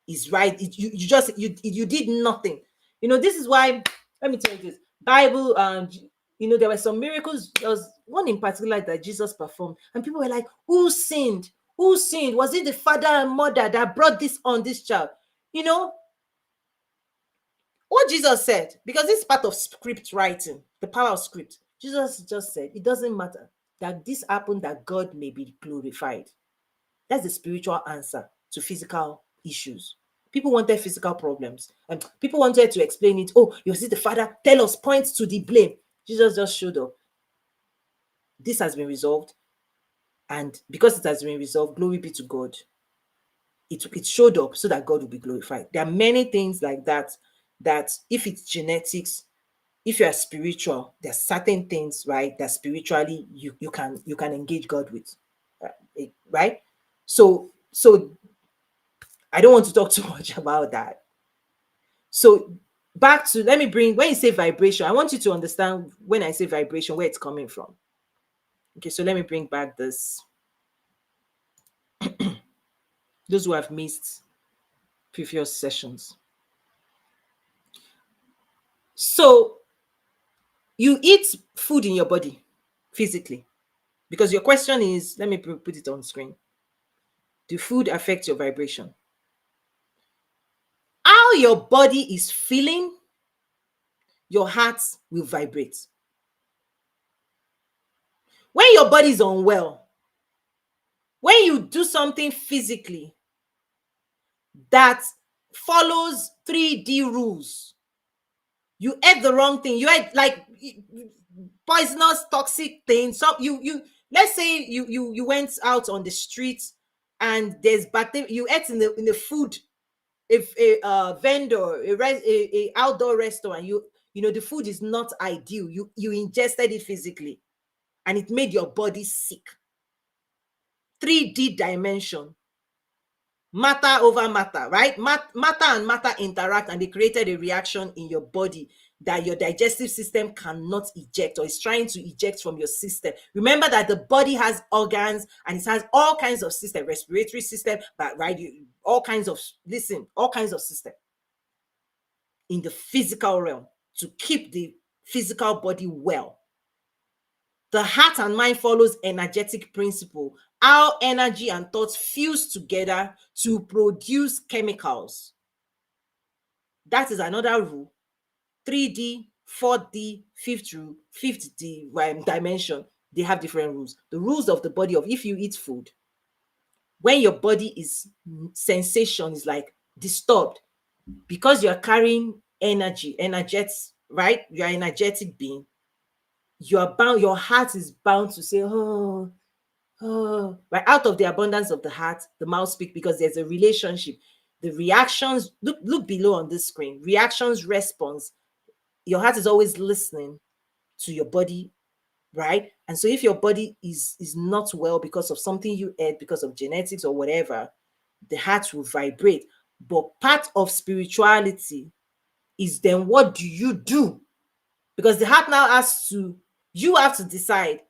is right. You did nothing. This is why, let me tell you this. Bible, there were some miracles. There was one in particular that Jesus performed, and people were like, who sinned? Who sinned? Was it the father and mother that brought this on this child? What Jesus said, because this is part of script writing, the power of script. Jesus just said, it doesn't matter that this happened, that God may be glorified. That's the spiritual answer to physical issues. People wanted physical problems, and people wanted to explain it. Oh, you see the father, tell us, point to the blame. Jesus just showed up. This has been resolved, and because it has been resolved, glory be to God. It showed up so that God will be glorified. There are many things like that if it's genetics, if you are spiritual, there are certain things, right, that spiritually you can engage God with, right? So I don't want to talk too much about that. So back to, let me bring, when you say vibration, I want you to understand when I say vibration, where it's coming from. Okay, so let me bring back this. Those who have missed previous sessions. So you eat food in your body physically, because your question is, let me put it on screen. Do food affect your vibration? How your body is feeling, your heart will vibrate. When your body is unwell, when you do something physically that follows 3D rules, you ate the wrong thing, you ate like poisonous, toxic things. So you let's say you went out on the street and there's bacteria, you ate in the food. If a vendor, a outdoor restaurant, the food is not ideal, you ingested it physically and it made your body sick. 3D dimension, matter over matter, right? Matter and matter interact, and they created a reaction in your body that your digestive system cannot eject or is trying to eject from your system. Remember that the body has organs and it has all kinds of system, respiratory system, but right, all kinds of, listen, all kinds of system in the physical realm to keep the physical body well. The heart and mind follows energetic principle, how energy and thoughts fuse together to produce chemicals. That is another rule. 3D, 4D, fifth dimension, they have different rules. The rules of the body of if you eat food, when your body is sensation is like disturbed, because you're carrying energy, energetics, right? You're an energetic being. You are bound, your heart is bound to say, oh, oh, right? Out of the abundance of the heart, the mouth speak, because there's a relationship. The reactions, look below on this screen. Reactions, response. Your heart is always listening to your body, right? And so if your body is not well because of something you ate, because of genetics or whatever, the heart will vibrate. But part of spirituality is then what do you do? Because the heart now has to, you have to decide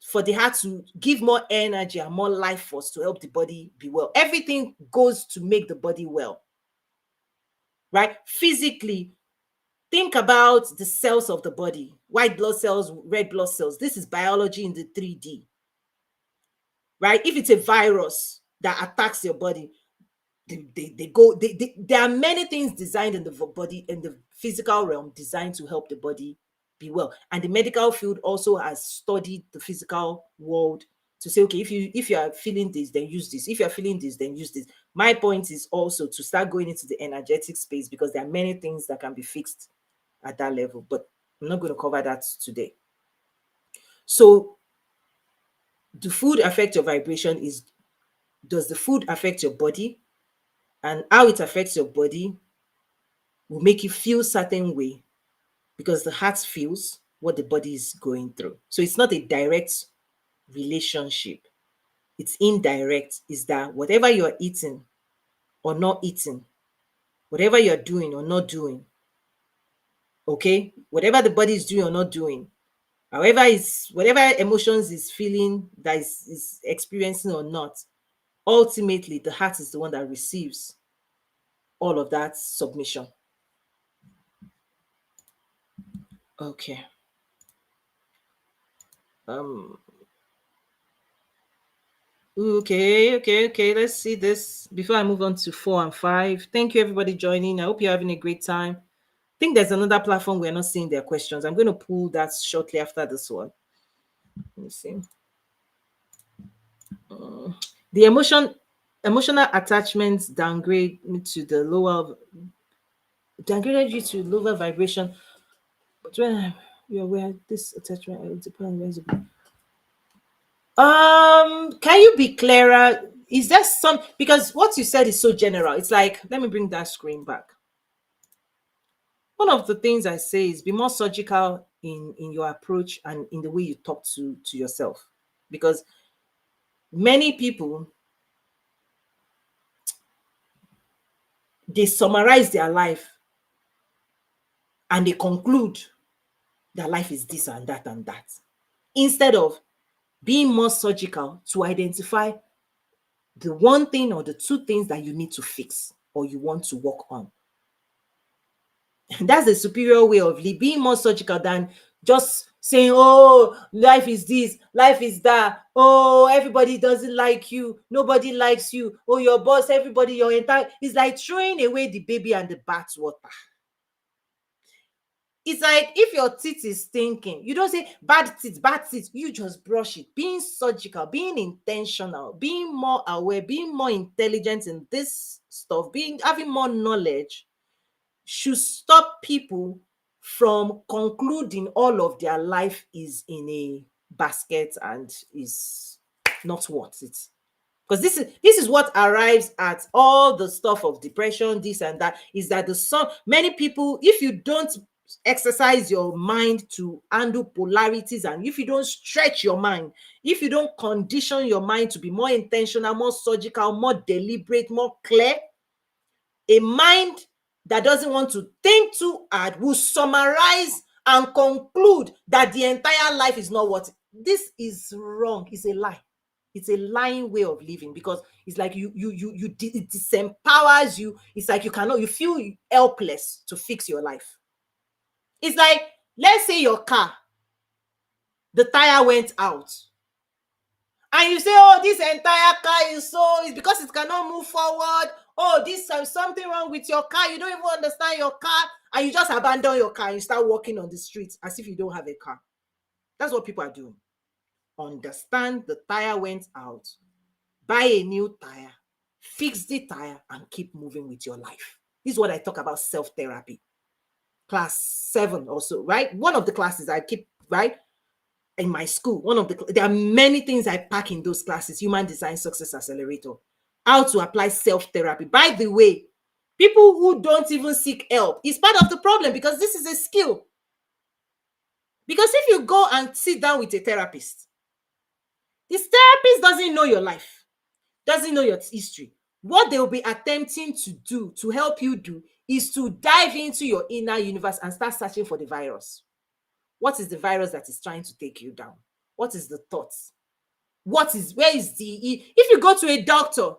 for the heart to give more energy and more life force to help the body be well. Everything goes to make the body well, right? Physically, think about the cells of the body, white blood cells, red blood cells. This is biology in the 3D, right? If it's a virus that attacks your body, there are many things designed in the body, in the physical realm, designed to help the body be well. And the medical field also has studied the physical world to say, okay, if you are feeling this, then use this. If you're feeling this, then use this. My point is also to start going into the energetic space, because there are many things that can be fixed at that level, but I'm not going to cover that today. So the food affect your vibration is, does the food affect your body? And how it affects your body will make you feel certain way, because the heart feels what the body is going through. So it's not a direct relationship. It's indirect. Is that whatever you're eating or not eating, whatever you're doing or not doing, okay, whatever the body is doing or not doing, however is whatever emotions is feeling, that is experiencing or not, ultimately the heart is the one that receives all of that submission. Okay. Um okay. Let's see this before I move on to 4 and 5. Thank you everybody joining. I hope you're having a great time. I think there's another platform we're not seeing their questions. I'm going to pull that shortly after this one. Let me see. The emotional attachments downgrade me to the lower, downgraded you to lower vibration. But when you're aware this attachment will depend. Can you be clearer? Is there some, because what you said is so general. It's like, let me bring that screen back. One of the things I say is be more surgical in your approach and in the way you talk to yourself, because many people, they summarize their life and they conclude that life is this and that and that, instead of being more surgical to identify the one thing or the two things that you need to fix or you want to work on. That's the superior way of being more surgical than just saying, oh, life is this, life is that, oh, everybody doesn't like you, nobody likes you, oh, your boss, everybody, your entire, it's like throwing away the baby and the bathwater. It's like if your teeth is stinking, you don't say bad teeth, you just brush it. Being surgical, being intentional, being more aware, being more intelligent in this stuff, having more knowledge should stop people from concluding all of their life is in a basket and is not worth it. Because this is what arrives at all the stuff of depression, this and that, is that many people, if you don't exercise your mind to handle polarities, and if you don't stretch your mind, if you don't condition your mind to be more intentional, more surgical, more deliberate, more clear, a mind that doesn't want to think too hard will summarize and conclude that the entire life is not what. This is wrong. It's a lie. It's a lying way of living, because it's like it disempowers you. It's like you feel helpless to fix your life. It's like, let's say your car, the tire went out, and you say, oh, this entire car is because it cannot move forward. Oh, this something wrong with your car. You don't even understand your car, and you just abandon your car and you start walking on the streets as if you don't have a car. That's what people are doing. Understand the tire went out, buy a new tire, fix the tire, and keep moving with your life. This is what I talk about self-therapy. Class 7 also, right? One of the classes I keep, right? In my school, there are many things I pack in those classes. Human Design Success Accelerator. How to apply self-therapy. By the way, people who don't even seek help is part of the problem, because this is a skill. Because if you go and sit down with a therapist, this therapist doesn't know your life, doesn't know your history. What they will be attempting to do, to help you do, is to dive into your inner universe and start searching for the virus. What is the virus that is trying to take you down? What is the thoughts? Where is if you go to a doctor,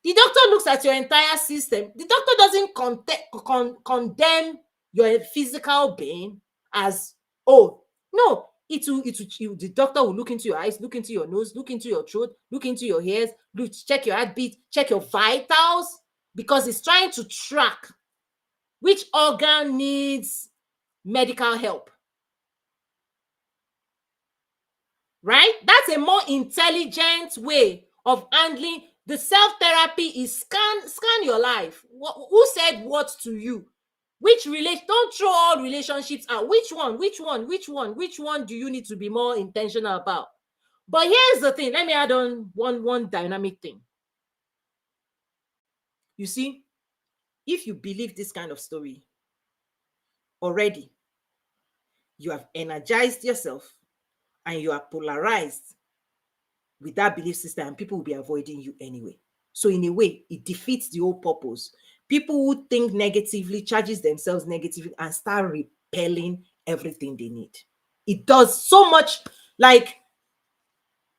the doctor looks at your entire system. The doctor doesn't condemn your physical being as, oh, no. The doctor will look into your eyes, look into your nose, look into your throat, look into your ears, check your heartbeat, check your vitals, because it's trying to track which organ needs medical help. Right? That's a more intelligent way of handling. The self-therapy is scan your life. Who said what to you? Don't throw all relationships out. Which one do you need to be more intentional about? But here's the thing. Let me add on one dynamic thing. You see, if you believe this kind of story already, you have energized yourself and you are polarized with that belief system, and people will be avoiding you anyway. So in a way, it defeats the whole purpose. People who think negatively charges themselves negatively and start repelling everything they need. It does so much,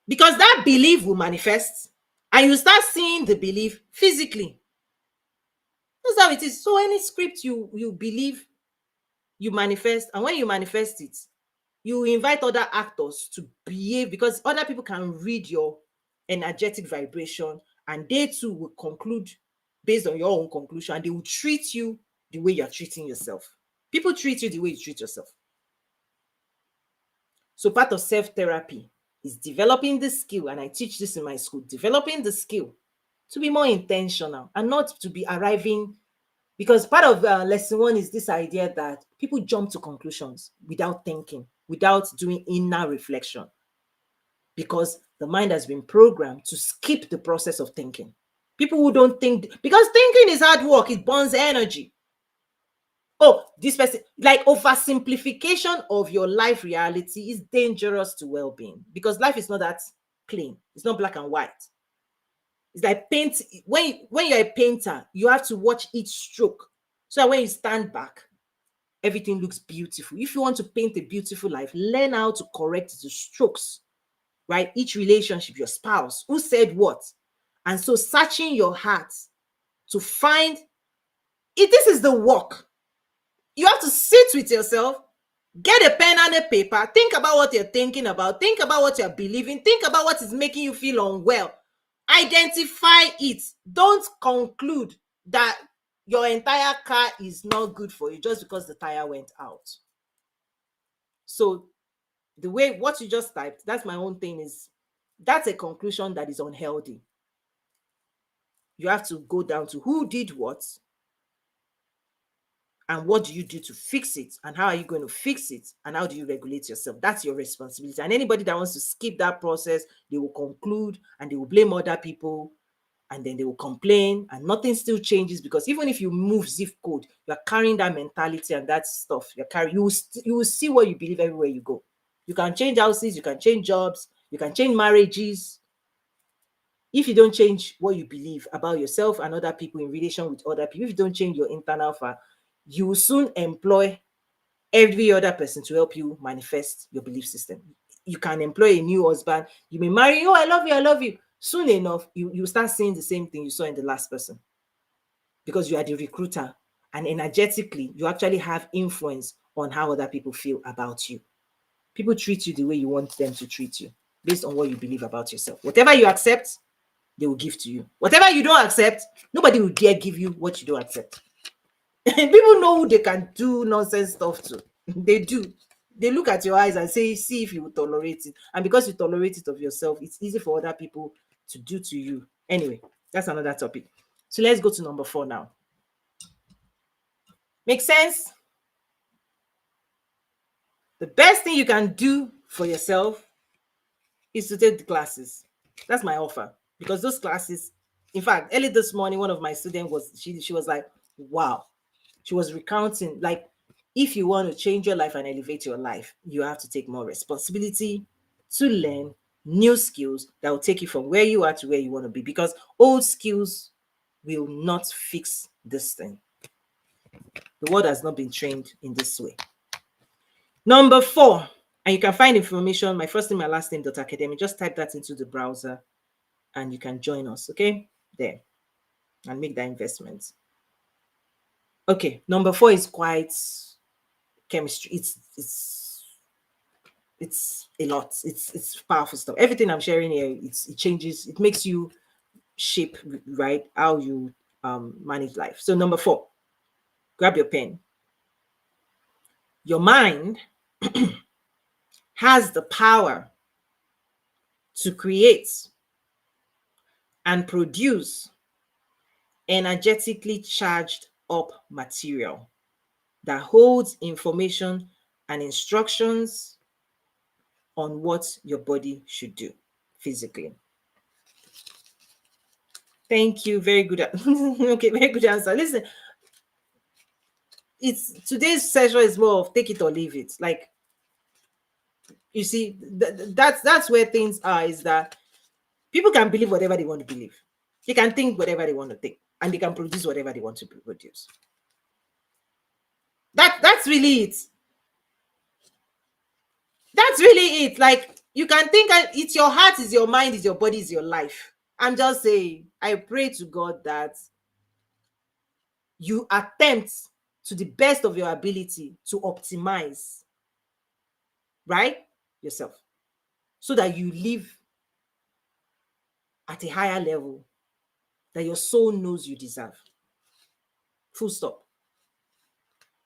because that belief will manifest and you start seeing the belief physically. That's how it is. So any script you believe, you manifest, and when you manifest it, you invite other actors to behave, because other people can read your energetic vibration, and they too will conclude based on your own conclusion, and they will treat you the way you're treating yourself. People treat you the way you treat yourself. So part of self-therapy is developing the skill, and I teach this in my school, developing the skill to be more intentional and not to be arriving, because part of lesson 1 is this idea that people jump to conclusions without thinking, without doing inner reflection, because the mind has been programmed to skip the process of thinking. People who don't think, because thinking is hard work, it burns energy. Oh, this person, like oversimplification of your life reality is dangerous to well-being, because life is not that clean. It's not black and white. It's like paint. When you're a painter, you have to watch each stroke, so that when you stand back, everything looks beautiful. If you want to paint a beautiful life, learn how to correct the strokes, right? Each relationship, your spouse, who said what? And so searching your heart to find it. This is the work. You have to sit with yourself, get a pen and a paper, think about what you're thinking about, think about what you're believing, think about what is making you feel unwell. Identify it. Don't conclude that your entire car is not good for you just because the tire went out. So the way what you just typed, that's my own thing, is that's a conclusion that is unhealthy. You have to go down to who did what, and what do you do to fix it, and how are you going to fix it, and how do you regulate yourself? That's your responsibility. And anybody that wants to skip that process, they will conclude and they will blame other people, and then they will complain, and nothing still changes, because even if you move zip code, you're carrying that mentality and that stuff. You will see what you believe everywhere you go. You can change houses, you can change jobs, you can change marriages. if you don't change what you believe about yourself and other people in relation with other people, if you don't change your internal fire, you will soon employ every other person to help you manifest your belief system. You can employ a new husband. You may marry, oh, I love you, I love you. Soon enough, you start seeing the same thing you saw in the last person, because you are the recruiter, and energetically, you actually have influence on how other people feel about you. People treat you the way you want them to treat you, based on what you believe about yourself. Whatever you accept, they will give to you. Whatever you don't accept, nobody will dare give you what you don't accept. People know who they can do nonsense stuff to. They do. They look at your eyes and say, see if you will tolerate it. And because you tolerate it of yourself, it's easy for other people to do to you. Anyway, that's another topic. So let's go to number 4 now. Make sense? The best thing you can do for yourself is to take the classes. That's my offer. Because those classes, in fact, early this morning, one of my students was, she was like, wow. She was recounting, like, if you want to change your life and elevate your life, you have to take more responsibility to learn new skills that will take you from where you are to where you want to be, because old skills will not fix this thing. The world has not been trained in this way. Number 4, and you can find information, my first name, my last name, .academy. Just type that into the browser and you can join us, okay? There, and make that investment. Okay, number 4 is quite chemistry. It's a lot. It's powerful stuff. Everything I'm sharing here, it changes, it makes you shape, right, how you manage life. So number 4, grab your pen. Your mind has the power to create and produce energetically charged up material that holds information and instructions on what your body should do physically. Thank you. Very good. Okay, very good answer. Listen, it's today's session is more of take it or leave it. Like, you see, that's where things are, is that people can believe whatever they want to believe. They can think whatever they want to think, and they can produce whatever they want to produce. That's really it. That's really it. Like, you can think, it's your heart, it's your mind, it's your body, it's your life. I'm just saying, I pray to God that you attempt to the best of your ability to optimize, right, yourself, so that you live at a higher level that your soul knows you deserve. Full stop.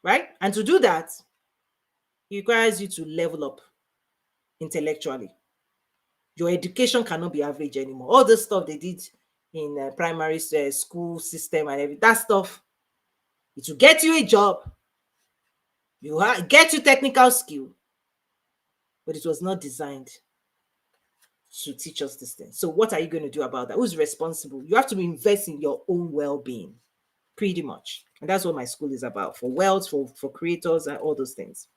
Right? And to do that, it requires you to level up intellectually. Your education cannot be average anymore. All the stuff they did in primary school system and everything, that stuff, it will get you a job, get you technical skill, but it was not designed to teach us this thing. So what are you going to do about that? Who's responsible? You have to invest in your own well-being, pretty much. And that's what my school is about, for wealth, for creators and all those things.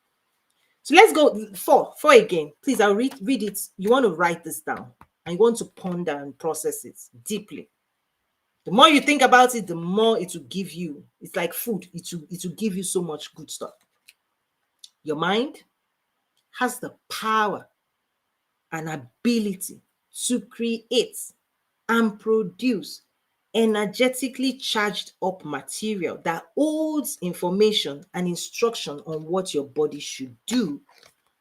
So let's go 4 again. Please, I'll read it. You want to write this down and you want to ponder and process it deeply. The more you think about it, the more it will give you. It's like food. It will give you so much good stuff. Your mind has the power and ability to create and produce energetically charged up material that holds information and instruction on what your body should do,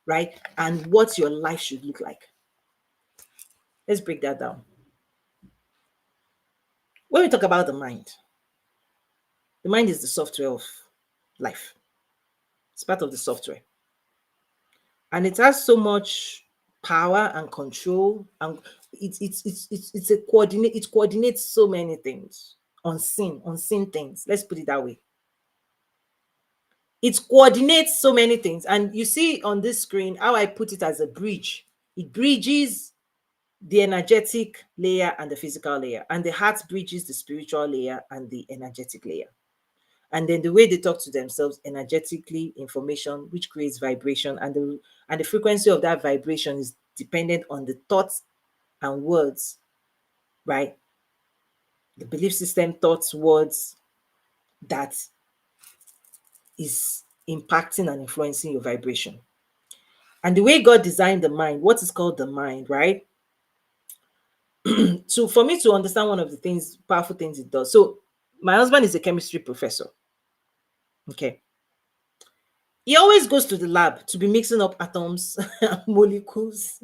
right? And what your life should look like. Let's break that down. When we talk about the mind is the software of life. It's part of the software. And it has so much power and control, and it's a coordinate, it coordinates so many things, unseen things. Let's put it that way. It coordinates so many things. And you see on this screen how I put it as a bridge. It bridges the energetic layer and the physical layer, and the heart bridges the spiritual layer and the energetic layer. And then the way they talk to themselves energetically, information, which creates vibration, and the frequency of that vibration is dependent on the thoughts and words right? The belief system, thoughts, words that is impacting and influencing your vibration. And the way God designed the mind, what is called the mind, right? So for me to understand one of the things, powerful things it does. So my husband is a chemistry professor. Okay. He always goes to the lab to be mixing up atoms and molecules,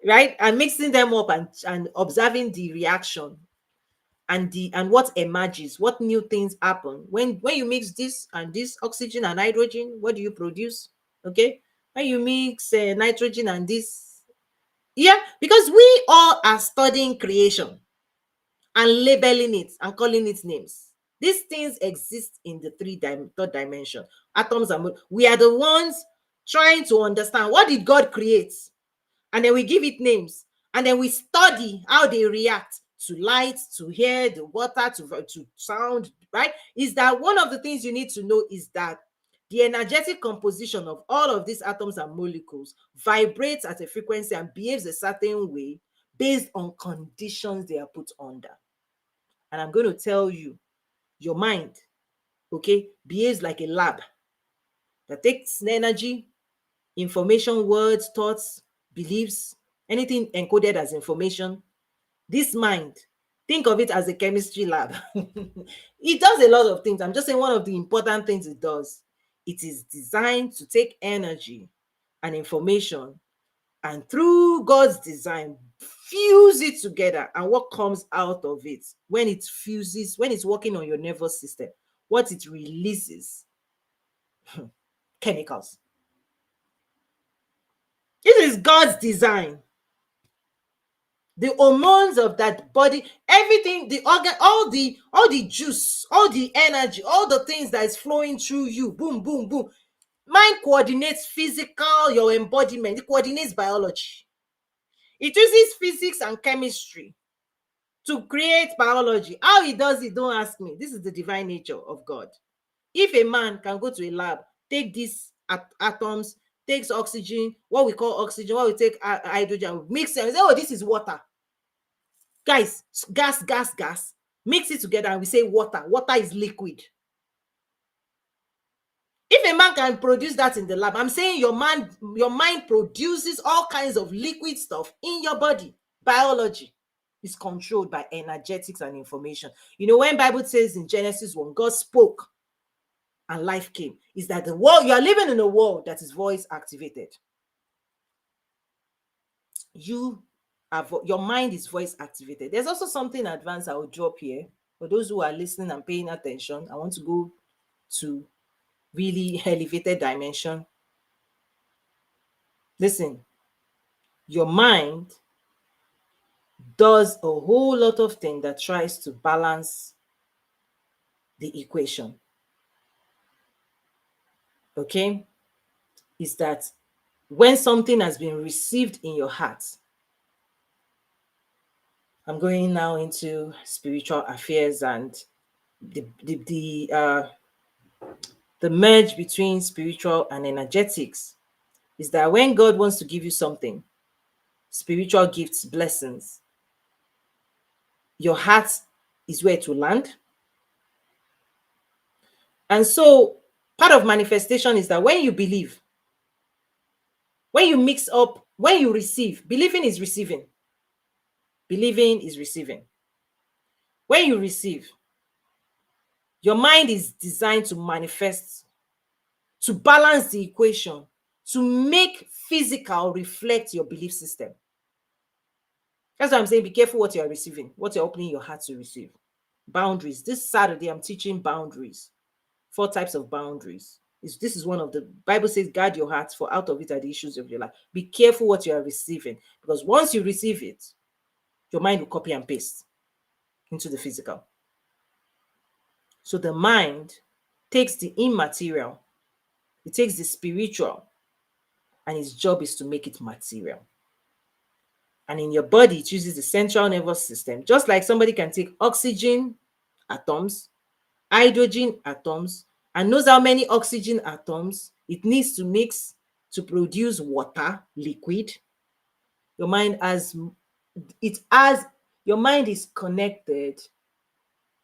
right? And mixing them up and observing the reaction and what emerges, what new things happen. When you mix this and this oxygen and hydrogen, what do you produce? Okay. When you mix nitrogen and this, yeah, because we all are studying creation and labeling it and calling it names. These things exist in the third dimension. Atoms and we are the ones trying to understand what did God create, and then we give it names, and then we study how they react to light, to air, the water, to sound. Right? Is that one of the things you need to know? Is that the energetic composition of all of these atoms and molecules vibrates at a frequency and behaves a certain way based on conditions they are put under. And I'm going to tell you, your mind, okay, behaves like a lab that takes energy, information, words, thoughts, beliefs, anything encoded as information. This mind, think of it as a chemistry lab. It does a lot of things. I'm just saying one of the important things it does. It is designed to take energy and information, and through God's design, fuse it together. And what comes out of it, when it fuses, when it's working on your nervous system, what it releases, chemicals. This is God's design. The hormones of that body, everything, the organ, all the juice, all the energy, all the things that is flowing through you, boom, boom, boom. Mind coordinates physical, your embodiment. It coordinates biology. It uses physics and chemistry to create biology. How he does it, don't ask me. This is the divine nature of God. If a man can go to a lab, take these atoms, takes oxygen, what we call oxygen, what we take hydrogen, mix them, say, oh, this is water. Guys, gas, mix it together and we say water. Water is liquid. If a man can produce that in the lab, I'm saying your mind produces all kinds of liquid stuff in your body. Biology is controlled by energetics and information. You know, when Bible says in Genesis 1, God spoke and life came, is that the world, you are living in a world that is voice activated. Your mind is voice activated. There's also something advanced I will drop here. For those who are listening and paying attention, I want to go to really elevated dimension. Listen, your mind does a whole lot of things that tries to balance the equation. Okay? Is that when something has been received in your heart, I'm going now into spiritual affairs and the merge between spiritual and energetics, is that when God wants to give you something, spiritual gifts, blessings, your heart is where to land. And so part of manifestation is that when you believe, when you mix up, when you receive, believing is receiving. Believing is receiving. When you receive, your mind is designed to manifest, to balance the equation, to make physical reflect your belief system. That's why I'm saying be careful what you are receiving, what you're opening your heart to receive. Boundaries. This Saturday, I'm teaching boundaries. 4 types of boundaries. This is one of the Bible says, guard your heart, for out of it are the issues of your life. Be careful what you are receiving, because once you receive it, your mind will copy and paste into the physical. So the mind takes the immaterial, it takes the spiritual, and its job is to make it material. And in your body, it uses the central nervous system. Just like somebody can take oxygen atoms, hydrogen atoms, and knows how many oxygen atoms it needs to mix to produce water, liquid. Your mind has Your mind is connected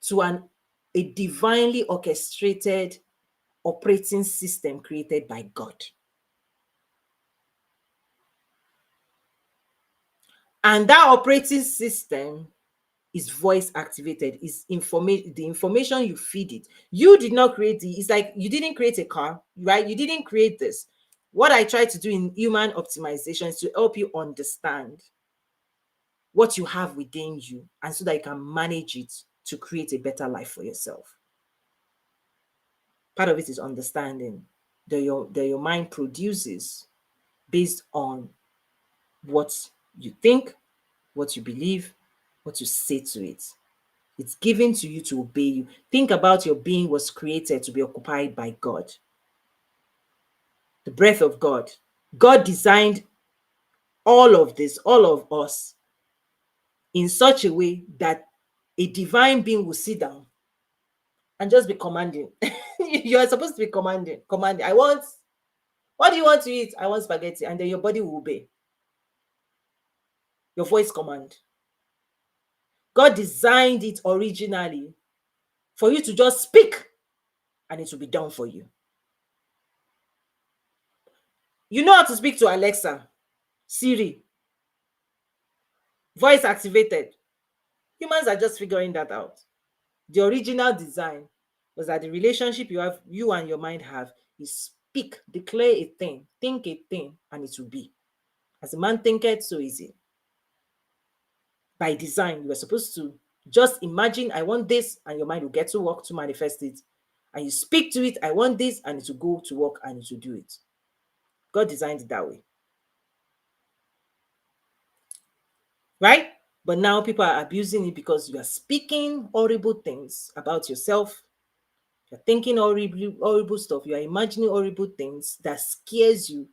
to a divinely orchestrated operating system created by God. And that operating system is voice activated, is information, the information you feed it. You did not create it. It's like you didn't create a car, right? You didn't create this. What I try to do in human optimization is to help you understand what you have within you, and so that you can manage it to create a better life for yourself. Part of it is understanding that your mind produces based on what you think, what you believe, what you say to it. It's given to you to obey you. Think about your being was created to be occupied by God, the breath of God. God designed all of this, all of us, in such a way that a divine being will sit down and just be commanding. You are supposed to be commanding. What do you want to eat? I want spaghetti. And then your body will obey. Your voice command. God designed it originally for you to just speak and it will be done for you. You know how to speak to Alexa, Siri, voice activated. Humans are just figuring that out. The original design was that the relationship you and your mind have is speak, declare a thing, think a thing, and it will be. As a man thinketh, so is it. By design, you are supposed to just imagine, I want this, and your mind will get to work to manifest it. And you speak to it, I want this, and it will go to work and it will do it. God designed it that way. Right? But now people are abusing it because you are speaking horrible things about yourself. You're thinking horrible stuff. You are imagining horrible things that scares you.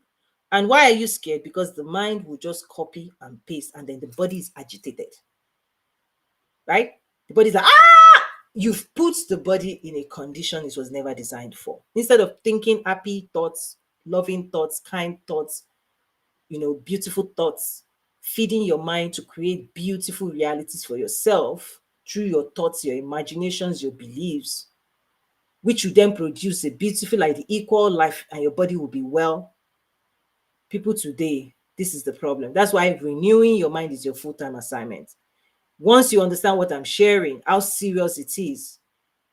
And why are you scared? Because the mind will just copy and paste, and then the body is agitated. Right? The body's like, ah! You've put the body in a condition it was never designed for. Instead of thinking happy thoughts, loving thoughts, kind thoughts, beautiful thoughts, feeding your mind to create beautiful realities for yourself through your thoughts, your imaginations, your beliefs, which you then produce a beautiful, like the equal life, and your body will be well. People today, this is the problem. That's why renewing your mind is your full-time assignment. Once you understand what I'm sharing, how serious it is,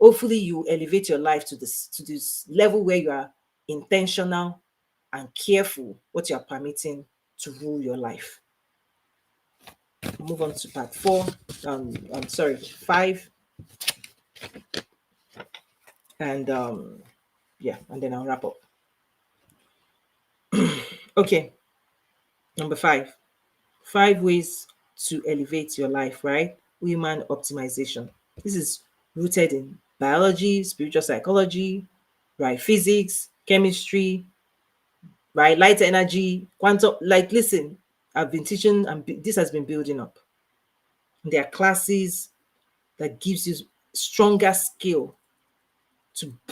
hopefully you elevate your life to this level where you are intentional and careful what you are permitting to rule your life. Move on to part 4. I'm sorry, 5. And yeah, and then I'll wrap up. Okay. Number 5. 5 ways to elevate your life, right? Human optimization. This is rooted in biology, spiritual psychology, right? Physics, chemistry, right? Light energy, quantum. Like, listen, I've been teaching, and this has been building up. There are classes that gives you stronger skill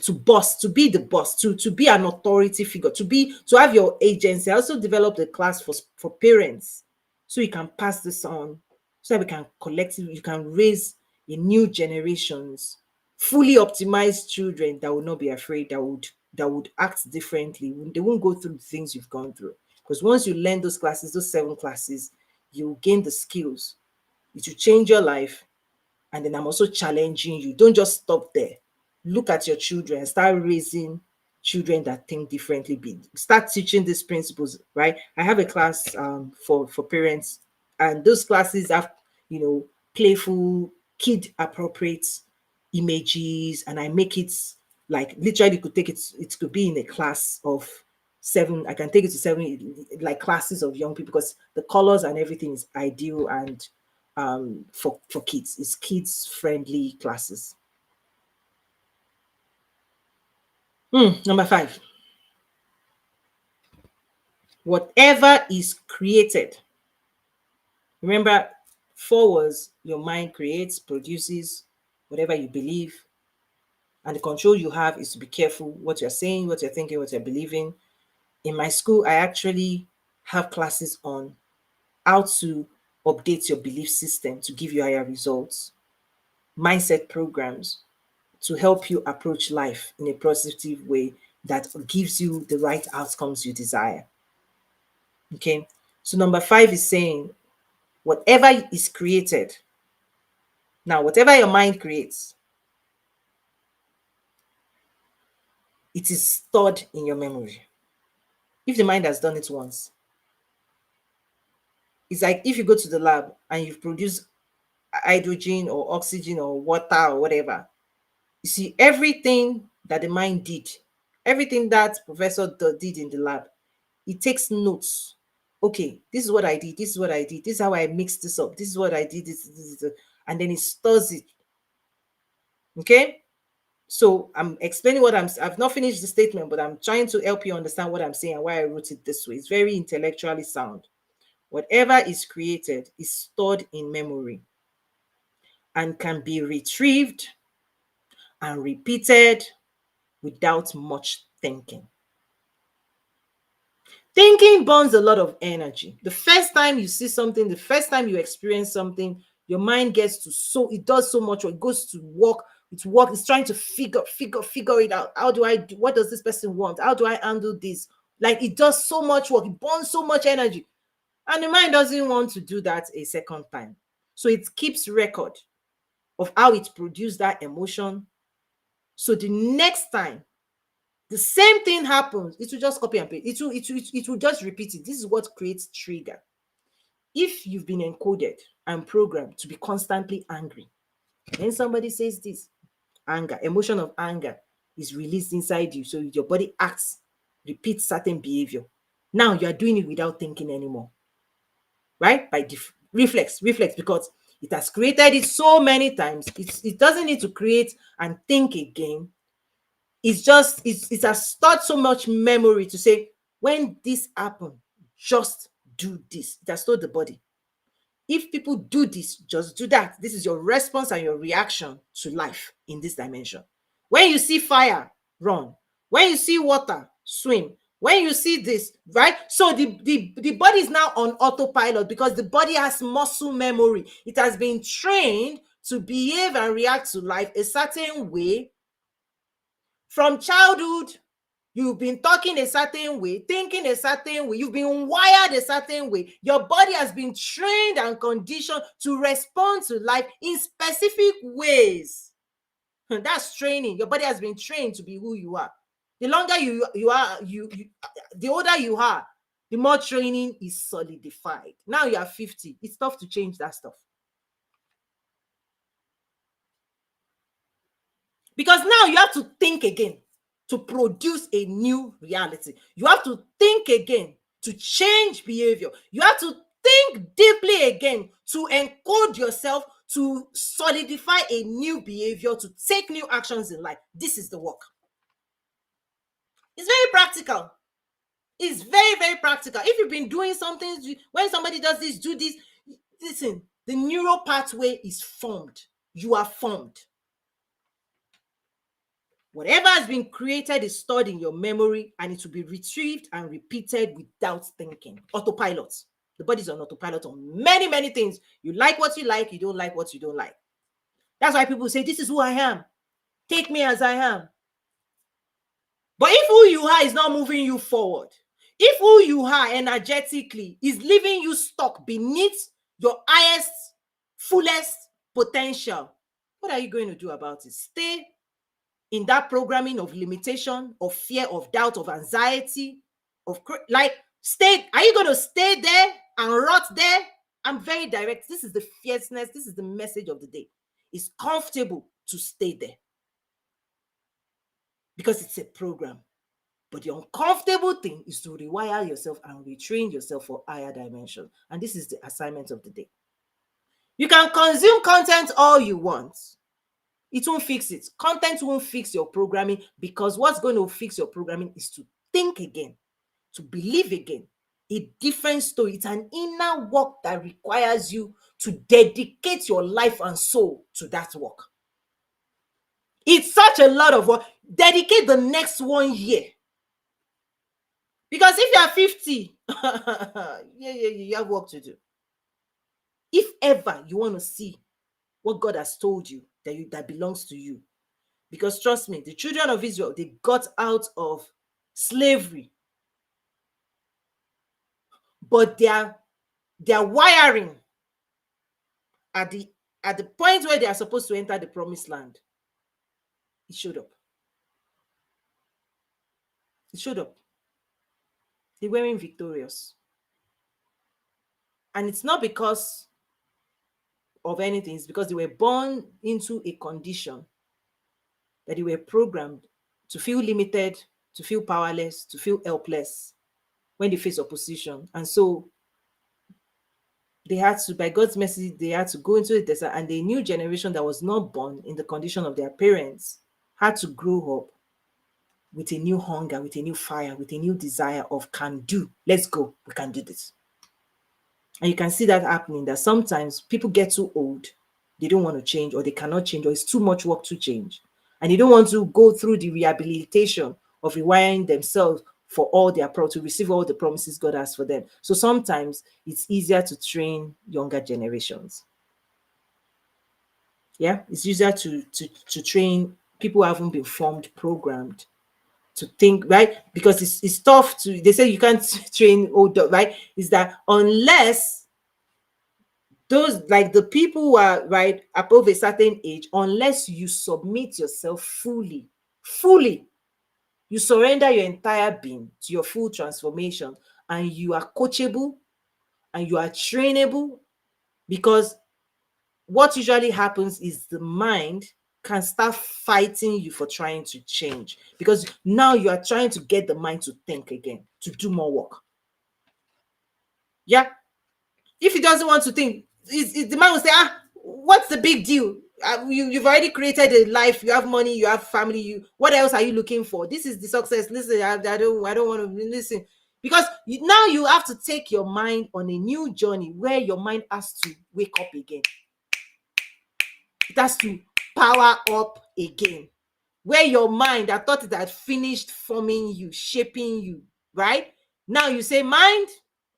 to boss, to be the boss, to be an authority figure, to have your agency. I also developed a class for parents, so you can pass this on, so that we can collectively, you can raise a new generations, fully optimized children that will not be afraid, that would act differently. They won't go through the things you've gone through. Because once you learn those classes, those 7 classes, you gain the skills. It will change your life. And then I'm also challenging you. Don't just stop there. Look at your children, start raising children that think differently. Start teaching these principles, right? I have a class for parents, and those classes have, playful, kid appropriate images, and I make it like literally could take it. It could be in a class of 7. I can take it to 7 like classes of young people, because the colors and everything is ideal, and for kids, it's kids friendly classes. Number 5. Whatever is created. Remember, 4 was your mind creates, produces whatever you believe. And the control you have is to be careful what you're saying, what you're thinking, what you're believing. In my school, I actually have classes on how to update your belief system to give you higher results, mindset programs to help you approach life in a positive way that gives you the right outcomes you desire. Okay. So, number five is saying whatever is created, now, whatever your mind creates, it is stored in your memory. If the mind has done it once, it's like if you go to the lab and you've produced hydrogen or oxygen or water or whatever, you see everything that the mind did, everything that professor did in the lab, it takes notes. Okay, this is what I did, this is what I did, this is how I mixed this up, this is what I did, this, and then it stores it. Okay, so I'm explaining I've not finished the statement, but I'm trying to help you understand what I'm saying and why I wrote it this way. It's very intellectually sound. Whatever is created is stored in memory and can be retrieved and repeated without much thinking. Thinking burns a lot of energy. The first time you see something, the first time you experience something, your mind gets to it does so much, or it goes to work, it's trying to figure it out. How do I do, what does this person want? How do I handle this? Like, it does so much work, it burns so much energy. And the mind doesn't want to do that a second time. So it keeps record of how it produced that emotion. So the next time the same thing happens, it will just copy and paste. It will just repeat it. This is what creates trigger. If you've been encoded and programmed to be constantly angry, when somebody says this, anger, emotion of anger is released inside you. So your body acts, repeats certain behavior. Now you are doing it without thinking anymore, right? By reflex, because it has created it so many times. It doesn't need to create and think again. It has stored so much memory to say, when this happened, just do this. It has told the body, if people do this, just do that. This is your response and your reaction to life in this dimension. When you see fire, run. When you see water, swim. When you see this, right? So the body is now on autopilot because the body has muscle memory. It has been trained to behave and react to life a certain way. From childhood, you've been talking a certain way, thinking a certain way, you've been wired a certain way. Your body has been trained and conditioned to respond to life in specific ways. That's training. Your body has been trained to be who you are. The longer you are, the older you are, the more training is solidified. Now you are 50. It's tough to change that stuff. Because now you have to think again to produce a new reality. You have to think again to change behavior. You have to think deeply again to encode yourself, to solidify a new behavior, to take new actions in life. This is the work. It's very practical. It's very, very practical. If you've been doing something, when somebody does this, do this, listen, the neural pathway is formed. You are formed. Whatever has been created is stored in your memory, and it will be retrieved and repeated without thinking. Autopilot. The body's on autopilot on many, many things. You like what you like, you don't like what you don't like. That's why people say, this is who I am. Take me as I am. But if who you are is not moving you forward, if who you are energetically is leaving you stuck beneath your highest, fullest potential, what are you going to do about it? Stay in that programming of limitation, of fear, of doubt, of anxiety, are you going to stay there and rot there? I'm very direct. This is the fierceness. This is the message of the day. It's comfortable to stay there because it's a program. But the uncomfortable thing is to rewire yourself and retrain yourself for higher dimension. And this is the assignment of the day. You can consume content all you want. It won't fix it. Content won't fix your programming, because what's going to fix your programming is to think again, to believe again. A different story. It's an inner work that requires you to dedicate your life and soul to that work. It's such a lot of work. Dedicate the next 1 year. Because if you are 50, yeah, you have work to do. If ever you want to see what God has told you that belongs to you. Because trust me, the children of Israel, they got out of slavery, but their wiring at the point where they are supposed to enter the promised land, it showed up. It showed up. They weren't victorious. And it's not because of anything, it's because they were born into a condition that they were programmed to feel limited, to feel powerless, to feel helpless when they face opposition. And so they had to, by God's mercy, they had to go into the desert, and the new generation that was not born in the condition of their parents had to grow up with a new hunger, with a new fire, with a new desire of can do. Let's go. We can do this. And you can see that happening, that sometimes people get too old, they don't want to change, or they cannot change, or it's too much work to change. And they don't want to go through the rehabilitation of rewiring themselves for all their to receive all the promises God has for them. So sometimes it's easier to train younger generations. Yeah, it's easier to train people who haven't been formed, programmed to think, right? Because it's tough to, they say you can't train older, right? Is that unless those, like the people who are right above a certain age, unless you submit yourself fully, you surrender your entire being to your full transformation, and you are coachable and you are trainable. Because what usually happens is the mind can start fighting you for trying to change, because now you are trying to get the mind to think again, to do more work. Yeah. If he doesn't want to think, the man will say, what's the big deal? You've already created a life, you have money, you have family, what else are you looking for? This is the success. Listen, I don't want to listen. Because now you have to take your mind on a new journey where your mind has to wake up again. It has to power up again. Where your mind, I thought it had finished forming you, shaping you, right? Now you say, mind,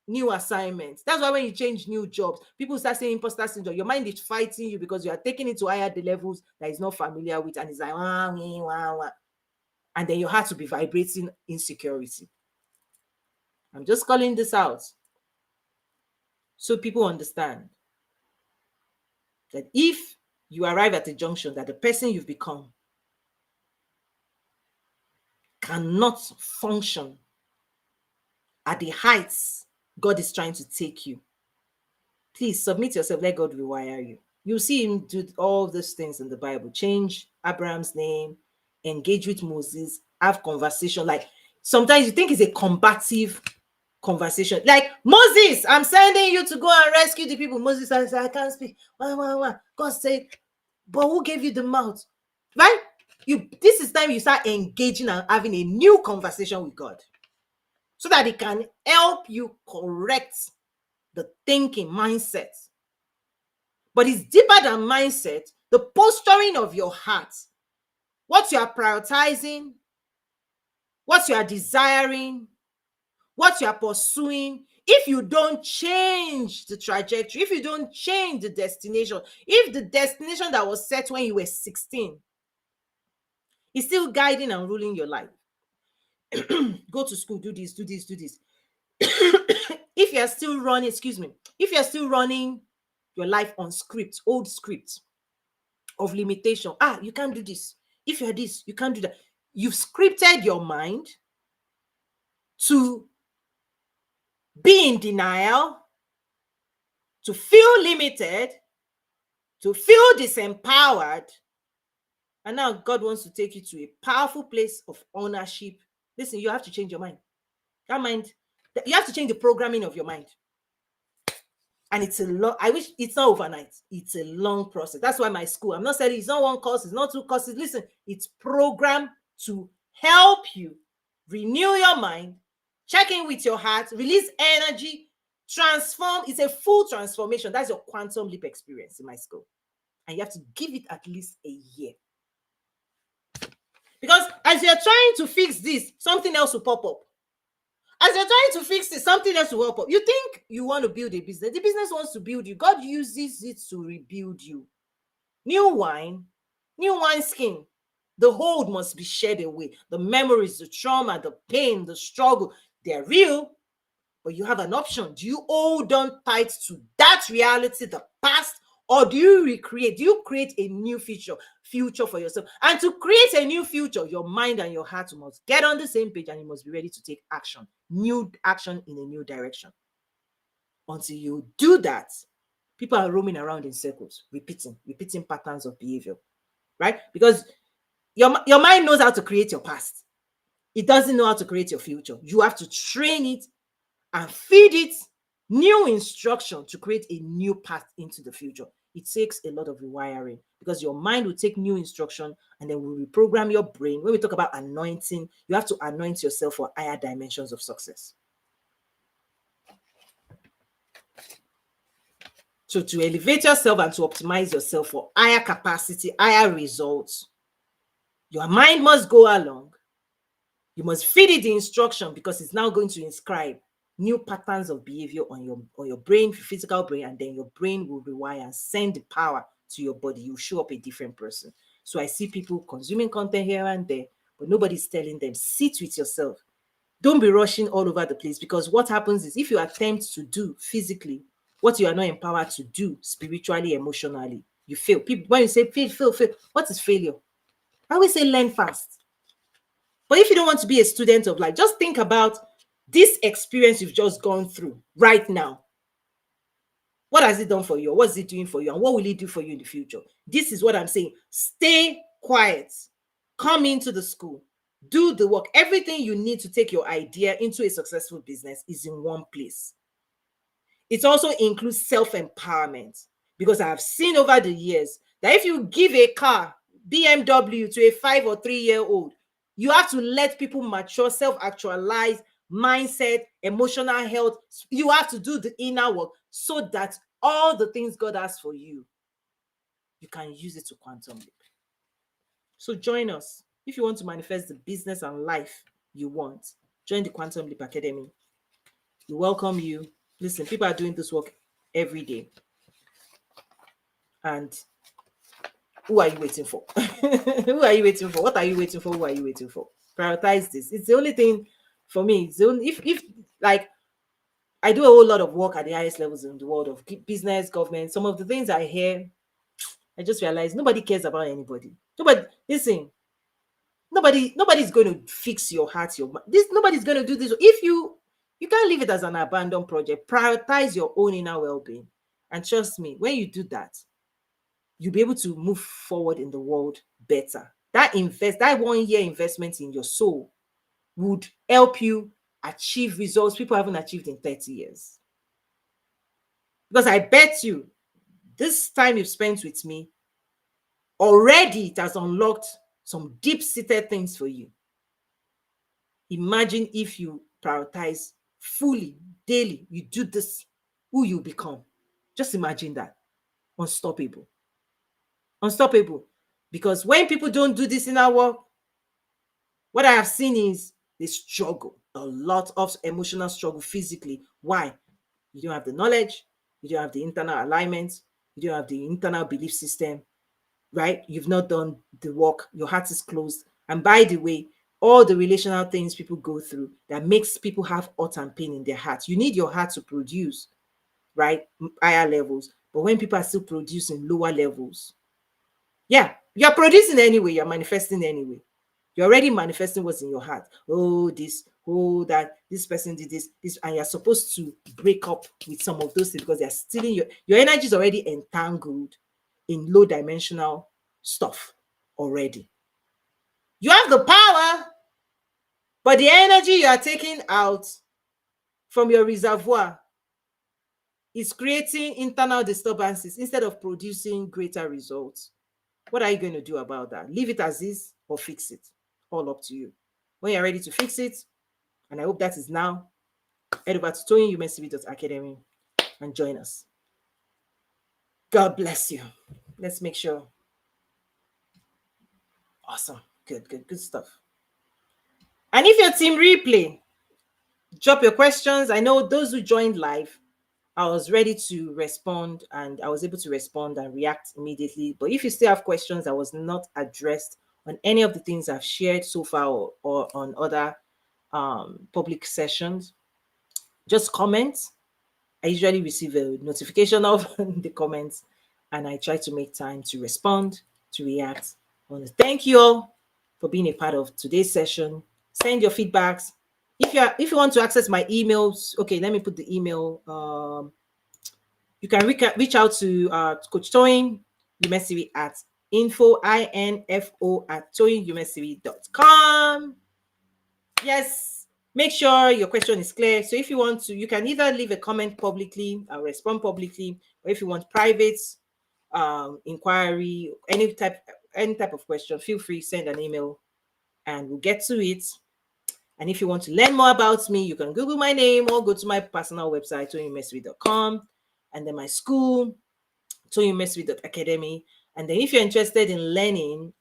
new assignments. That's why when you change new jobs, people start saying imposter syndrome. Your mind is fighting you because you are taking it to higher the levels that is not familiar with, and it's like, wah, wah, wah. And then your heart will be vibrating insecurity. I'm just calling this out so people understand that if you arrive at a junction that the person you've become cannot function at the heights God is trying to take you, please submit yourself, let God rewire you. You'll see him do all these things in the Bible. Change Abraham's name, engage with Moses, have conversation. Like sometimes you think it's a combative conversation. Like, Moses, I'm sending you to go and rescue the people. Moses says, I can't speak. Why? God said, but who gave you the mouth? Right? This is time you start engaging and having a new conversation with God, so that he can help you correct the thinking mindset. But it's deeper than mindset. The posturing of your heart, what you are prioritizing, what you are desiring, what you are pursuing. If you don't change the trajectory, if you don't change the destination, if the destination that was set when you were 16 is still guiding and ruling your life, go to school, do this. If you're still running, if you're still running your life on script, old script of limitation, you can't do this. If you're this, you can't do that. You've scripted your mind to be in denial, to feel limited, to feel disempowered. And now God wants to take you to a powerful place of ownership. Listen, you have to change your mind. That mind, you have to change the programming of your mind. And it's a long, I wish it's not overnight. It's a long process. That's why my school, I'm not saying it's not one course, it's not two courses. Listen, it's programmed to help you renew your mind, check in with your heart, release energy, transform. It's a full transformation. That's your quantum leap experience in my school. And you have to give it at least a year. Because as you're trying to fix this, something else will pop up. As you're trying to fix it, something else will help up. You think you want to build a business. The business wants to build you. God uses it to rebuild you. New wine skin. The hold must be shed away. The memories, the trauma, the pain, the struggle, they're real, but you have an option. Do you hold on tight to that reality, the past, or do you recreate? Do you create a new future for yourself? And to create a new future, your mind and your heart must get on the same page, and you must be ready to take action, new action in a new direction. Until you do that, people are roaming around in circles, repeating patterns of behavior, right? Because your mind knows how to create your past. It doesn't know how to create your future. You have to train it and feed it new instruction to create a new path into the future. It takes a lot of rewiring, because your mind will take new instruction and then will reprogram your brain. When we talk about anointing, you have to anoint yourself for higher dimensions of success. So to elevate yourself and to optimize yourself for higher capacity, higher results, your mind must go along. You must feed it the instruction, because it's now going to inscribe new patterns of behavior on your brain, your physical brain, and then your brain will rewire and send the power to your body. You show up a different person. So I see people consuming content here and there, but nobody's telling them, sit with yourself. Don't be rushing all over the place, because what happens is, if you attempt to do physically what you are not empowered to do spiritually, emotionally, you fail. People, when you say fail, what is failure? I always say learn fast. But if you don't want to be a student of life, just think about this experience you've just gone through right now. What has it done for you? What's it doing for you? And what will it do for you in the future? This is what I'm saying. Stay quiet. Come into the school. Do the work. Everything you need to take your idea into a successful business is in one place. It also includes self-empowerment, because I have seen over the years that if you give a car, BMW, to a 5 or 3-year-old, you have to let people mature, self-actualize, mindset, emotional health. You have to do the inner work, so that all the things God has for you, you can use it to quantum leap. So join us. If you want to manifest the business and life you want, join the Quantum Leap Academy. We welcome you. Listen, people are doing this work every day. And who are you waiting for? Who are you waiting for? What are you waiting for? Who are you waiting for? Prioritize this. It's the only thing for me. It's the only, if like, I do a whole lot of work at the highest levels in the world of business, government. Some of the things I hear, I just realize nobody cares about anybody. Listen, nobody's going to fix your heart, your mind. Nobody's going to do this. If you can't leave it as an abandoned project. Prioritize your own inner well-being. And trust me, when you do that, you'll be able to move forward in the world better. That 1-year investment in your soul would help you achieve results people haven't achieved in 30 years. Because I bet you, this time you've spent with me, already it has unlocked some deep-seated things for you. Imagine if you prioritize fully, daily, you do this, who you become. Just imagine that. Unstoppable. Unstoppable. Because when people don't do this in our work, what I have seen is they struggle, a lot of emotional struggle physically. Why? You don't have the knowledge, you don't have the internal alignment, you don't have the internal belief system, right? You've not done the work, your heart is closed. And by the way, all the relational things people go through that makes people have hurt and pain in their heart. You need your heart to produce, right? Higher levels. But when people are still producing lower levels, yeah, you're producing anyway, you're manifesting anyway. You're already manifesting what's in your heart. Oh, this, oh, that, this person did this, and you're supposed to break up with some of those things, because they're stealing your energy is already entangled in low dimensional stuff already. You have the power, but the energy you are taking out from your reservoir is creating internal disturbances instead of producing greater results. What are you going to do about that? Leave it as is or fix it? All up to you. When you're ready to fix it, and I hope that is now, head over to ToyinUmesibi.academy and join us. God bless you. Let's make sure. Awesome. Good stuff. And if your team replay, Drop your questions. I know those who joined live, I was ready to respond and I was able to respond and react immediately. But if you still have questions that was not addressed on any of the things I've shared so far, or on other public sessions, just comment. I usually receive a notification of the comments, and I try to make time to respond, to react. I want to thank you all for being a part of today's session. Send your feedbacks. If you want to access my emails, okay, let me put the email. You can reach out to Coach Toyin Umesiri at info at toyinumesiri.com. Yes, make sure your question is clear. So if you want to, you can either leave a comment publicly, I'll respond publicly, or if you want private inquiry, any type of question, feel free, send an email and we'll get to it. And if you want to learn more about me, you can Google my name or go to my personal website, toyinumesiri.com, and then my school, toyinumesiri.academy. And then if you're interested in learning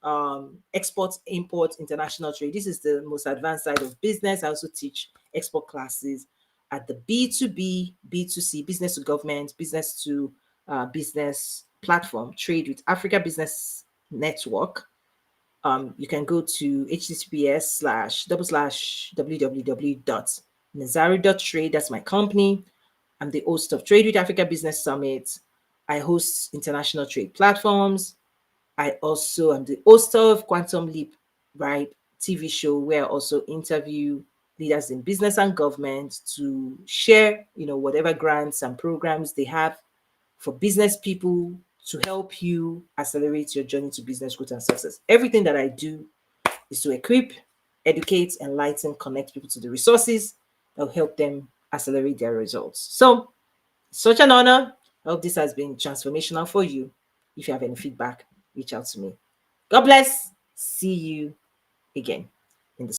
export, import, international trade, this is the most advanced side of business. I also teach export classes at the B2B, B2C, business to government, business to business platform, Trade with Africa Business Network. You can go to https://www.nazari.trade. That's my company. I'm the host of Trade with Africa Business Summit. I host international trade platforms. I also am the host of Quantum Leap, right? TV show where I also interview leaders in business and government to share, whatever grants and programs they have for business people to help you accelerate your journey to business growth and success. Everything that I do is to equip, educate, enlighten, connect people to the resources that will help them accelerate their results. So, such an honor. I hope this has been transformational for you. If you have any feedback, reach out to me. God bless. See you again.